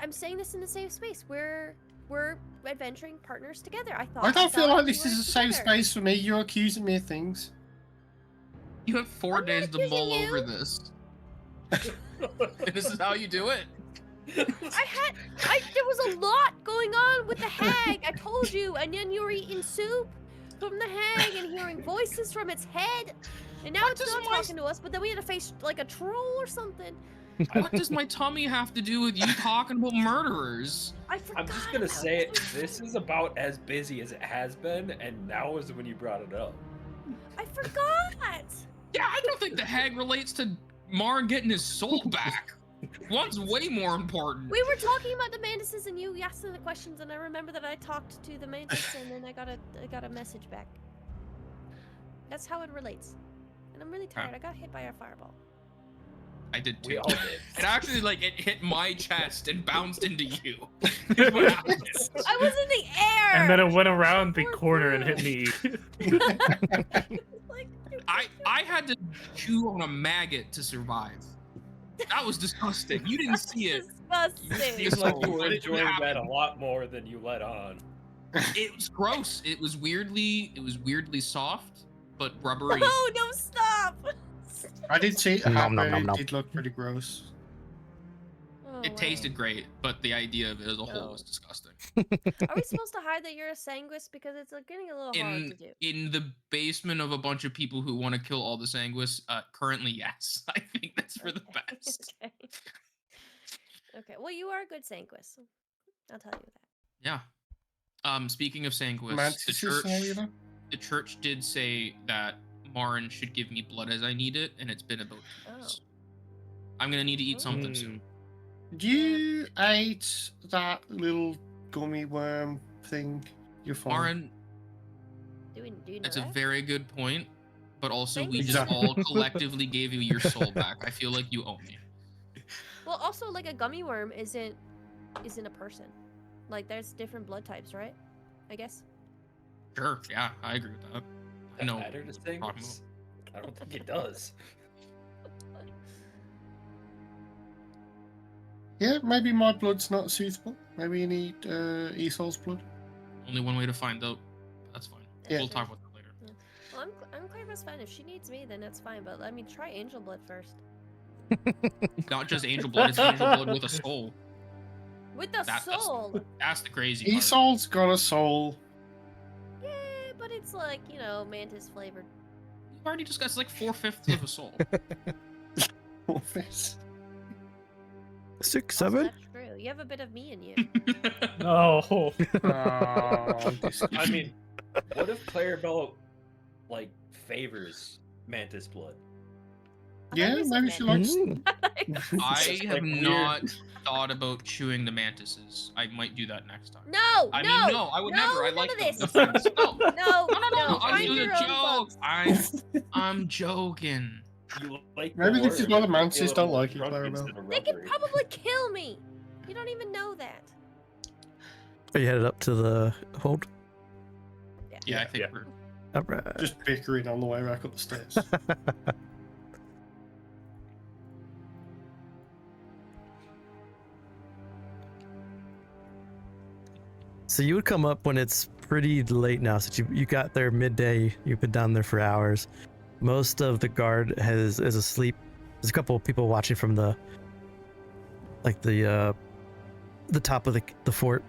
I'm saying this in a safe space. We're adventuring partners together. I
I don't feel
thought
like
we
this
were
is a safe
together.
space for me. You're accusing me of things.
You have 4
I'm not
days to
accusing
mull
you.
over this. And this is how you do it?
There was a lot going on with the hag. I told you, and then you were eating soup from the hag and hearing voices from its head, and now
What
it's
does
not
my-
talking to us. But then we had to face like a troll or something.
What does my tummy have to do with you talking about murderers?
I forgot.
I'm just gonna
about
say it.
it.
This is about as busy as it has been, and now is when you brought it up.
I forgot.
Yeah, I don't think the hag relates to Marin getting his soul back. One's way more important.
We were talking about the mantises, and you asked them the questions, and I remember that I talked to the mantis, and then I got a message back. That's how it relates. And I'm really tired. I got hit by a fireball.
I did too.
We all did.
It actually it hit my chest and bounced into you. Is what happened.
I was in the air.
And then it went around the
Poor
corner and hit
thing.
me.
Like,
I had to chew on a maggot to survive. That was disgusting. You didn't see it.
disgusting.
You
Seems like
So,
you were
what
enjoying that a
happened?
lot more than you let on.
It was gross. It was weirdly soft, but rubbery.
Oh no! Stop.
I did see it
Nom,
happen.
nom, nom,
It
nom.
did look pretty gross.
Oh,
It
wow.
tasted great, but the idea of it as a whole
No.
was disgusting.
Are we supposed to hide that you're a sanguis because it's getting a little hard to do?
In the basement of a bunch of people who want to kill all the sanguis, currently yes. I think that's for the
Okay.
best.
Okay. Okay. Well, you are a good sanguis. I'll tell you that.
Yeah. Speaking of sanguis,
Mantises and all,
the church did say that Marin should give me blood as I need it, and it's been about 2 weeks. I'm gonna need to eat something soon.
You ate that little gummy worm thing. You're fine.
Marin,
Do you know
that's a
that?
very good point, but also
Thank
we
you.
just
Exactly.
all collectively gave you your soul back. I feel like you owe me.
Well, also, like a gummy worm isn't a person. Like, there's different blood types, right? I guess.
Sure, yeah, I agree with that. I know.
Matter to
what you're talking
things? I don't think it does.
Yeah, maybe my blood's not suitable. Maybe you need Isole's blood.
about. Only one way to find out. That's fine.
Yeah.
We'll talk about that later.
Well, I'm Clara's fine. If she needs me, then that's fine. But let me try angel blood first.
Not just angel blood, it's angel blood with a soul.
With the
That's-
soul.
That's the crazy part.
Isole's got a soul.
Yeah, but it's like, mantis flavored.
We've already discussed like 4/5 of a soul.
Office.
6,
Also,
7.
that's true. You have a bit of me in you.
No.
Oh,
I mean, what if Clarabell favors mantis blood?
yeah,
thought you said
maybe she
mantis.
likes.
I have
Like weird.
not thought about chewing the mantises. I might do that next time.
No,
I
no,
mean, no, I would
no,
never. I
none
like
of
them.
this.
They're friends. No,
No,
no, I'm
find
doing
your
a
own
joke.
bugs.
I'm joking.
You like
Maybe
the
this is
word,
why the
you
mantis
feel a
don't
little
like it,
drunk
Clarabell.
instead of
They could
rubbery.
probably kill me. You don't even know that.
Are you headed up to the hold?
Yeah, I think
Yeah.
we're.
All right.
Just bickering on the way back up the stairs.
So you would come up when it's pretty late now, since you got there midday. You've been down there for hours. Most of the guard is asleep. There's a couple of people watching from the top of the fort.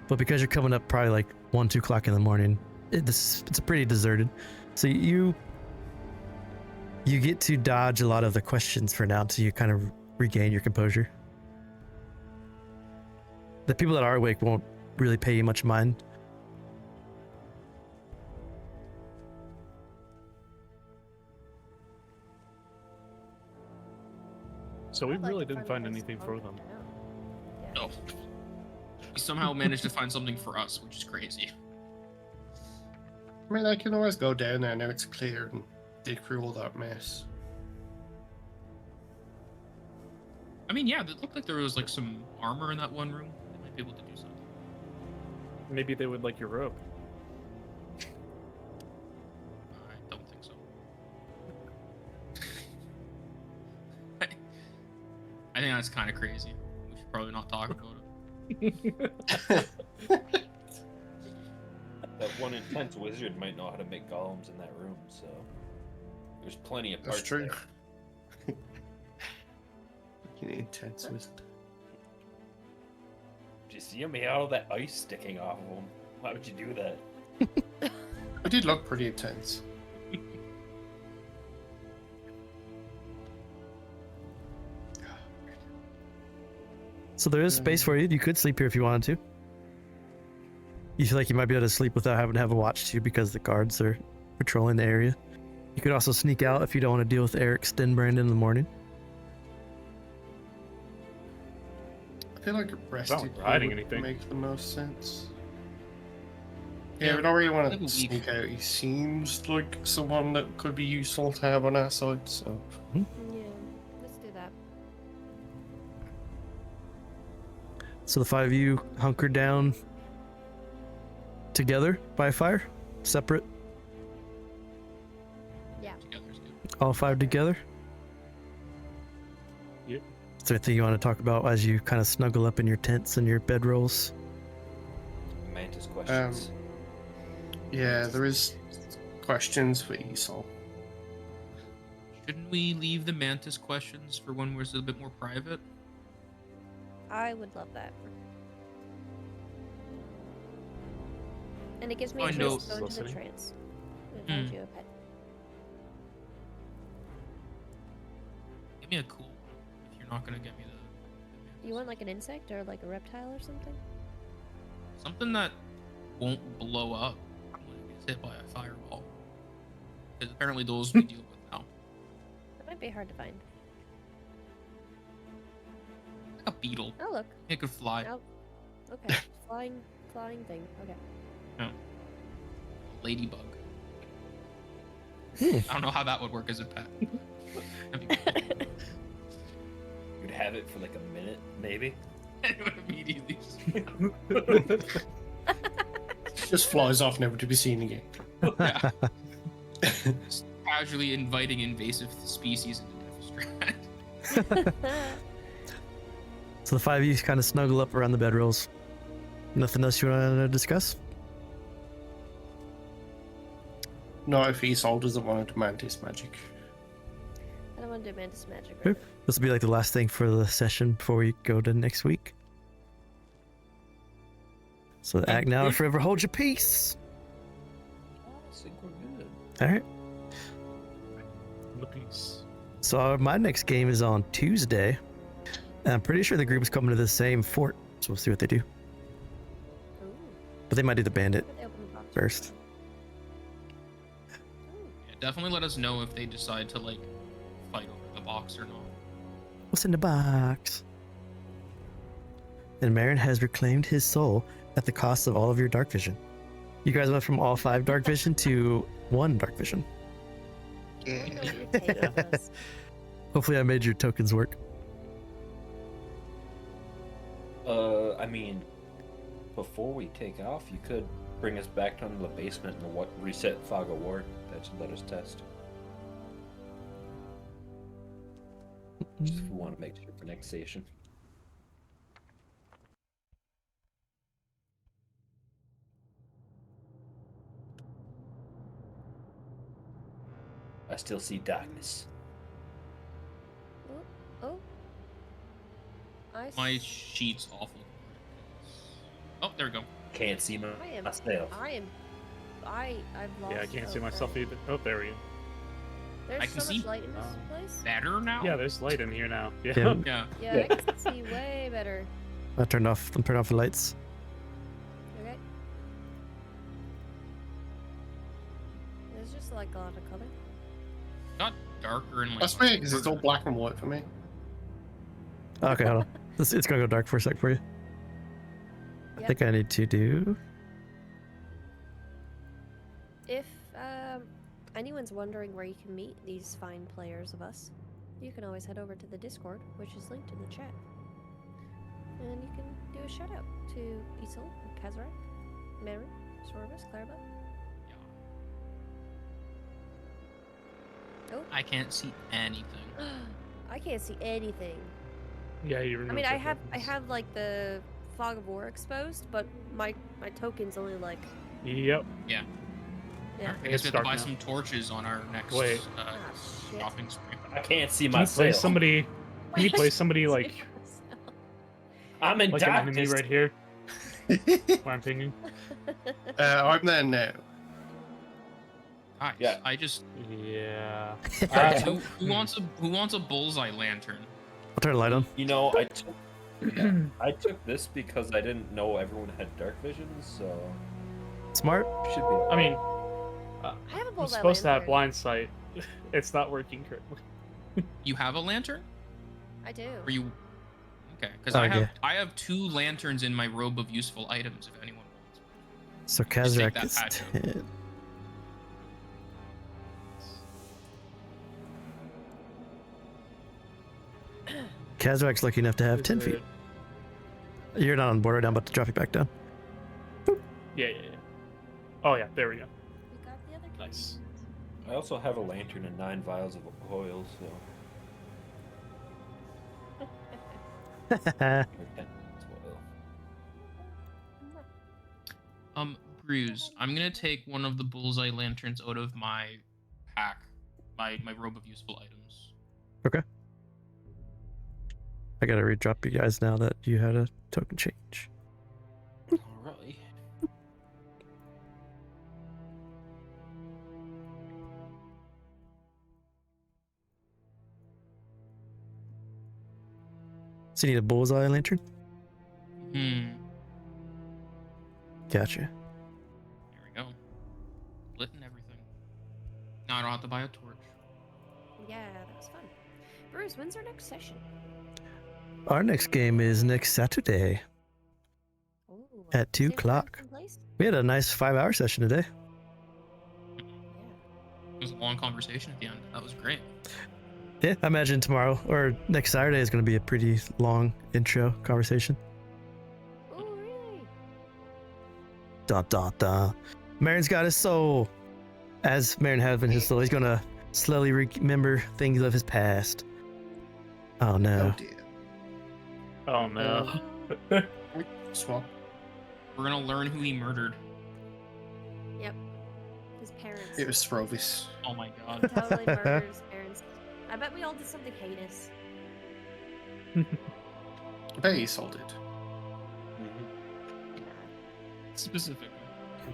But because you're coming up probably like 1, 2 o'clock in the morning, it's pretty deserted. So you get to dodge a lot of the questions for now until you kind of regain your composure. The people that are awake won't really pay you much mind.
So we
I'd like
really
to
didn't
find
find
a place
anything
to
for
calm
them.
down. Yeah.
No. We somehow managed to find something for us, which is crazy.
I mean, I can always go down there now it's clear and dig through all that mess.
I mean, yeah, it looked like there was like some armor in that one room. They might be able to do something.
Maybe they would like your robe.
I don't think so. I think that's kind of crazy. We should probably not talk about it.
That one intense wizard might know how to make golems in that room, so There's plenty of
That's
parts
true.
there.
You need intense wizard.
Did you see him? He had all that ice sticking off of him. Why would you do that?
It did look pretty intense.
So there is space for you. You could sleep here if you wanted to. You feel like you might be able to sleep without having to have a watch too, because the guards are patrolling the area. You could also sneak out if you don't want to deal with Eric Stenbrand in the morning.
I feel like rested
Not riding
would
anything.
make the most sense.
Yeah,
Yeah, we don't really want
live a
to
week.
sneak out. He seems like someone that could be useful to have on our side, so...
Yeah, let's do that.
So the five of you hunkered down together by a fire, separate,
Together's good.
all five together.
Yep.
Is there anything you want to talk about as you kind of snuggle up in your tents and your bedrolls?
Mantis questions.
Yeah, there is questions for Isole.
Shouldn't we leave the mantis questions for when we're a little bit more private?
I would love that. And it gives me
Oh,
a
no.
chance to go into the
Listening.
trance. And find you a pet.
Give me a cool if you're not gonna get me the
You want like an insect or like a reptile or something?
something that won't blow up when it gets hit by a fireball. Because apparently those we deal with now.
That might be hard to find.
Like a beetle.
Oh look.
It could fly.
Oh. Okay. flying thing. Okay.
Ladybug.
Hmm.
I don't know how that would work as a pet. That'd be cool.
You'd have it for like a minute, maybe.
It would immediately
Just flies off, never to be seen again.
yeah. Just casually inviting invasive species into Neverstrand.
So the five of you kind of snuggle up around the bedrolls. Nothing else you want to discuss?
Not if Isole doesn't want to do mantis magic.
I don't want to do mantis magic
Sure.
right now.
This will be like the last thing for the session before we go to next week. So act now or forever hold your peace.
I think we're good.
All right.
The piece.
So my next game is on Tuesday. And I'm pretty sure the group is coming to the same fort. So we'll see what they do.
Ooh.
But they might do the bandit
They open the box.
first.
Ooh.
Yeah, definitely let us know if they decide to like fight over the box or not.
What's in the box? And Marin has reclaimed his soul at the cost of all of your dark vision. You guys went from all 5 dark vision to 1 dark vision.
I know what your take was.
Hopefully I made your tokens work.
I mean, before we take off, you could bring us back down to the basement and reset Fog of War. That should let us test. Just if we want to make sure for next station. I still see darkness.
Oh.
My sheet's awful. Oh, there we go.
Can't see myself.
I've lost.
Yeah, I can't see
oh,
myself
crap.
either. Oh, there we go.
There's
I can
so
see.
much light in this
Oh.
place.
Better now?
Yeah, there's light in here now. Yeah.
Yeah.
Yeah.
Yeah, I can see way better.
I'm turning off the lights.
Okay. There's just like a lot of color.
Got darker and like.
That's weird, because it's all black and white for me.
Okay, hold on. It's gonna go dark for a sec for you. I
Yep.
think I need to do...
If anyone's wondering where you can meet these fine players of us, you can always head over to the Discord, which is linked in the chat. And you can do a shout out to Isole, Kazrak, Marin, Srovis, Clarabell. Oh,
I can't see anything.
I can't see anything.
Yeah, you
I
remove
mean,
the
I have
tokens.
like the Fog of War exposed, but my token's only like
Yep.
yeah.
I
It's
guess we have to
dark
buy
now.
some torches on our next
Wait.
Ah,
shopping spree.
I can't see
Can
my
you play
sail.
somebody? Can you play somebody like
I'm in
an enemy
darkness.
right here? Where I'm pinging.
I'm there now.
Guys,
Yeah.
I just
Yeah.
who wants a bullseye lantern?
I'll turn the light on.
You know, I took this because I didn't know everyone had dark vision, so
Smart.
should be.
I mean,
I have a
I'm
bullseye
supposed to have
lantern.
blind sight. It's not working currently.
You have a lantern?
I do.
Or you? Okay, because
Okay.
I have 2 lanterns in my robe of useful items. If anyone wants.
So
Just take
Kazrak
that
is
patch out.
10. Kazrak's lucky enough to have 10 feet. You're not on board right now, I'm about to drop you back down.
Yeah. Oh yeah, there we go.
We got the other
Nice.
I also have a lantern and 9 vials of oil, so. Or 10 vials of oil.
Bruise, I'm gonna take one of the bullseye lanterns out of my pack, my robe of useful items.
I gotta redrop you guys now that you had a token change.
Alright.
So you need a bullseye lantern? Gotcha.
There we go. Lit and everything. Now I don't have to buy a torch.
Yeah, that was fun. Bruce, when's our next session?
Our next game is next Saturday
Ooh,
at 2
same time,
o'clock.
same place?
We had a nice 5-hour session today.
Yeah.
It was a long conversation at the end. That was great.
Yeah, I imagine tomorrow or next Saturday is going to be a pretty long intro conversation.
Oh, really?
Dot dot dot. Marin's got his soul. As Marin has been his soul, he's going to slowly remember things of his past. Oh no.
Oh dear.
Oh no.
Swap.
We're gonna learn who he murdered.
Yep. His parents.
It was Srovis.
Oh my god.
Totally murdered his parents. I bet we all did something heinous.
I bet Isole did.
Mhm.
Specifically.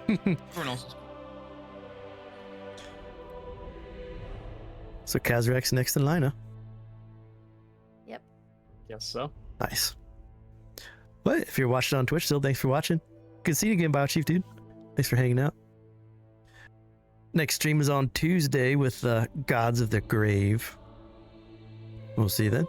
Everyone else is cool.
So Kazrak's next in line, huh?
Guess so.
Nice. But if you're watching on Twitch still, thanks for watching. Good seeing you again, Biochief, dude. Thanks for hanging out. Next stream is on Tuesday with the Gods of the Grave. We'll see you then.